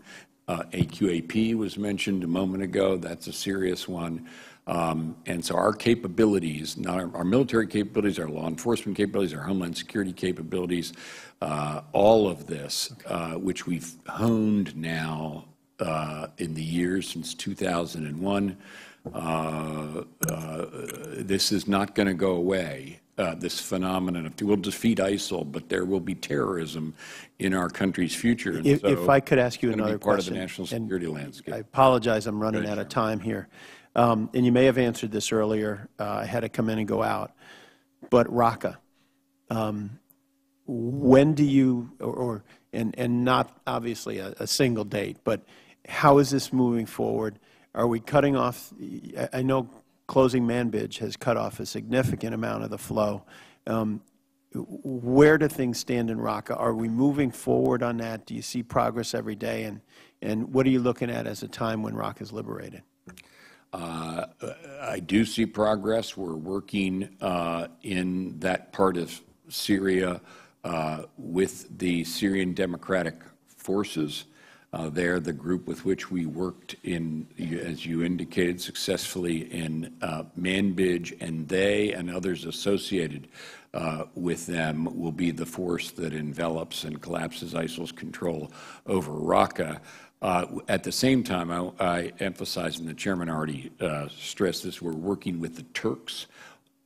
AQAP was mentioned a moment ago. That's a serious one. And so our capabilities, not our military capabilities, our law enforcement capabilities, our homeland security capabilities, all of this, which we've honed now in the years since 2001, this is not going to go away. This phenomenon of we'll defeat ISIL, but there will be terrorism in our country's future. And if I could ask you another part question, of the national security landscape. I apologize, I'm running out of time here. And you may have answered this earlier. I had to come in and go out. But Raqqa, when do you, and not obviously a single date, but how is this moving forward? Are we cutting off? I know closing Manbij has cut off a significant amount of the flow. Where do things stand in Raqqa? Are we moving forward on that? Do you see progress every day? And what are you looking at as a time when Raqqa is liberated? I do see progress. We're working in that part of Syria with the Syrian Democratic Forces. They're the group with which we worked in, as you indicated, successfully in Manbij, and they and others associated with them will be the force that envelops and collapses ISIL's control over Raqqa. At the same time, I emphasize, and the chairman already stressed this, we're working with the Turks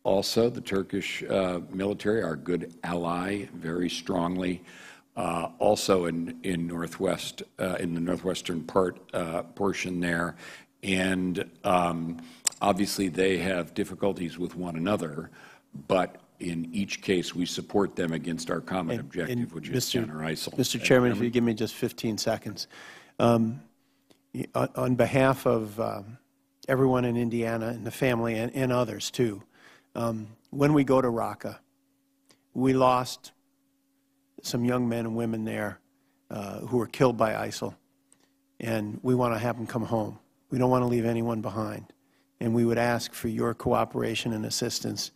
also, the Turkish military, our good ally, very strongly. Also in the northwestern portion there, and obviously they have difficulties with one another, but in each case we support them against our common objective, which is counter ISIL. Mr. Chairman, if you give me just 15 seconds. On behalf of everyone in Indiana and the family and others too, when we go to Raqqa, we lost some young men and women there who were killed by ISIL, and we want to have them come home. We don't want to leave anyone behind, and we would ask for your cooperation and assistance.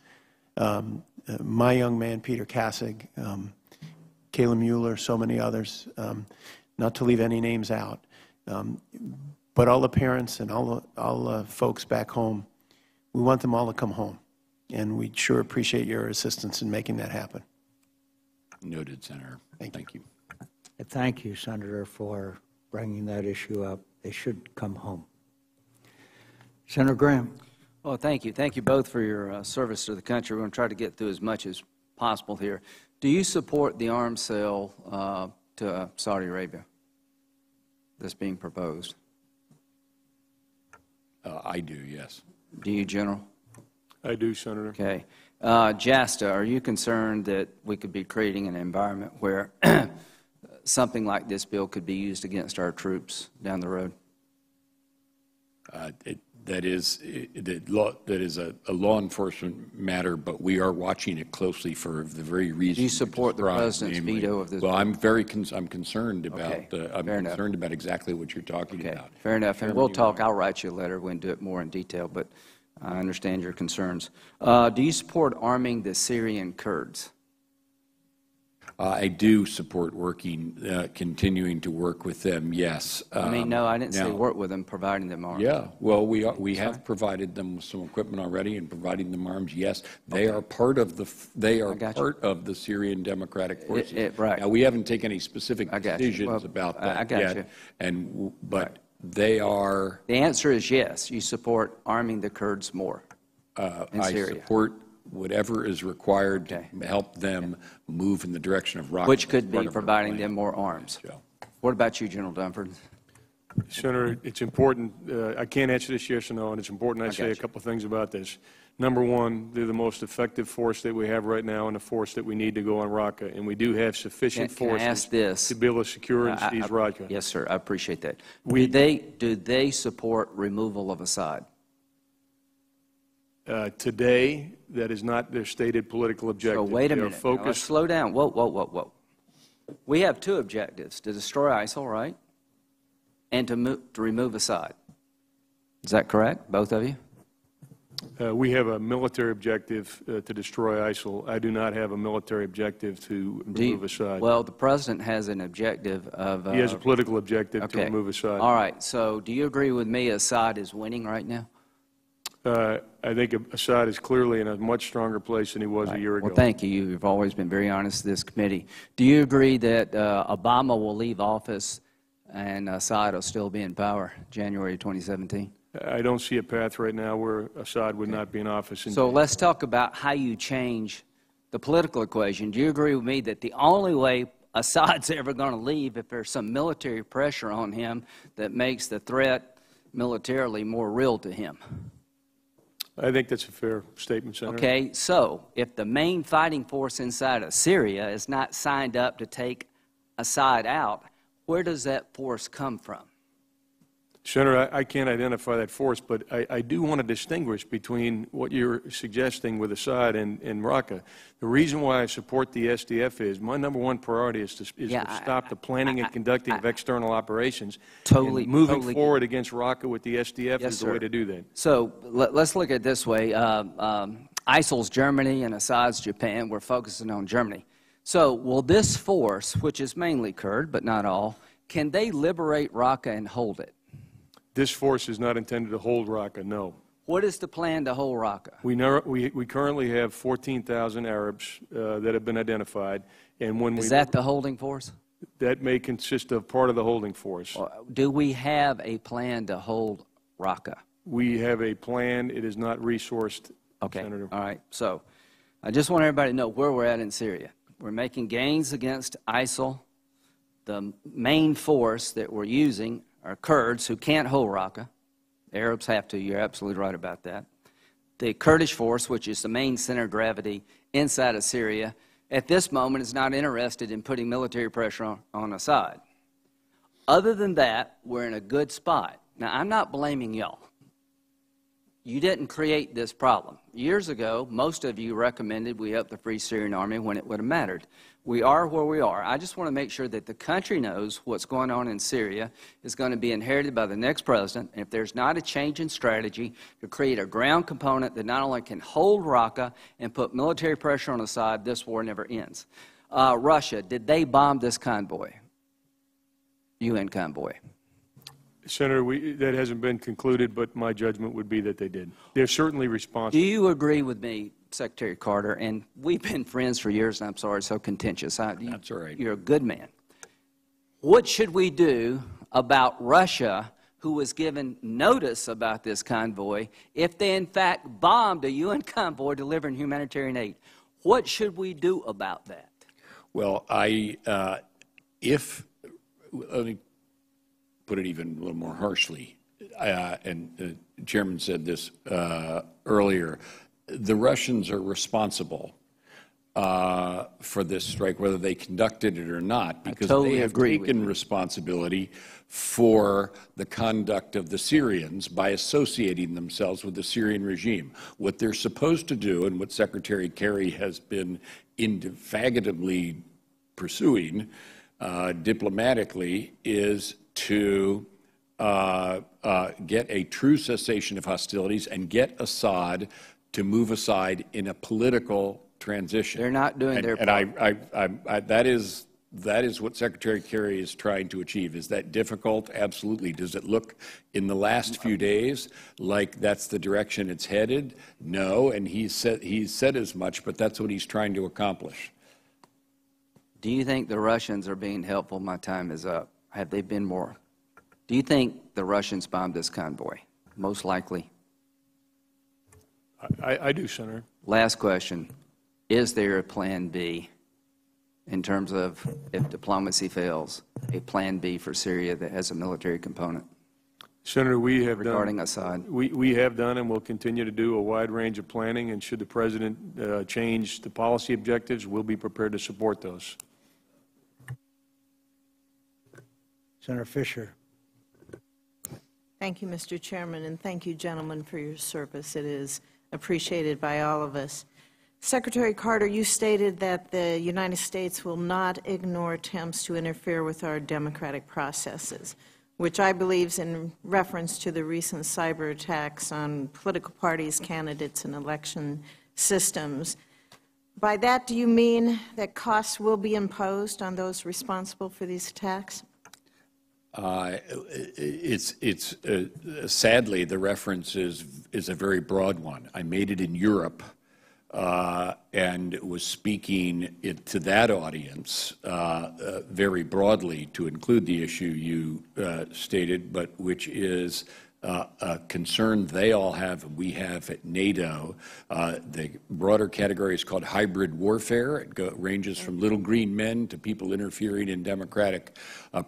My young man, Peter Kassig, Kayla Mueller, so many others, not to leave any names out. But all the parents and all the folks back home, we want them all to come home. And we sure appreciate your assistance in making that happen. Noted, Senator. Thank you. Thank you, Senator, for bringing that issue up. They should come home. Senator Graham. Well, thank you. Thank you both for your service to the country. We're going to try to get through as much as possible here. Do you support the arms sale to Saudi Arabia that's being proposed? I do, yes. Do you, General? I do, Senator. Okay. JASTA, are you concerned that we could be creating an environment where something like this bill could be used against our troops down the road? That is a law enforcement matter, but we are watching it closely for the very reason. Do you support the President's veto of this bill? Well, I'm concerned about about exactly what you're talking about. Fair enough. And we'll talk. I'll write you a letter. We can do it more in detail, but I understand your concerns. Do you support arming the Syrian Kurds? I do support continuing to work with them, yes. No, I didn't say work with them, providing them arms. Yeah, well, we have provided them with some equipment already and providing them arms, yes. They are part of the Syrian Democratic Forces. Right. Now, we haven't taken any specific decisions about that yet. But they are... The answer is yes. You support arming the Kurds more in Syria. I support whatever is required to help them move in the direction of Raqqa. Which could be providing them more arms. What about you, General Dunford? Senator, it's important. I can't answer this yes or no, and it's important I say a couple of things about this. Number one, they're the most effective force that we have right now and the force that we need to go on Raqqa, and we do have sufficient forces to be able to secure and seize Raqqa. Yes, sir. I appreciate that. Do they support removal of Assad? Today, that is not their stated political objective. So wait a minute. Now, let's slow down. Whoa, whoa, whoa, whoa. We have two objectives: to destroy ISIL, right, and to remove Assad. Is that correct, both of you? We have a military objective to destroy ISIL. I do not have a military objective to remove Assad. Well, the President has an objective of... he has a political objective to remove Assad. All right. So do you agree with me Assad is winning right now? I think Assad is clearly in a much stronger place than he was a year ago. Well, thank you. You've always been very honest to this committee. Do you agree that Obama will leave office and Assad will still be in power January 2017? I don't see a path right now where Assad would not be in office. So let's talk about how you change the political equation. Do you agree with me that the only way Assad's ever going to leave if there's some military pressure on him that makes the threat militarily more real to him? I think that's a fair statement, Senator. Okay, so if the main fighting force inside of Syria is not signed up to take Assad out, where does that force come from? Senator, I can't identify that force, but I do want to distinguish between what you're suggesting with Assad and Raqqa. The reason why I support the SDF is my number one priority is to stop the planning and conducting of external operations. Totally. Moving forward against Raqqa with the SDF is the way to do that. So let's look at it this way. ISIL's Germany and Assad's Japan. We're focusing on Germany. So will this force, which is mainly Kurd, but not all, can they liberate Raqqa and hold it? This force is not intended to hold Raqqa, no. What is the plan to hold Raqqa? We currently have 14,000 Arabs that have been identified. And when is that the holding force? That may consist of part of the holding force. Do we have a plan to hold Raqqa? We have a plan. It is not resourced, Senator. All right. So I just want everybody to know where we're at in Syria. We're making gains against ISIL. The main force that we're using are Kurds who can't hold Raqqa. The Arabs have to. You're absolutely right about that. The Kurdish force, which is the main center of gravity inside of Syria, at this moment is not interested in putting military pressure on Assad. Other than that, we're in a good spot. Now, I'm not blaming y'all. You didn't create this problem. Years ago, most of you recommended we up the Free Syrian Army when it would have mattered. We are where we are. I just want to make sure that the country knows what's going on in Syria is going to be inherited by the next president. And if there's not a change in strategy to create a ground component that not only can hold Raqqa and put military pressure on Assad, this war never ends. Russia, did they bomb this convoy? UN convoy? Senator, that hasn't been concluded, but my judgment would be that they did. They're certainly responsible. Do you agree with me, Secretary Carter? And we've been friends for years, and I'm sorry it's so contentious. That's all right. You're a good man. What should we do about Russia, who was given notice about this convoy, if they in fact bombed a UN convoy delivering humanitarian aid? What should we do about that? Well, let me put it even a little more harshly, and the Chairman said this earlier, the Russians are responsible for this strike, whether they conducted it or not, because they have taken responsibility for the conduct of the Syrians by associating themselves with the Syrian regime. What they're supposed to do, and what Secretary Kerry has been indefatigably pursuing diplomatically, is to get a true cessation of hostilities and get Assad to move aside in a political transition. They're not doing their part. And that is what Secretary Kerry is trying to achieve. Is that difficult? Absolutely. Does it look in the last few days like that's the direction it's headed? No, and he's said as much, but that's what he's trying to accomplish. Do you think the Russians are being helpful? My time is up. Have they been more? Do you think the Russians bombed this convoy? Most likely. I do, Senator. Last question. Is there a plan B in terms of, if diplomacy fails, a plan B for Syria that has a military component? Senator, we have regarding Assad. We have done and will continue to do a wide range of planning, and should the President change the policy objectives, we'll be prepared to support those. Senator Fisher. Thank you, Mr. Chairman, and thank you, gentlemen, for your service. It is appreciated by all of us. Secretary Carter, you stated that the United States will not ignore attempts to interfere with our democratic processes, which I believe is in reference to the recent cyber attacks on political parties, candidates, and election systems. By that, do you mean that costs will be imposed on those responsible for these attacks? Sadly, the reference is a very broad one. I made it in Europe and was speaking to that audience very broadly to include the issue you stated, but which is a concern they all have and we have at NATO. The broader category is called hybrid warfare. It ranges from little green men to people interfering in democratic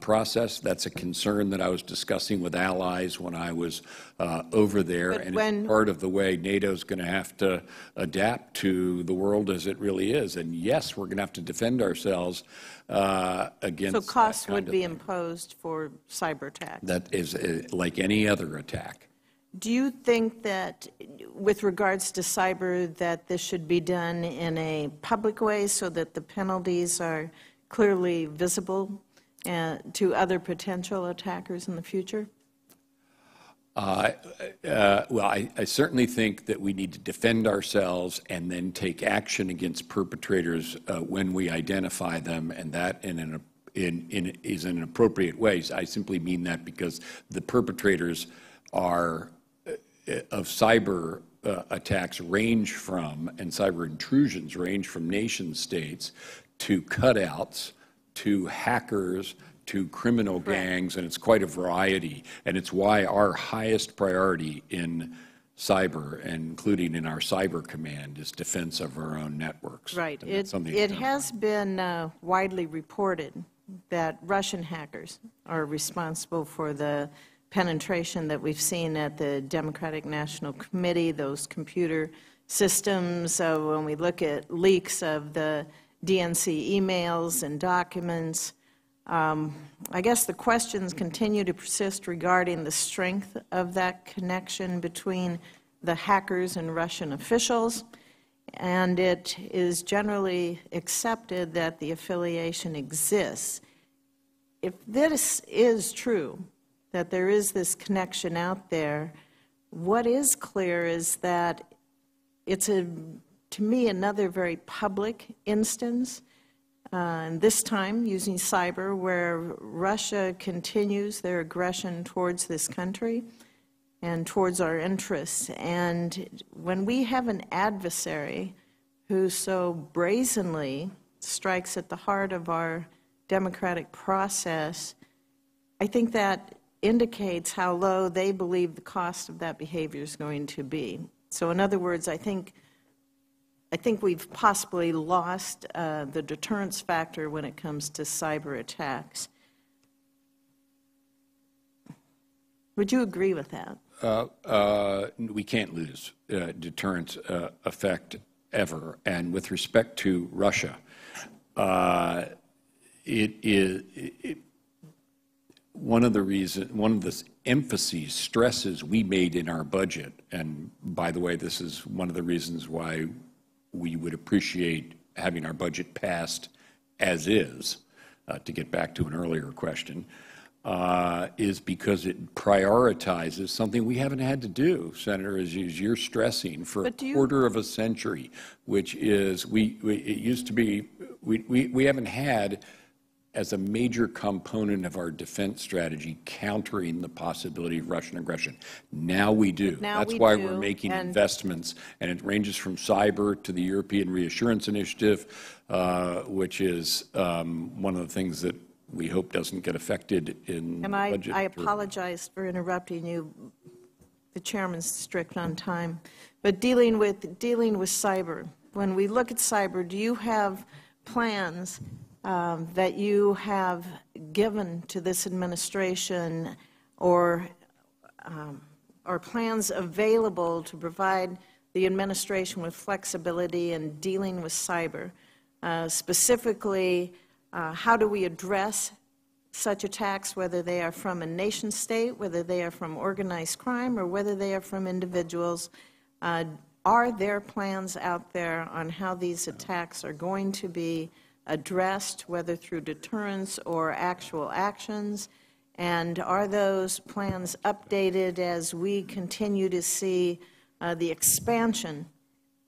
process. That's a concern that I was discussing with allies when I was over there, and it's part of the way NATO is going to have to adapt to the world as it really is. And yes, we're going to have to defend ourselves against. So costs would be imposed for cyber attacks. That is like any other attack. Do you think that, with regards to cyber, that this should be done in a public way so that the penalties are clearly visible to other potential attackers in the future? Well, I certainly think that we need to defend ourselves and then take action against perpetrators when we identify them, and that is in appropriate ways. I simply mean that because the perpetrators of cyber attacks range from, and cyber intrusions range from nation states to cutouts to hackers to criminal gangs, and it's quite a variety. And it's why our highest priority in cyber, including in our cyber command, is defense of our own networks. Right. It has been widely reported that Russian hackers are responsible for the penetration that we've seen at the Democratic National Committee, those computer systems. When we look at leaks of the DNC emails and documents, I guess the questions continue to persist regarding the strength of that connection between the hackers and Russian officials, and it is generally accepted that the affiliation exists. If this is true, that there is this connection out there, what is clear is that it's, to me, another very public instance and this time using cyber, where Russia continues their aggression towards this country and towards our interests. And when we have an adversary who so brazenly strikes at the heart of our democratic process, I think that indicates how low they believe the cost of that behavior is going to be. So in other words, I think we've possibly lost the deterrence factor when it comes to cyber attacks. Would you agree with that? We can't lose deterrence effect ever. And with respect to Russia, one of the emphases, stresses we made in our budget, and by the way, this is one of the reasons why we would appreciate having our budget passed as is, to get back to an earlier question, is because it prioritizes something we haven't had to do, Senator, as you're stressing, for a quarter of a century, which is, it used to be, we haven't had as a major component of our defense strategy countering the possibility of Russian aggression. Now we do. That's why we're making investments, and it ranges from cyber to the European Reassurance Initiative, which is one of the things that we hope doesn't get affected in the budget. And I apologize for interrupting you. The chairman's strict on time. But dealing with cyber, when we look at cyber, do you have plans that you have given to this administration, or plans available to provide the administration with flexibility in dealing with cyber? Specifically, how do we address such attacks, whether they are from a nation state, whether they are from organized crime, or whether they are from individuals? Are there plans out there on how these attacks are going to be addressed, whether through deterrence or actual actions? And are those plans updated as we continue to see the expansion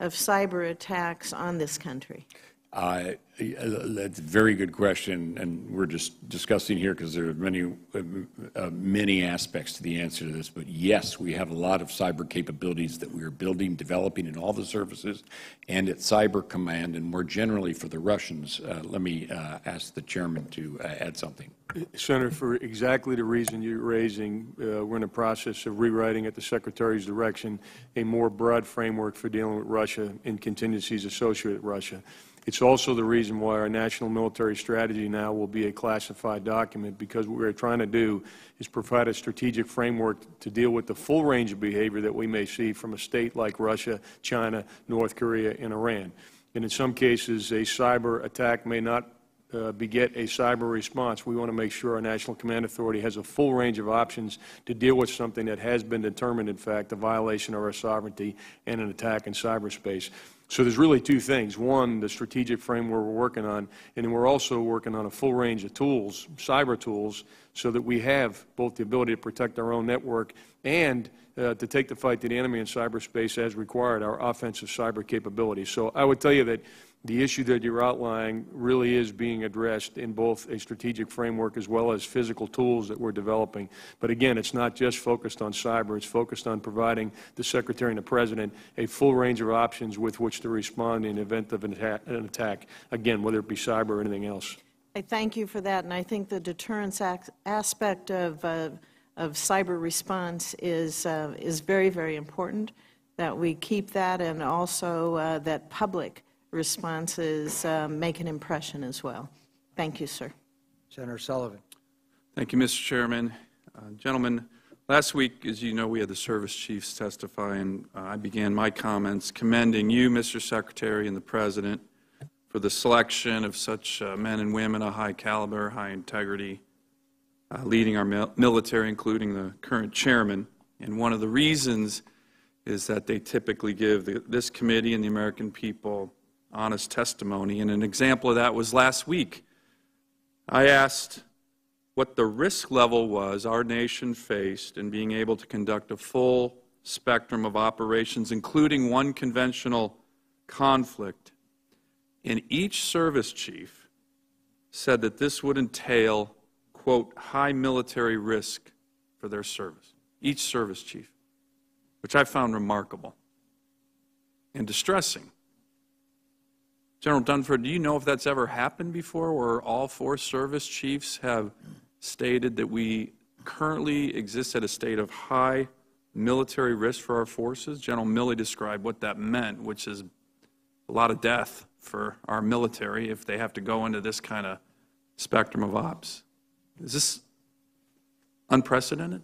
of cyber attacks on this country? That's a very good question, and we're just discussing here because there are many aspects to the answer to this. But yes, we have a lot of cyber capabilities that we are building, developing in all the services and at Cyber Command, and more generally for the Russians. Let me ask the chairman to add something. Senator, for exactly the reason you're raising, we're in the process of rewriting at the Secretary's direction a more broad framework for dealing with Russia and contingencies associated with Russia. It's also the reason why our national military strategy now will be a classified document, because what we're trying to do is provide a strategic framework to deal with the full range of behavior that we may see from a state like Russia, China, North Korea, and Iran. And in some cases, a cyber attack may not beget a cyber response. We want to make sure our National Command Authority has a full range of options to deal with something that has been determined, in fact, a violation of our sovereignty and an attack in cyberspace. So there's really two things. One, the strategic framework we're working on, and then we're also working on a full range of tools, cyber tools, so that we have both the ability to protect our own network and to take the fight to the enemy in cyberspace as required, our offensive cyber capabilities. So I would tell you that the issue that you're outlining really is being addressed in both a strategic framework as well as physical tools that we're developing. But again, it's not just focused on cyber. It's focused on providing the Secretary and the President a full range of options with which to respond in the event of an attack, again, whether it be cyber or anything else. I thank you for that, and I think the deterrence aspect of cyber response is very, very important, that we keep that, and also that public responses make an impression as well. Thank you, sir. Senator Sullivan. Thank you, Mr. Chairman. Gentlemen, last week, as you know, we had the service chiefs testify, and I began my comments commending you, Mr. Secretary, and the President for the selection of such men and women of high caliber, high integrity, leading our military, including the current chairman. And one of the reasons is that they typically give this committee and the American people honest testimony. And an example of that was last week. I asked what the risk level was our nation faced in being able to conduct a full spectrum of operations, including one conventional conflict. And each service chief said that this would entail, quote, high military risk for their service, each service chief, which I found remarkable and distressing. General Dunford, do you know if that's ever happened before, where all 4 service chiefs have stated that we currently exist at a state of high military risk for our forces? General Milley described what that meant, which is a lot of death for our military if they have to go into this kind of spectrum of ops. Is this unprecedented?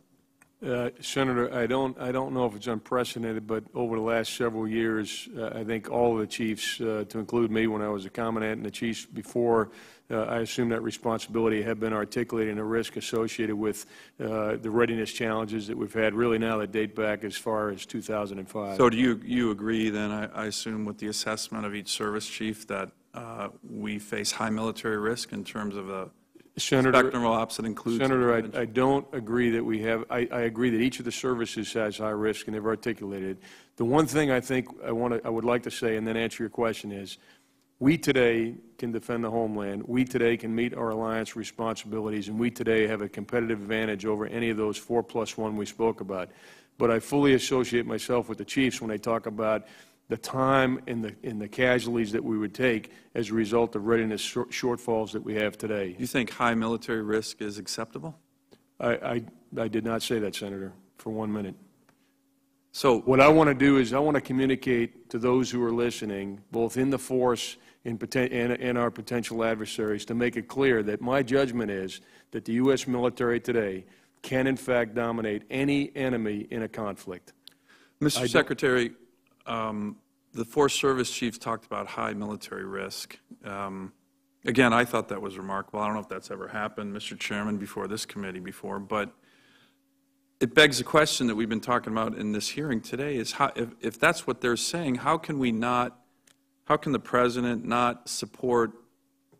Senator, I don't know if it's unprecedented, but over the last several years, I think all of the chiefs, to include me when I was a commandant and the chiefs before I assumed that responsibility, have been articulating the risk associated with the readiness challenges that we've had, really now that date back as far as 2005. So do you agree then, I assume, with the assessment of each service chief that we face high military risk in terms of a spectrum of ops that includes... Senator, I don't agree that we have. I agree that each of the services has high risk, and they've articulated it. The one thing I think I would like to say, and then answer your question, is we today can defend the homeland. We today can meet our alliance responsibilities, and we today have a competitive advantage over any of those 4+1 we spoke about. But I fully associate myself with the chiefs when they talk about the time and the casualties that we would take as a result of readiness shortfalls that we have today. Do you think high military risk is acceptable? I did not say that, Senator, for 1 minute. So what I want to do is I want to communicate to those who are listening, both in the force and our potential adversaries, to make it clear that my judgment is that the U.S. military today can, in fact, dominate any enemy in a conflict. Mr. Secretary, the 4 service chiefs talked about high military risk. Again, I thought that was remarkable. I don't know if that's ever happened, Mr. Chairman, before this committee before, but it begs the question that we've been talking about in this hearing today is how, if that's what they're saying, how can the President not support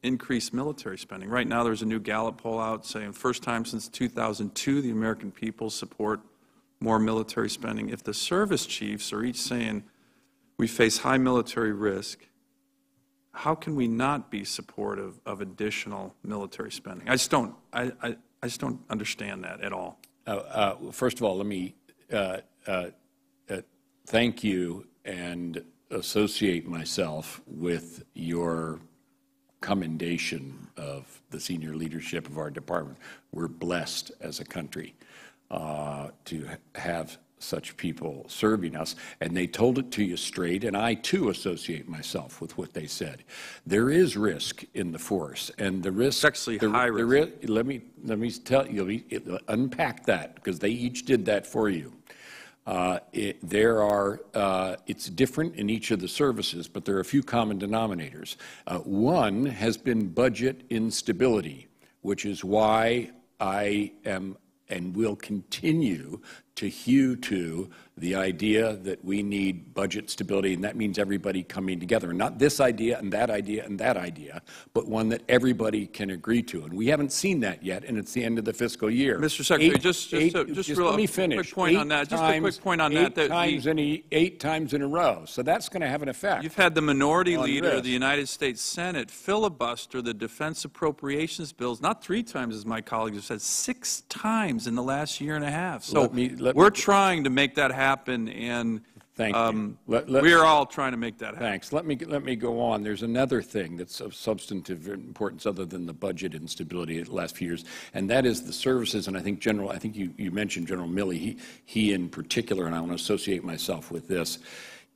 increased military spending? Right now there's a new Gallup poll out saying first time since 2002 the American people support more military spending. If the service chiefs are each saying we face high military risk, how can we not be supportive of additional military spending? I just don't understand that at all. First of all, let me thank you and associate myself with your commendation of the senior leadership of our department. We're blessed as a country to have such people serving us, and they told it to you straight, and I too associate myself with what they said. There is risk in the force, and the risk... It's actually high risk. Let me tell you, unpack that, because they each did that for you. It's different in each of the services, but there are a few common denominators. One has been budget instability, which is why I am and will continue to hew to the idea that we need budget stability, and that means everybody coming together. Not this idea and that idea and that idea, but one that everybody can agree to. And we haven't seen that yet, and it's the end of the fiscal year. Mr. Secretary, just let me finish. Quick point on that. Just a quick point on that. 8 times in a row. So that's going to have an effect. You've had the minority leader of the United States Senate filibuster the defense appropriations bills, not 3 times, as my colleagues have said, 6 times in the last year and a half. So we're trying to make that happen, and we are all trying to make that happen. Thanks. Let me go on. There's another thing that's of substantive importance other than the budget instability of the last few years, and that is the services. And I think you mentioned General Milley. He in particular, and I want to associate myself with this,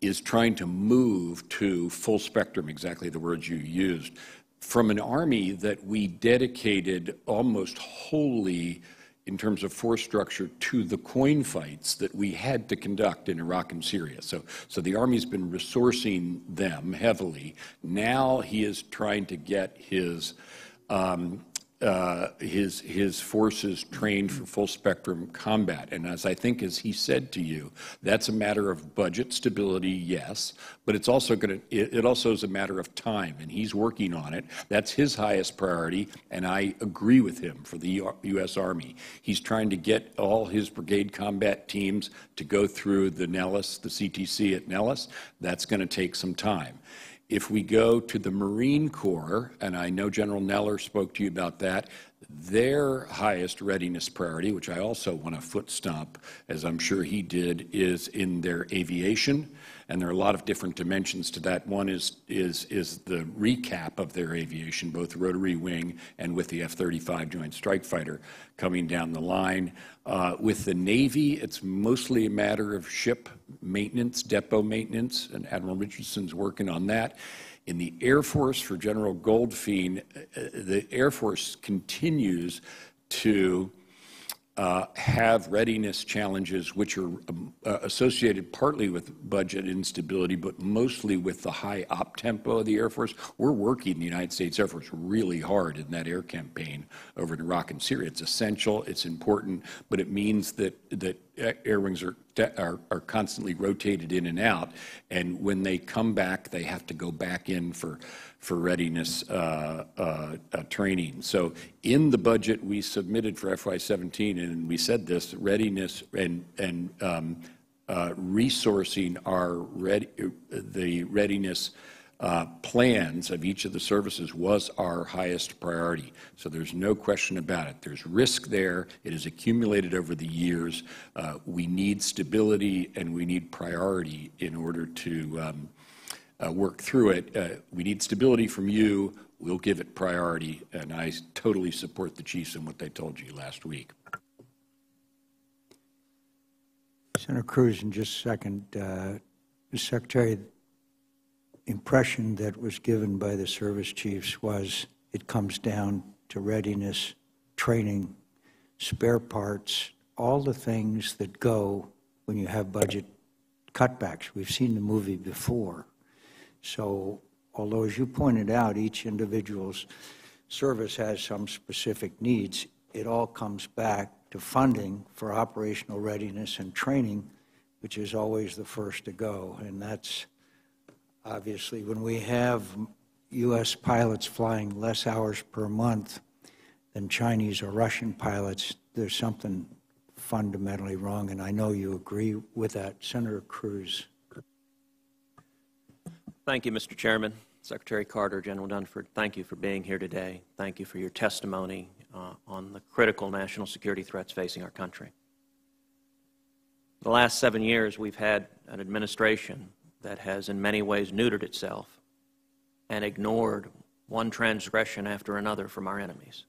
is trying to move to full spectrum, exactly the words you used, from an Army that we dedicated almost wholly in terms of force structure to the coin fights that we had to conduct in Iraq and Syria. So the Army's been resourcing them heavily. Now he is trying to get his forces trained for full spectrum combat. And as he said to you, that's a matter of budget stability, yes, but it also is a matter of time, and he's working on it. That's his highest priority, and I agree with him for the U.S. Army. He's trying to get all his brigade combat teams to go through the Nellis, the CTC at Nellis. That's going to take some time. If we go to the Marine Corps, and I know General Neller spoke to you about that, their highest readiness priority, which I also want to foot stomp, as I'm sure he did, is in their aviation. And there are a lot of different dimensions to that. One is the recap of their aviation, both rotary wing and with the F-35 Joint Strike Fighter coming down the line. With the Navy, it's mostly a matter of ship maintenance, depot maintenance, and Admiral Richardson's working on that. In the Air Force, for General Goldfein, the Air Force continues to have readiness challenges which are associated partly with budget instability, but mostly with the high op tempo of the Air Force. We're working the United States Air Force really hard in that air campaign over in Iraq and Syria. It's essential, it's important, but it means that air wings are constantly rotated in and out, and when they come back, they have to go back in for readiness training. So in the budget we submitted for FY17, and we said this, readiness and resourcing the readiness plans of each of the services was our highest priority. So there's no question about it. There's risk there. It has accumulated over the years. We need stability and we need priority in order to work through it. We need stability from you. We'll give it priority, and I totally support the chiefs in what they told you last week. Senator Cruz, in just a second, Mr. Secretary, the impression that was given by the service chiefs was it comes down to readiness, training, spare parts, all the things that go when you have budget cutbacks. We've seen the movie before. So, although, as you pointed out, each individual's service has some specific needs, it all comes back to funding for operational readiness and training, which is always the first to go. And that's obviously when we have U.S. pilots flying less hours per month than Chinese or Russian pilots, there's something fundamentally wrong, and I know you agree with that. Senator Cruz. Thank you, Mr. Chairman. Secretary Carter, General Dunford, thank you for being here today. Thank you for your testimony on the critical national security threats facing our country. The last 7 years, we've had an administration that has in many ways neutered itself and ignored one transgression after another from our enemies.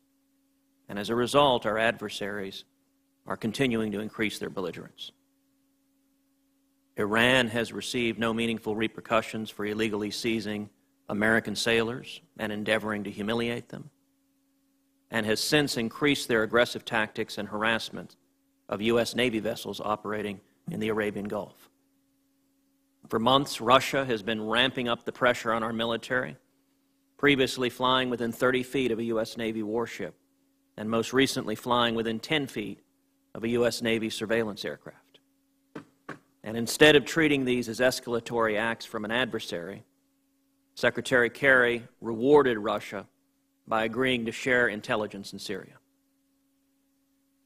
And as a result, our adversaries are continuing to increase their belligerence. Iran has received no meaningful repercussions for illegally seizing American sailors and endeavoring to humiliate them, and has since increased their aggressive tactics and harassment of U.S. Navy vessels operating in the Arabian Gulf. For months, Russia has been ramping up the pressure on our military, previously flying within 30 feet of a U.S. Navy warship, and most recently flying within 10 feet of a U.S. Navy surveillance aircraft. And instead of treating these as escalatory acts from an adversary, Secretary Kerry rewarded Russia by agreeing to share intelligence in Syria.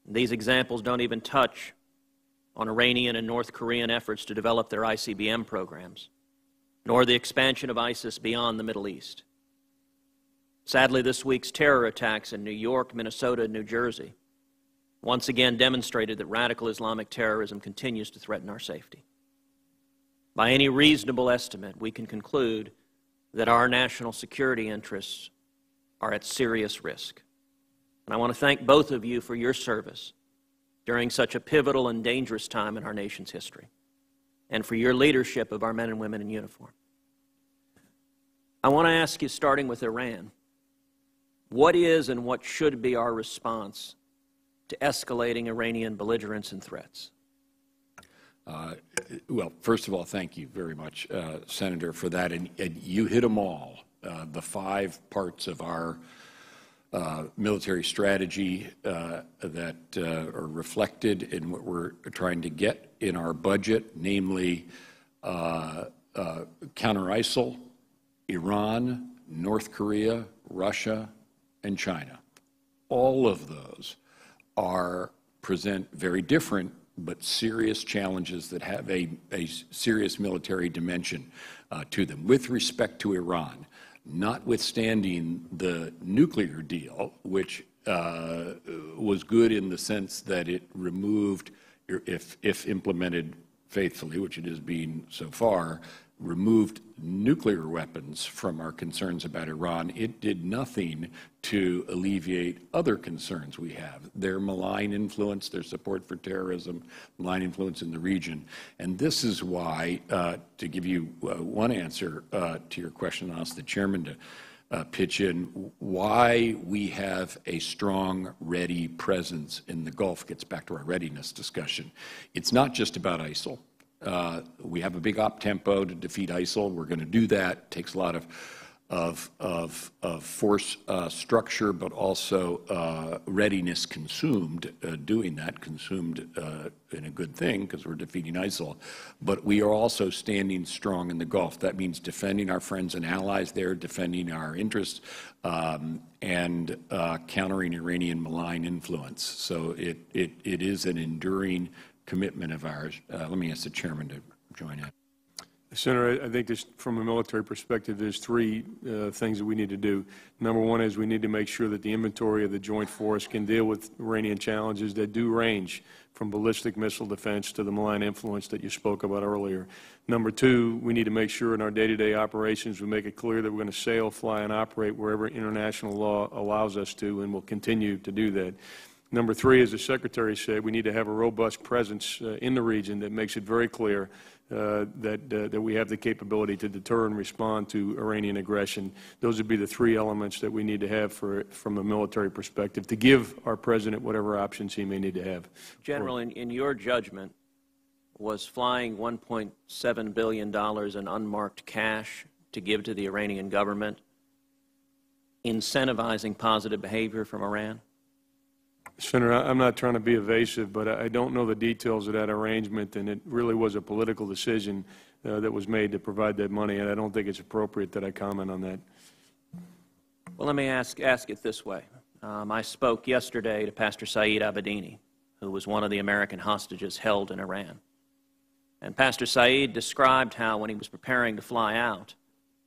These examples don't even touch on Iranian and North Korean efforts to develop their ICBM programs, nor the expansion of ISIS beyond the Middle East. Sadly, this week's terror attacks in New York, Minnesota, and New Jersey once again demonstrated that radical Islamic terrorism continues to threaten our safety. By any reasonable estimate, we can conclude that our national security interests are at serious risk. And I want to thank both of you for your service during such a pivotal and dangerous time in our nation's history, and for your leadership of our men and women in uniform. I want to ask you, starting with Iran, what is and what should be our response to escalating Iranian belligerence and threats? Well, first of all, thank you very much, Senator, for that. And you hit them all. The 5 parts of our military strategy that are reflected in what we're trying to get in our budget, namely counter-ISIL, Iran, North Korea, Russia, and China. All of those present very different but serious challenges that have a serious military dimension to them. With respect to Iran, notwithstanding the nuclear deal, which was good in the sense that it removed, if implemented faithfully, which it is being so far, removed nuclear weapons from our concerns about Iran, it did nothing to alleviate other concerns we have. Their malign influence, their support for terrorism, malign influence in the region. And this is why, to give you one answer to your question, I'll ask the chairman to pitch in, why we have a strong, ready presence in the Gulf gets back to our readiness discussion. It's not just about ISIL. We have a big op-tempo to defeat ISIL. We're going to do that. It takes a lot of force structure, but also readiness consumed doing that, consumed in a good thing because we're defeating ISIL. But we are also standing strong in the Gulf. That means defending our friends and allies there, defending our interests, and countering Iranian malign influence. So it is an enduring commitment of ours. Let me ask the chairman to join in. Senator, I think from a military perspective, there's three things that we need to do. Number one is we need to make sure that the inventory of the joint force can deal with Iranian challenges that do range from ballistic missile defense to the malign influence that you spoke about earlier. Number two, we need to make sure in our day-to-day operations we make it clear that we're going to sail, fly, and operate wherever international law allows us to, and we'll continue to do that. Number three, as the Secretary said, we need to have a robust presence in the region that makes it very clear that we have the capability to deter and respond to Iranian aggression. Those would be the three elements that we need to have from a military perspective to give our President whatever options he may need to have. General, in your judgment, was flying $1.7 billion in unmarked cash to give to the Iranian government incentivizing positive behavior from Iran? Senator, I'm not trying to be evasive, but I don't know the details of that arrangement, and it really was a political decision that was made to provide that money, and I don't think it's appropriate that I comment on that. Well, let me ask it this way. I spoke yesterday to Pastor Saeed Abedini, who was one of the American hostages held in Iran. And Pastor Saeed described how, when he was preparing to fly out,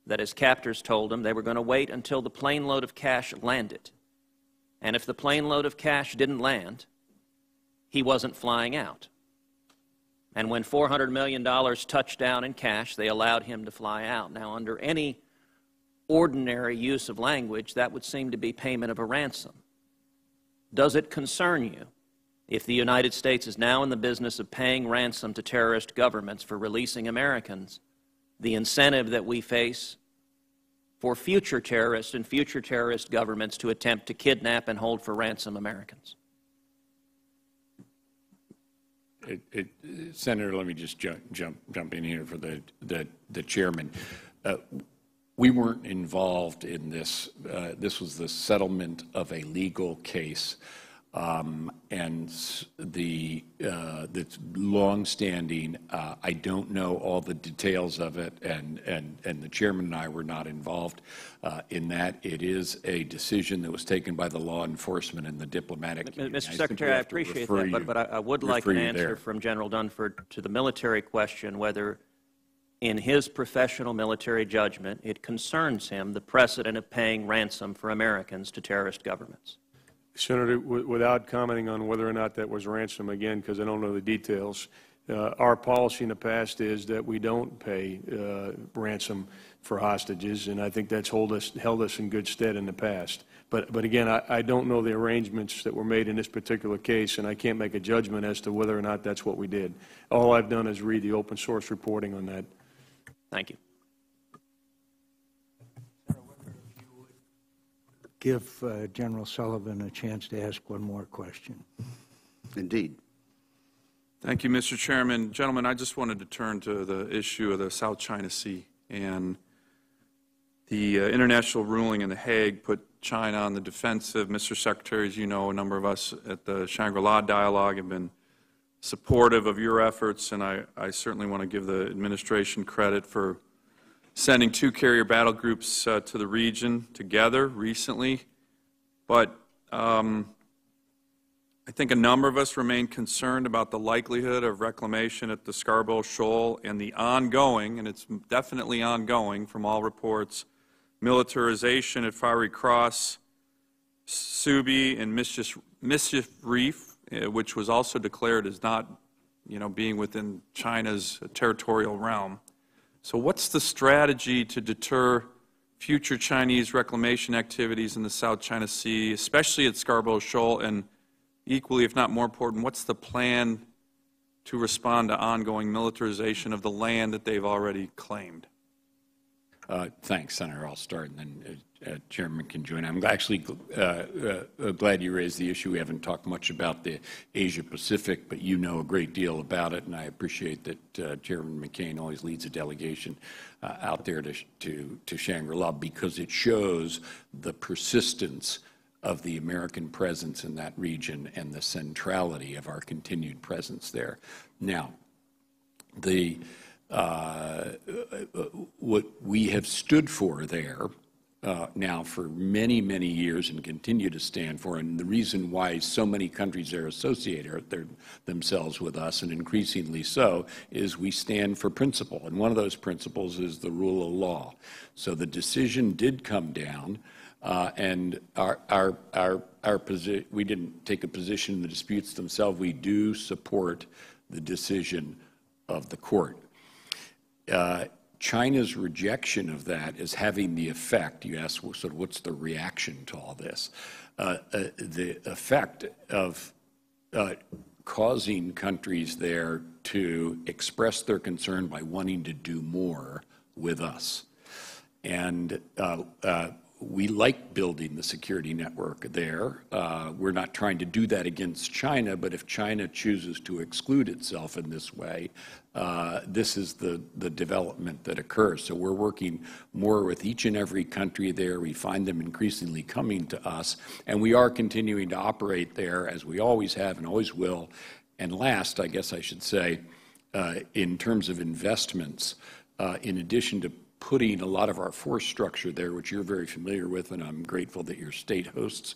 that his captors told him they were going to wait until the plane load of cash landed. And if the plane load of cash didn't land, he wasn't flying out. And when $400 million touched down in cash, they allowed him to fly out. Now, under any ordinary use of language, that would seem to be payment of a ransom. Does it concern you if the United States is now in the business of paying ransom to terrorist governments for releasing Americans, the incentive that we face for future terrorists and future terrorist governments to attempt to kidnap and hold for ransom Americans? Senator, let me just jump in here for the chairman. We weren't involved in this. This was the settlement of a legal case, and that's long-standing. I don't know all the details of it, and the chairman and I were not involved in that. It is a decision that was taken by the law enforcement and the diplomatic community. Mr. Secretary, I appreciate that, but I would like an answer from General Dunford to the military question, whether in his professional military judgment it concerns him the precedent of paying ransom for Americans to terrorist governments. Senator, without commenting on whether or not that was ransom, again, because I don't know the details, our policy in the past is that we don't pay ransom for hostages, and I think that's held us in good stead in the past. But again, I don't know the arrangements that were made in this particular case, and I can't make a judgment as to whether or not that's what we did. All I've done is read the open source reporting on that. Thank you. Give General Sullivan a chance to ask one more question. Indeed. Thank you, Mr. Chairman. Gentlemen, I just wanted to turn to the issue of the South China Sea. And the international ruling in The Hague put China on the defensive. Mr. Secretary, as you know, a number of us at the Shangri-La Dialogue have been supportive of your efforts, and I certainly want to give the administration credit for sending 2 carrier battle groups to the region together recently. But I I think a number of us remain concerned about the likelihood of reclamation at the Scarborough Shoal and the ongoing, and it's definitely ongoing from all reports, militarization at Fiery Cross, Subi, and Mischief Reef, which was also declared as not, being within China's territorial realm. So what's the strategy to deter future Chinese reclamation activities in the South China Sea, especially at Scarborough Shoal, and equally, if not more important, what's the plan to respond to ongoing militarization of the land that they've already claimed? Thanks, Senator. I'll start, and then Chairman can join. I'm actually glad you raised the issue. We haven't talked much about the Asia-Pacific, but you know a great deal about it, and I appreciate that Chairman McCain always leads a delegation out there to Shangri-La, because it shows the persistence of the American presence in that region and the centrality of our continued presence there. Now, what we have stood for there now for many, many years and continue to stand for, and the reason why so many countries are associated themselves with us, and increasingly so, is we stand for principle. And one of those principles is the rule of law. So the decision did come down, and our position, we didn't take a position in the disputes themselves. We do support the decision of the court. China's rejection of that is having the effect, you asked, well, sort of what's the reaction to all this? The effect of causing countries there to express their concern by wanting to do more with us. And we like building the security network there. We're not trying to do that against China, but if China chooses to exclude itself in this way, this is the development that occurs. So we're working more with each and every country there. We find them increasingly coming to us, and we are continuing to operate there as we always have and always will. And last, I guess I should say, in terms of investments, in addition to putting a lot of our force structure there, which you're very familiar with, and I'm grateful that your state hosts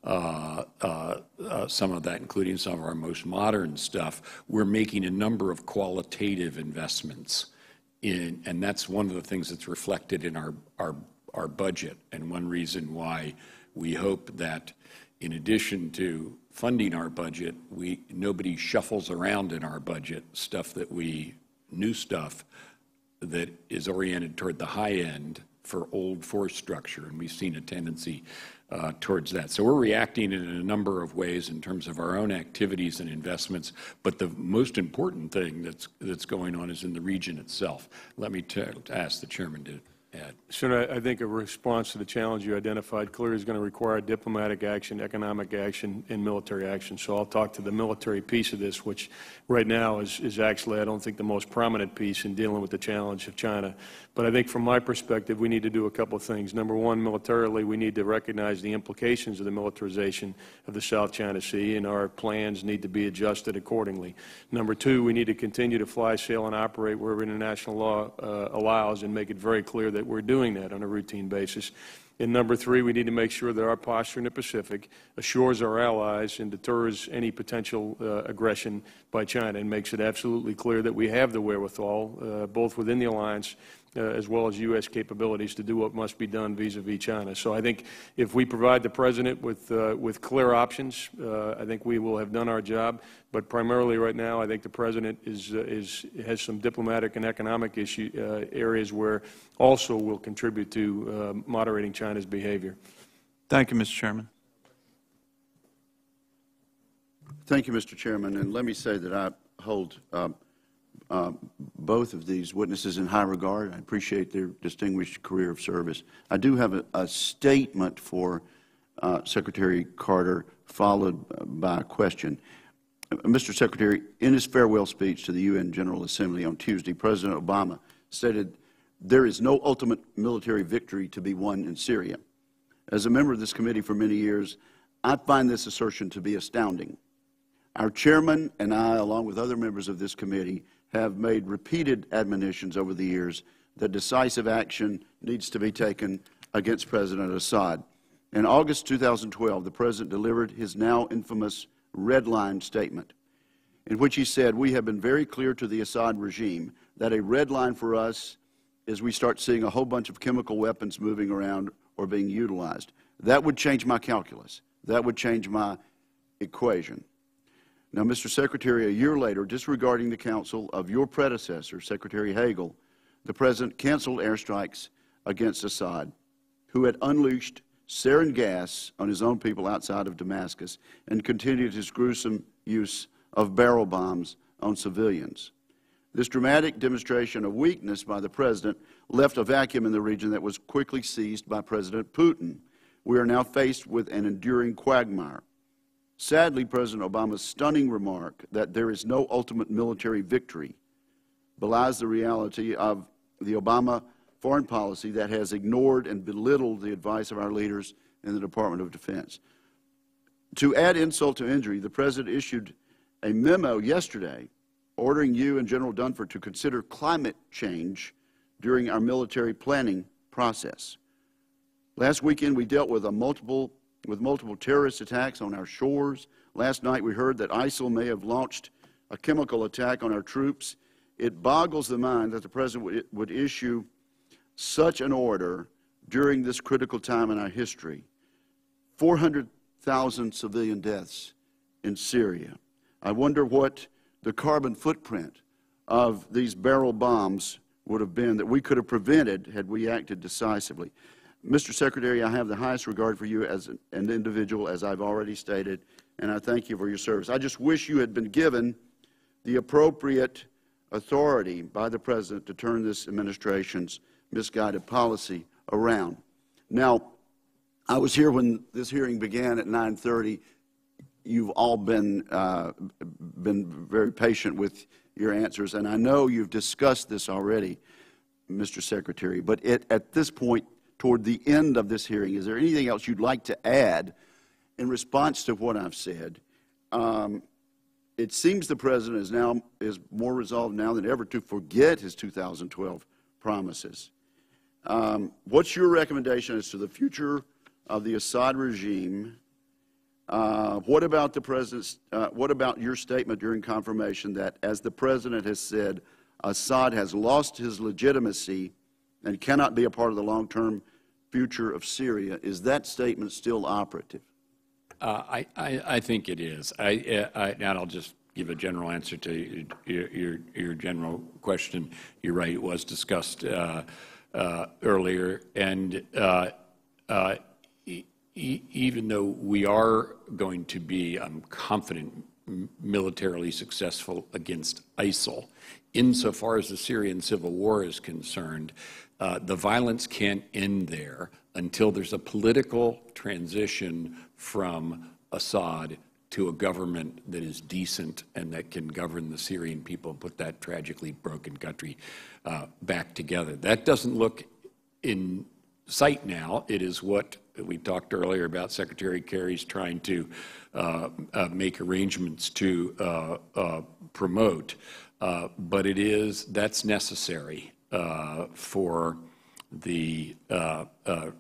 some of that, including some of our most modern stuff. We're making a number of qualitative investments in, and that's one of the things that's reflected in our budget, and one reason why we hope that in addition to funding our budget, nobody shuffles around in our budget new stuff that is oriented toward the high end for old force structure, and we've seen a tendency towards that. So we're reacting in a number of ways in terms of our own activities and investments, but the most important thing that's going on is in the region itself. Let me ask the Chairman to add. Senator, I think a response to the challenge you identified clearly is going to require diplomatic action, economic action, and military action. So I'll talk to the military piece of this, which right now is actually, I don't think, the most prominent piece in dealing with the challenge of China. But I think from my perspective, we need to do a couple of things. Number one, militarily, we need to recognize the implications of the militarization of the South China Sea, and our plans need to be adjusted accordingly. Number two, we need to continue to fly, sail, and operate wherever international law allows, and make it very clear that we're doing that on a routine basis. And number three, we need to make sure that our posture in the Pacific assures our allies and deters any potential aggression by China, and makes it absolutely clear that we have the wherewithal, both within the alliance as well as U.S. capabilities, to do what must be done vis-a-vis China. So I think if we provide the President with clear options, I think we will have done our job. But primarily right now, I think the President has some diplomatic and economic areas where also will contribute to moderating China's behavior. Thank you, Mr. Chairman. Thank you, Mr. Chairman. And let me say that I hold both of these witnesses in high regard. I appreciate their distinguished career of service. I do have a statement for Secretary Carter, followed by a question. Mr. Secretary, in his farewell speech to the UN General Assembly on Tuesday, President Obama stated, "There is no ultimate military victory to be won in Syria." As a member of this committee for many years, I find this assertion to be astounding. Our chairman and I, along with other members of this committee, have made repeated admonitions over the years that decisive action needs to be taken against President Assad. In August 2012, the President delivered his now infamous red line statement in which he said, "We have been very clear to the Assad regime that a red line for us is we start seeing a whole bunch of chemical weapons moving around or being utilized. That would change my calculus. That would change my equation." Now, Mr. Secretary, a year later, disregarding the counsel of your predecessor, Secretary Hagel, the President canceled airstrikes against Assad, who had unleashed sarin gas on his own people outside of Damascus and continued his gruesome use of barrel bombs on civilians. This dramatic demonstration of weakness by the President left a vacuum in the region that was quickly seized by President Putin. We are now faced with an enduring quagmire. Sadly, President Obama's stunning remark that there is no ultimate military victory belies the reality of the Obama foreign policy that has ignored and belittled the advice of our leaders in the Department of Defense. To add insult to injury, the President issued a memo yesterday ordering you and General Dunford to consider climate change during our military planning process. Last weekend, we dealt with multiple terrorist attacks on our shores. Last night, we heard that ISIL may have launched a chemical attack on our troops. It boggles the mind that the President would issue such an order during this critical time in our history. 400,000 civilian deaths in Syria. I wonder what the carbon footprint of these barrel bombs would have been that we could have prevented had we acted decisively. Mr. Secretary, I have the highest regard for you as an individual, as I've already stated, and I thank you for your service. I just wish you had been given the appropriate authority by the President to turn this administration's misguided policy around. Now, I was here when this hearing began at 9:30. You've all been very patient with your answers, and I know you've discussed this already, Mr. Secretary, but at this point, toward the end of this hearing, is there anything else you'd like to add in response to what I've said? It seems the President is more resolved now than ever to forget his 2012 promises. What's your recommendation as to the future of the Assad regime? What about the President's? What about your statement during confirmation that, as the President has said, Assad has lost his legitimacy and cannot be a part of the long-term future of Syria? Is that statement still operative? I think it is. And I'll just give a general answer to your general question. You're right, it was discussed earlier. And even though we are going to be, I'm confident, militarily successful against ISIL, insofar as the Syrian civil war is concerned, the violence can't end there until there's a political transition from Assad to a government that is decent and that can govern the Syrian people and put that tragically broken country back together. That doesn't look in sight now. It is what we talked earlier about Secretary Kerry's trying to make arrangements to promote. But that's necessary for the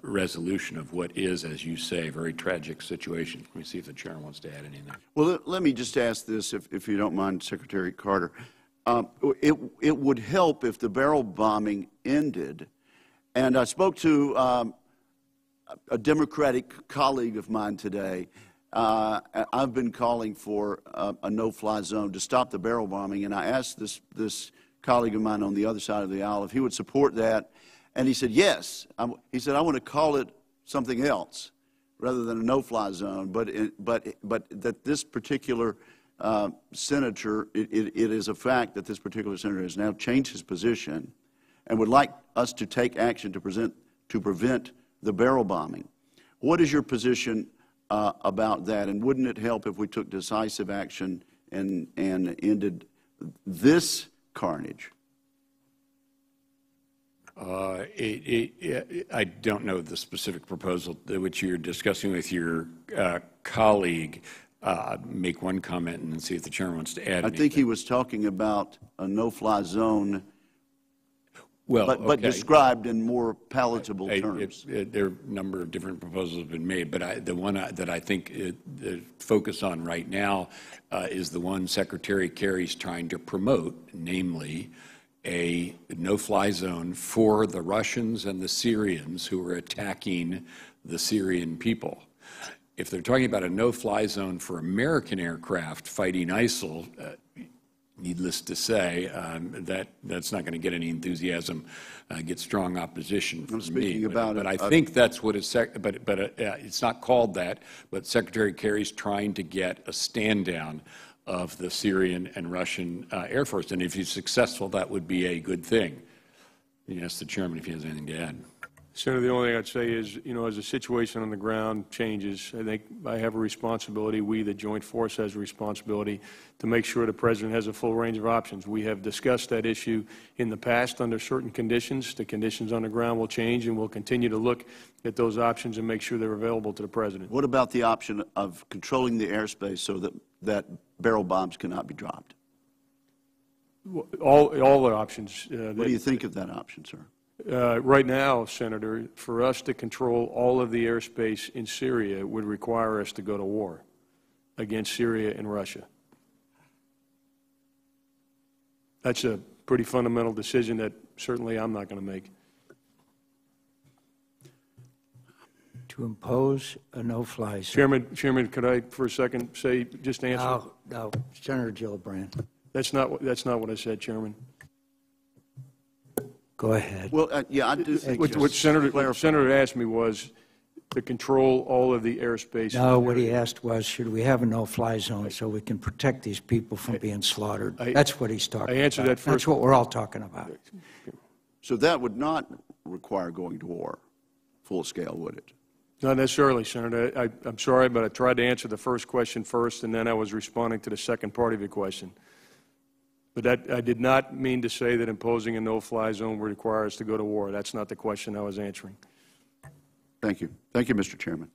resolution of what is, as you say, a very tragic situation. Let me see if the Chair wants to add anything. Well, let me just ask this, if you don't mind, Secretary Carter. It would help if the barrel bombing ended. And I spoke to a Democratic colleague of mine today. I've been calling for a no-fly zone to stop the barrel bombing, and I asked this colleague of mine on the other side of the aisle if he would support that, and he said yes. He said, I want to call it something else rather than a no-fly zone, but that this particular senator, it is a fact that this particular senator has now changed his position and would like us to take action to prevent the barrel bombing. What is your position about that, and wouldn't it help if we took decisive action and ended this carnage? I don't know the specific proposal which you're discussing with your colleague. Make one comment and then see if the Chairman wants to add anything. I think he was talking about a no-fly zone. Well, but described in more palatable terms. There are a number of different proposals have been made, but the one that I think the focus on right now is the one Secretary Kerry's trying to promote, namely a no-fly zone for the Russians and the Syrians who are attacking the Syrian people. If they're talking about a no-fly zone for American aircraft fighting ISIL, needless to say, that's not going to get any enthusiasm, get strong opposition from me. But I think that's what it's. But it's not called that. But Secretary Kerry's trying to get a stand down of the Syrian and Russian Air Force, and if he's successful, that would be a good thing. You ask the chairman if he has anything to add. Senator, the only thing I'd say is, as the situation on the ground changes, I think I have a responsibility, we, the Joint Force, has a responsibility to make sure the President has a full range of options. We have discussed that issue in the past under certain conditions. The conditions on the ground will change, and we'll continue to look at those options and make sure they're available to the President. What about the option of controlling the airspace so that barrel bombs cannot be dropped? All the options. What do you think of that option, sir? Right now, Senator, for us to control all of the airspace in Syria would require us to go to war against Syria and Russia. That's a pretty fundamental decision that certainly I'm not going to make. To impose a no-fly zone. Chairman, could I for a second just answer? No, Senator Gillibrand. That's not what I said, Chairman. Go ahead. Well, yeah, I do think what Senator asked me was to control all of the airspace. No, what he asked was, should we have a no-fly zone so we can protect these people from being slaughtered? That's what he's talking about. I answered that first. That's what we're all talking about. So that would not require going to war full scale, would it? Not necessarily, Senator. I'm sorry, but I tried to answer the first question first, and then I was responding to the second part of your question. But I did not mean to say that imposing a no-fly zone would require us to go to war. That's not the question I was answering. Thank you. Thank you, Mr. Chairman.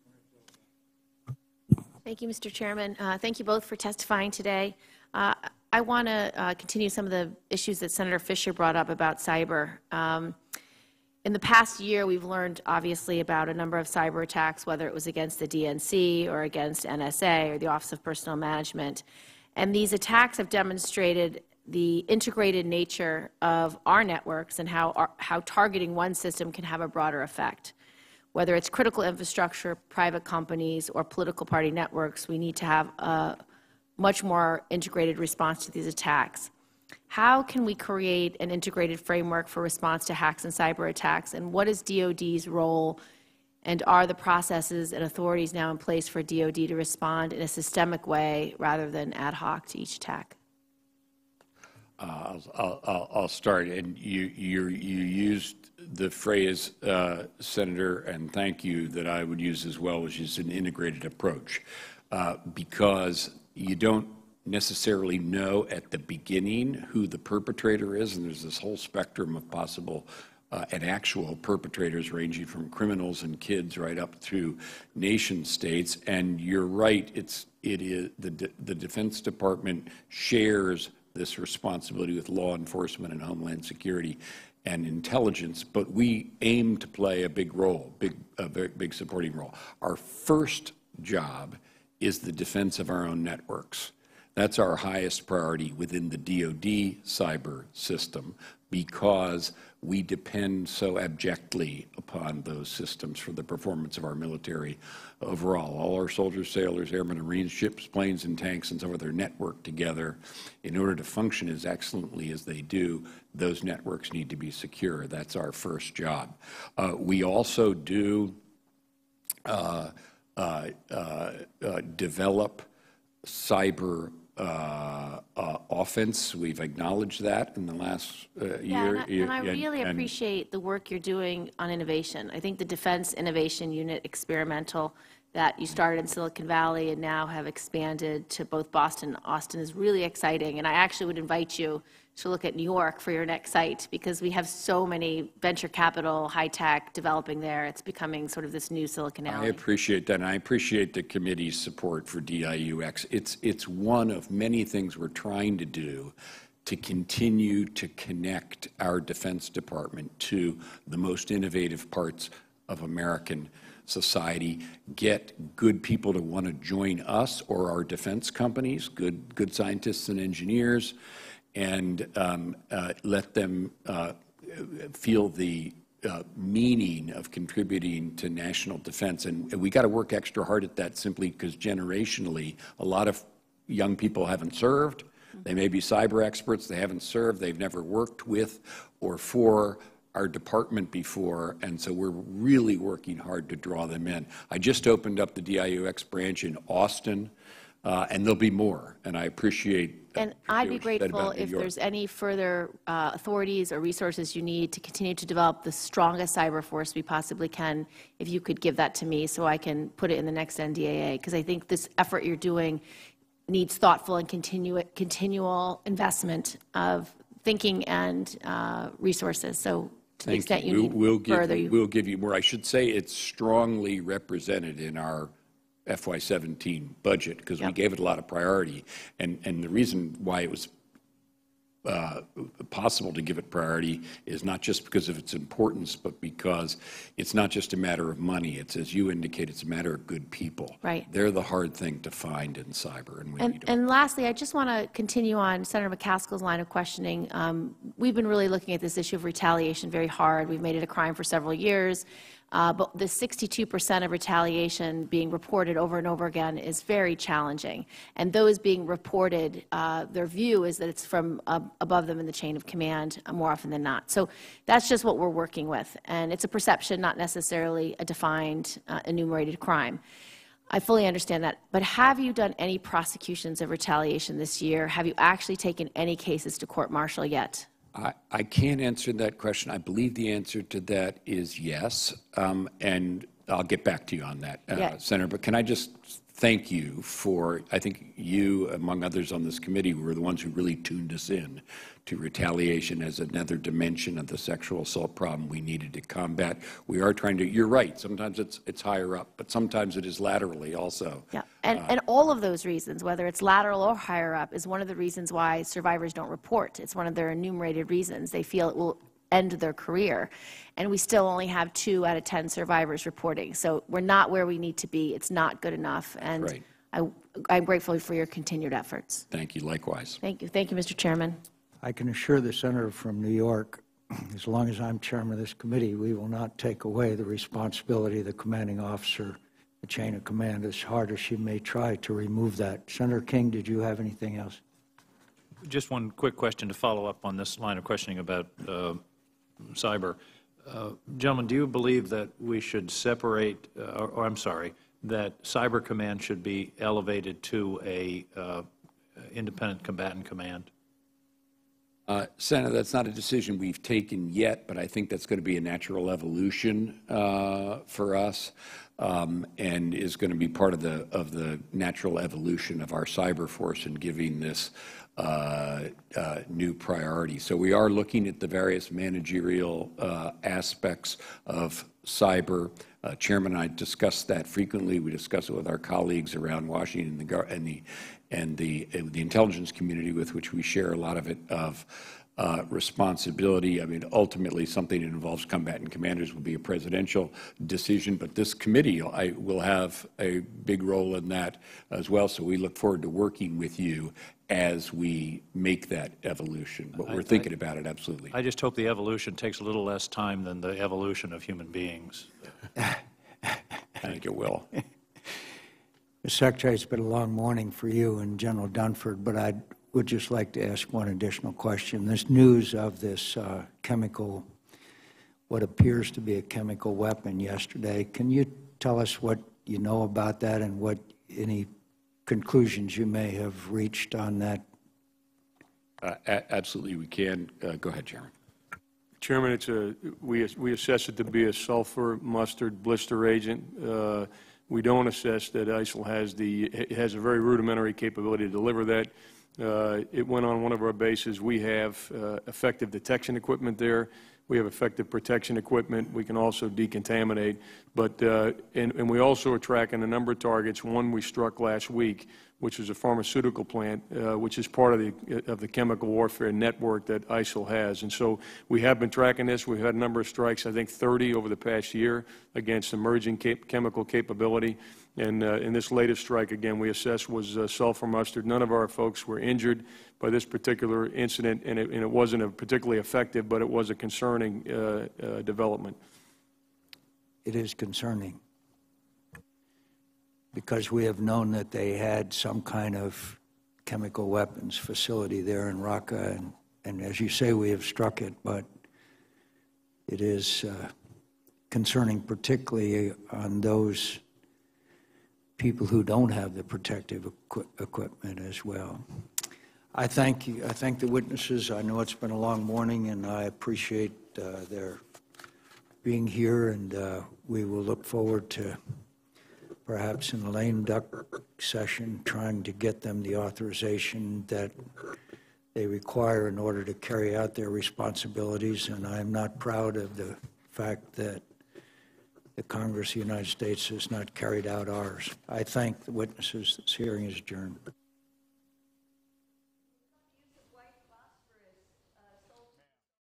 Thank you, Mr. Chairman. Thank you both for testifying today. I want to continue some of the issues that Senator Fisher brought up about cyber. In the past year, we've learned, obviously, about a number of cyber attacks, whether it was against the DNC or against NSA or the Office of Personnel Management. And these attacks have demonstrated the integrated nature of our networks and how targeting one system can have a broader effect. Whether it's critical infrastructure, private companies, or political party networks, we need to have a much more integrated response to these attacks. How can we create an integrated framework for response to hacks and cyber attacks, and what is DoD's role, and are the processes and authorities now in place for DoD to respond in a systemic way rather than ad hoc to each attack? I'll start. And you used the phrase, Senator, and thank you, that I would use as well, which is an integrated approach, because you don't necessarily know at the beginning who the perpetrator is, and there's this whole spectrum of possible and actual perpetrators ranging from criminals and kids right up through nation states. And you're right, it is the Defense Department shares this responsibility with law enforcement and Homeland Security and intelligence, but we aim to play a big role, a very big supporting role. Our first job is the defense of our own networks. That's our highest priority within the DoD cyber system, because we depend so abjectly upon those systems for the performance of our military overall. All our soldiers, sailors, airmen, Marines, ships, planes, and tanks, and so on, they're networked together. In order to function as excellently as they do, those networks need to be secure. That's our first job. We also do develop cyber offense. We've acknowledged that in the last year. And I really appreciate the work you're doing on innovation. I think the Defense Innovation Unit experimental that you started in Silicon Valley and now have expanded to both Boston and Austin is really exciting. And I actually would invite you to look at New York for your next site, because we have so many venture capital, high tech developing there. It's becoming sort of this new Silicon Valley. I appreciate that, and I appreciate the committee's support for DIUX. It's one of many things we're trying to do to continue to connect our Defense Department to the most innovative parts of American society, get good people to want to join us or our defense companies, good scientists and engineers, and let them feel the meaning of contributing to national defense. And we got to work extra hard at that simply because generationally, a lot of young people haven't served. They may be cyber experts. They haven't served. They've never worked with or for our department before, and so we're really working hard to draw them in. I just opened up the DIUX branch in Austin, and there'll be more, and I appreciate and I'd be grateful if there's any further authorities or resources you need to continue to develop the strongest cyber force we possibly can, if you could give that to me so I can put it in the next NDAA, because I think this effort you're doing needs thoughtful and continual investment of thinking and resources. So to the extent you need further. We'll give you more. I should say it's strongly represented in our FY17 budget because we gave it a lot of priority. And the reason why it was possible to give it priority is not just because of its importance, but because it's not just a matter of money. It's, as you indicate, it's a matter of good people. Right. They're the hard thing to find in cyber, and we need to. And lastly, I just want to continue on Senator McCaskill's line of questioning. We've been really looking at this issue of retaliation very hard. We've made it a crime for several years. But the 62% of retaliation being reported over and over again is very challenging. And those being reported, their view is that it's from above them in the chain of command more often than not. So that's just what we're working with. And it's a perception, not necessarily a defined, enumerated crime. I fully understand that. But have you done any prosecutions of retaliation this year? Have you actually taken any cases to court-martial yet? I can't answer that question. I believe the answer to that is yes, and I'll get back to you on that, Senator. But can I just thank you for, I think you, among others on this committee, were the ones who really tuned us in to retaliation as another dimension of the sexual assault problem we needed to combat. We are trying to, you're right, sometimes it's higher up, but sometimes it is laterally also. Yeah, and all of those reasons, whether it's lateral or higher up, is one of the reasons why survivors don't report. It's one of their enumerated reasons. They feel it will end their career. And we still only have 2 out of 10 survivors reporting. So we're not where we need to be. It's not good enough. And I'm grateful for your continued efforts. Thank you. Likewise. Thank you. Thank you, Mr. Chairman. I can assure the senator from New York, as long as I'm chairman of this committee, we will not take away the responsibility of the commanding officer, the chain of command, as hard as she may try to remove that. Senator King, did you have anything else? Just one quick question to follow up on this line of questioning about cyber. Gentlemen, do you believe that we should separate, or I'm sorry, that Cyber Command should be elevated to a independent combatant command? Senator, that's not a decision we've taken yet, but I think that's going to be a natural evolution for us, and is going to be part of the natural evolution of our cyber force and giving this new priority. So we are looking at the various managerial aspects of cyber. Chairman and I discuss that frequently. We discuss it with our colleagues around Washington and the intelligence community, with which we share a lot of it of responsibility. I mean, ultimately, something that involves combatant commanders will be a presidential decision, but this committee will have a big role in that as well. So we look forward to working with you as we make that evolution. But we're thinking about it, absolutely. I just hope the evolution takes a little less time than the evolution of human beings. I think it will. Mr. Secretary, it's been a long morning for you and General Dunford, but I would just like to ask one additional question. This news of this chemical, what appears to be a chemical weapon yesterday, can you tell us what you know about that and what any conclusions you may have reached on that? Absolutely, we can. Go ahead, Chairman. Chairman, we assess it to be a sulfur mustard blister agent. We don't assess that ISIL has a very rudimentary capability to deliver that. It went on one of our bases. We have effective detection equipment there. We have effective protection equipment. We can also decontaminate. But and we also are tracking a number of targets. One we struck last week which is a pharmaceutical plant, which is part of the chemical warfare network that ISIL has. And so we have been tracking this. We've had a number of strikes, I think 30 over the past year, against emerging chemical capability. And in this latest strike, again, we assessed was sulfur mustard. None of our folks were injured by this particular incident, and it wasn't particularly effective, but it was a concerning development. It is concerning, because we have known that they had some kind of chemical weapons facility there in Raqqa, and as you say, we have struck it, but it is concerning, particularly on those people who don't have the protective equipment as well. I thank you. I thank the witnesses. I know it's been a long morning, and I appreciate their being here, and we will look forward to perhaps in a lame duck session trying to get them the authorization that they require in order to carry out their responsibilities. And I am not proud of the fact that the Congress of the United States has not carried out ours. I thank the witnesses. This hearing is adjourned.